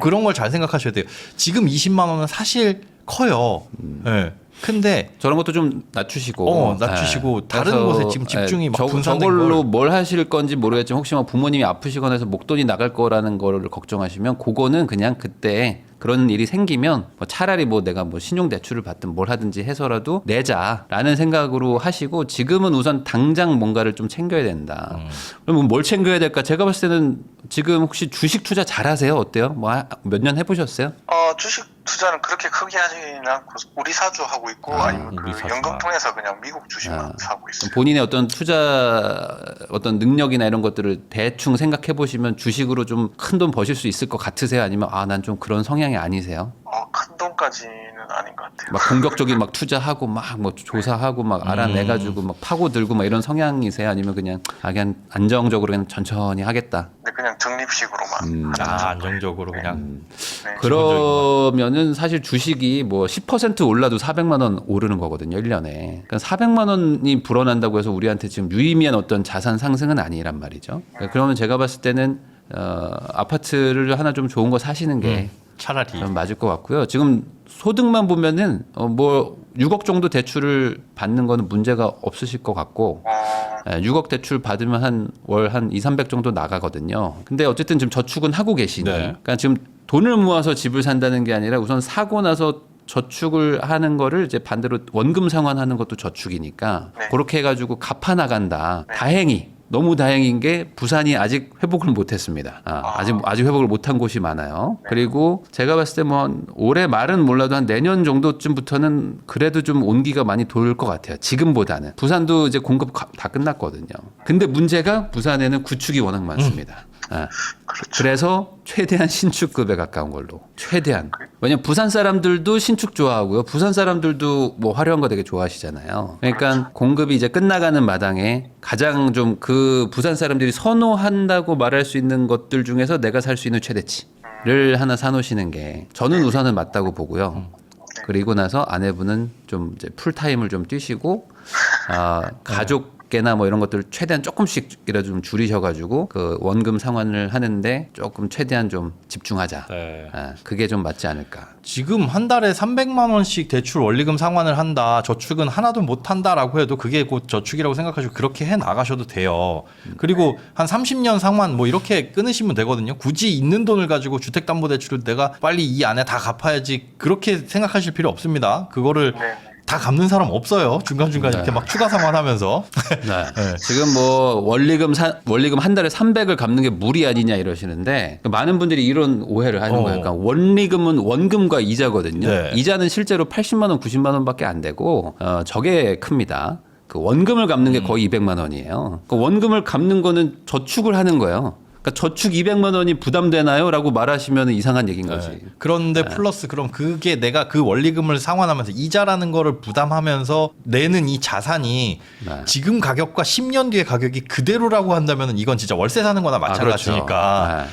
그런 걸 잘 생각하셔야 돼요. 지금 20만 원은 사실 커요. 네. 근데
저런 것도 좀 낮추시고
낮추시고 다른
그래서,
곳에 지금 집중이 막 분산된
저걸로
걸.
뭘 하실 건지 모르겠지만 혹시 뭐 부모님이 아프시거나 해서 목돈이 나갈 거라는 거를 걱정하시면 그거는 그냥 그때 그런 일이 생기면 뭐 차라리 뭐 내가 뭐 신용 대출을 받든 뭘 하든지 해서라도 내자라는 생각으로 하시고 지금은 우선 당장 뭔가를 좀 챙겨야 된다. 그러면 뭘 챙겨야 될까? 제가 봤을 때는 지금 혹시 주식 투자 잘하세요? 어때요? 뭐 몇 년 해보셨어요?
주식 투자는 그렇게 크게 하지는 않고 우리 사주 하고 있고 아니면
우리
그
사주만.
연금 통해서 그냥 미국 주식만 사고 있어요.
본인의 어떤 투자 어떤 능력이나 이런 것들을 대충 생각해 보시면 주식으로 좀 큰 돈 버실 수 있을 것 같으세요? 아니면 난 좀 그런 성향이 아니세요?
큰 돈까지는 아닌 것 같아요.
막 공격적인 막 투자하고 막 뭐 조사하고 막 알아내가지고 막 파고들고 막 이런 성향이세요? 아니면 그냥 안정적으로 그냥 천천히 하겠다?
근데 그냥 적립식으로만.
안정적으로 그냥
네.
그러면은 사실 주식이 뭐 10% 올라도 400만 원 오르는 거거든요, 1년에. 그러니까 400만 원이 불어난다고 해서 우리한테 지금 유의미한 어떤 자산 상승은 아니란 말이죠. 그러면 제가 봤을 때는 아파트를 하나 좀 좋은 거 사시는 게
차라리
좀 맞을 것 같고요. 지금 소득만 보면은 뭐 6억 정도 대출을 받는 거는 문제가 없으실 것 같고 6억 대출 받으면 한 월 한 2, 300 정도 나가거든요. 근데 어쨌든 지금 저축은 하고 계시니
네.
그러니까 지금 돈을 모아서 집을 산다는 게 아니라 우선 사고 나서 저축을 하는 거를 이제 반대로 원금 상환하는 것도 저축이니까
네.
그렇게 해가지고 갚아 나간다. 다행히 너무 다행인 게 부산이 아직 회복을 못했습니다. 아직 회복을 못한 곳이 많아요.
네.
그리고 제가 봤을 때 뭐 올해 말은 몰라도 한 내년 정도쯤부터는 그래도 좀 온기가 많이 돌 것 같아요. 지금보다는 부산도 이제 공급 다 끝났거든요. 근데 문제가 부산에는 구축이 워낙 많습니다. 그래서 최대한 신축급에 가까운 걸로 최대한. 왜냐면 부산 사람들도 신축 좋아하고요. 부산 사람들도 뭐 화려한 거 되게 좋아하시잖아요. 그러니까 공급이 이제 끝나가는 마당에 가장 좀 그 부산 사람들이 선호한다고 말할 수 있는 것들 중에서 내가 살 수 있는 최대치를 하나 사놓으시는 게 저는 우선은 맞다고 보고요. 그리고 나서 아내분은 좀 이제 풀타임을 좀 뛰시고 가족 적게나 뭐 이런 것들 최대한 조금씩이라도 좀 줄이셔가지고 그 원금 상환을 하는데 조금 최대한 좀 집중하자.
네.
그게 좀 맞지 않을까.
지금 한 달에 300만 원씩 대출 원리금 상환을 한다. 저축은 하나도 못 한다라고 해도 그게 곧 저축이라고 생각하시고 그렇게 해 나가셔도 돼요. 그리고 한 30년 상환 뭐 이렇게 끊으시면 되거든요. 굳이 있는 돈을 가지고 주택담보대출을 내가 빨리 이 안에 다 갚아야지 그렇게 생각하실 필요 없습니다. 그거를 다 갚는 사람 없어요. 중간중간 이렇게 막 추가 상환하면서.
네. 지금 뭐 원리금 한 달에 300을 갚는 게 무리 아니냐 이러시는데 많은 분들이 이런 오해를 하는 거예요. 그러니까 원리금은 원금과 이자거든요.
네.
이자는 실제로 80만 원, 90만 원밖에 안 되고 저게 큽니다. 그 원금을 갚는 게 거의 200만 원이에요. 그 원금을 갚는 거는 저축을 하는 거예요. 그러니까 저축 200만 원이 부담되나요? 라고 말하시면 이상한 얘기인 거지.
그런데 플러스 그럼 그게 내가 그 원리금을 상환하면서 이자라는 거를 부담하면서 내는 이 자산이 지금 가격과 10년 뒤의 가격이 그대로라고 한다면 이건 진짜 월세 사는 거나 마찬가지니까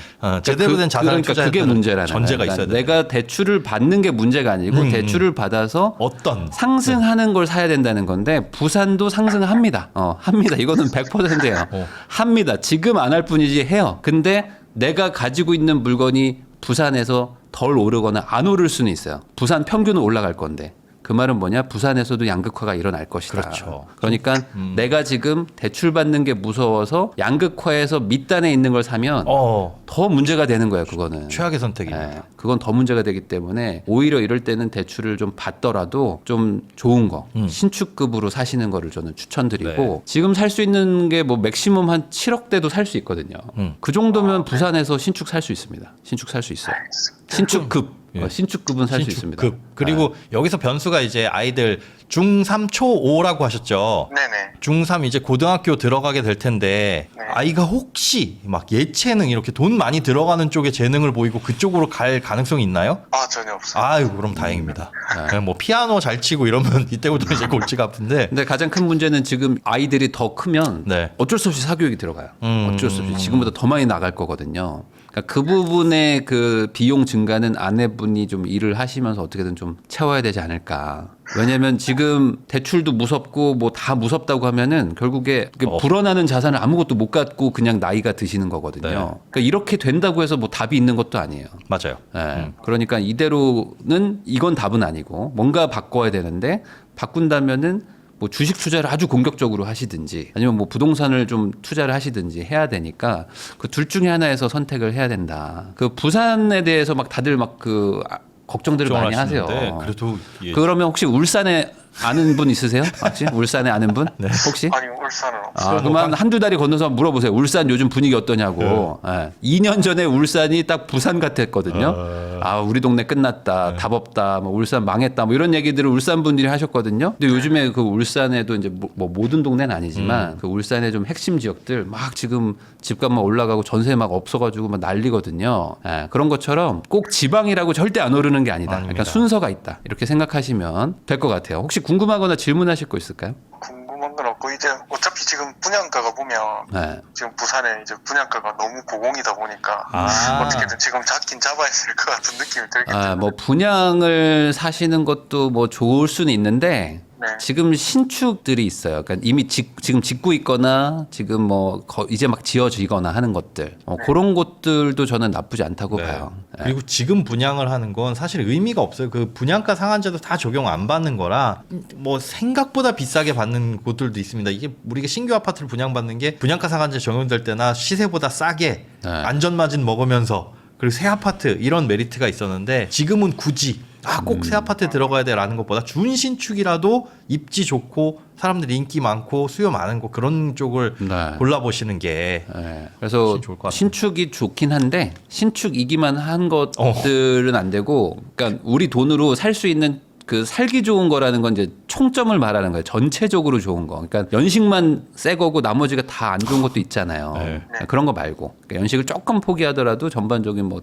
제대로 된 자산을
그러니까 그게 문제라는
전제가
거예요.
있어야 돼.
내가 대출을 받는 게 문제가 아니고 대출을 받아서
어떤
상승하는 걸 사야 된다는 건데 부산도 상승합니다. 합니다. 이거는 100%예요. 합니다. 지금 안 할 뿐이지 해요. 근데 내가 가지고 있는 물건이 부산에서 덜 오르거나 안 오를 수는 있어요. 부산 평균은 올라갈 건데. 그 말은 뭐냐? 부산에서도 양극화가 일어날 것이다.
그렇죠.
그러니까 내가 지금 대출 받는 게 무서워서 양극화에서 밑단에 있는 걸 사면 더 문제가 되는 거예요. 그거는.
최악의 선택입니다.
네, 그건 더 문제가 되기 때문에 오히려 이럴 때는 대출을 좀 받더라도 좀 좋은 거 신축급으로 사시는 거를 저는 추천드리고 지금 살 수 있는 게 뭐 맥시멈 한 7억대도 살 수 있거든요. 그 정도면 부산에서 신축 살 수 있습니다. 신축 살 수 있어요. 신축급. 신축급은 살 수 있습니다.
그리고 여기서 변수가 이제 아이들 중3 초5라고 하셨죠.
네네.
중3 이제 고등학교 들어가게 될 텐데 아이가 혹시 막 예체능 이렇게 돈 많이 들어가는 쪽에 재능을 보이고 그쪽으로 갈 가능성이 있나요?
전혀 없어요.
아유 그럼 다행입니다. 그냥 뭐 피아노 잘 치고 이러면 이때부터 이제 골치가 아픈데.
근데 가장 큰 문제는 지금 아이들이 더 크면 어쩔 수 없이 사교육이 들어가요. 어쩔 수 없이 지금보다 더 많이 나갈 거거든요. 그러니까 그 부분의 그 비용 증가는 아내분이 좀 일을 하시면서 어떻게든 좀 채워야 되지 않을까. 왜냐면 지금 대출도 무섭고 뭐 다 무섭다고 하면은 결국에 불어나는 자산을 아무것도 못 갖고 그냥 나이가 드시는 거거든요. 그러니까 이렇게 된다고 해서 뭐 답이 있는 것도 아니에요.
맞아요.
그러니까 이대로는 이건 답은 아니고 뭔가 바꿔야 되는데 바꾼다면은 뭐 주식 투자를 아주 공격적으로 하시든지 아니면 뭐 부동산을 좀 투자를 하시든지 해야 되니까 그 둘 중에 하나에서 선택을 해야 된다. 그 부산에 대해서 막 다들 막 그 걱정들을 많이 하세요.
그래도
그러면 혹시 울산에 아는 분 있으세요? 혹시 울산에 아는 분? 혹시?
아니 울산은 없어요.
그러면 한두 다리 건너서 물어보세요. 울산 요즘 분위기 어떠냐고. 2년 전에 울산이 딱 부산 같았거든요. 우리 동네 끝났다. 답 없다. 뭐 울산 망했다. 뭐 이런 얘기들을 울산 분들이 하셨거든요. 근데 요즘에 그 울산에도 이제 뭐 모든 동네는 아니지만 그 울산의 좀 핵심 지역들 막 지금 집값만 올라가고 전세 막 없어가지고 막 난리거든요. 그런 것처럼 꼭 지방이라고 절대 안 오르는 게 아니다.
아닙니다.
약간 순서가 있다. 이렇게 생각하시면 될 것 같아요. 혹시 궁금하거나 질문하실 거 있을까요?
궁금한 건 없고 이제 어차피 지금 분양가가 보면 지금 부산에 이제 분양가가 너무 고공이다 보니까 어떻게든 지금 잡긴 잡아야 될 것 같은 느낌이 들기 때문에
뭐 분양을 사시는 것도 뭐 좋을 수는 있는데 지금 신축들이 있어요. 그러니까 이미 지금 짓고 있거나 지금 뭐 이제 막 지어지거나 하는 것들 그런 것들도 저는 나쁘지 않다고 봐요.
그리고 지금 분양을 하는 건 사실 의미가 없어요. 그 분양가 상한제도 다 적용 안 받는 거라 뭐 생각보다 비싸게 받는 곳들도 있습니다. 이게 우리가 신규 아파트를 분양받는 게 분양가 상한제 적용될 때나 시세보다 싸게 안전마진 먹으면서 그리고 새 아파트 이런 메리트가 있었는데 지금은 굳이 꼭 새 아파트에 들어가야 돼라는 것보다 준신축이라도 입지 좋고 사람들이 인기 많고 수요 많은 거 그런 쪽을 골라보시는 게
그래서
좋을 것 같습니다.
신축이 좋긴 한데 신축이기만 한 것들은 안 되고 그러니까 우리 돈으로 살 수 있는 그 살기 좋은 거라는 건 이제 총점을 말하는 거예요. 전체적으로 좋은 거. 그러니까 연식만 새 거고 나머지가 다 안 좋은 것도 있잖아요. 그런 거 말고 그러니까 연식을 조금 포기하더라도 전반적인 뭐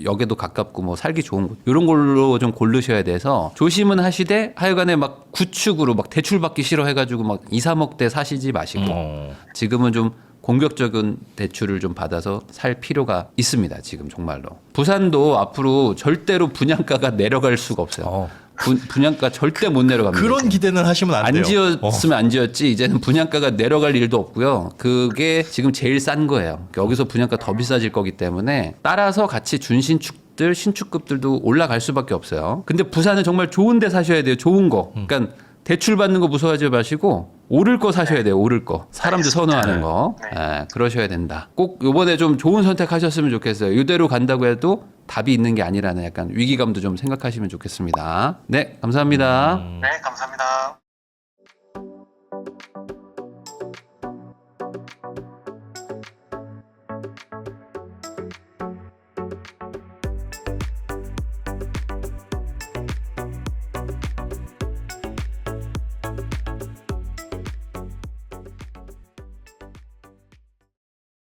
역에도 가깝고 뭐 살기 좋은 거 이런 걸로 좀 고르셔야 돼서 조심은 하시되 하여간에 막 구축으로 막 대출 받기 싫어해가지고 막 2, 3억대 사시지 마시고 지금은 좀 공격적인 대출을 좀 받아서 살 필요가 있습니다. 지금 정말로. 부산도 앞으로 절대로 분양가가 내려갈 수가 없어요. 분양가 절대 못 내려갑니다.
그런
이제.
기대는 하시면 안 돼요.
안 지었으면 안 지었지 이제는 분양가가 내려갈 일도 없고요. 그게 지금 제일 싼 거예요. 여기서 분양가 더 비싸질 거기 때문에 따라서 같이 준신축들 신축급들도 올라갈 수밖에 없어요. 근데 부산은 정말 좋은 데 사셔야 돼요. 좋은 거. 그러니까 대출 받는 거 무서워하지 마시고 오를 거 사셔야 돼요. 오를 거. 사람들 선호하는 거. 그러셔야 된다. 꼭 이번에 좀 좋은 선택하셨으면 좋겠어요. 이대로 간다고 해도 답이 있는 게 아니라는 약간 위기감도 좀 생각하시면 좋겠습니다. 네, 감사합니다.
네, 감사합니다.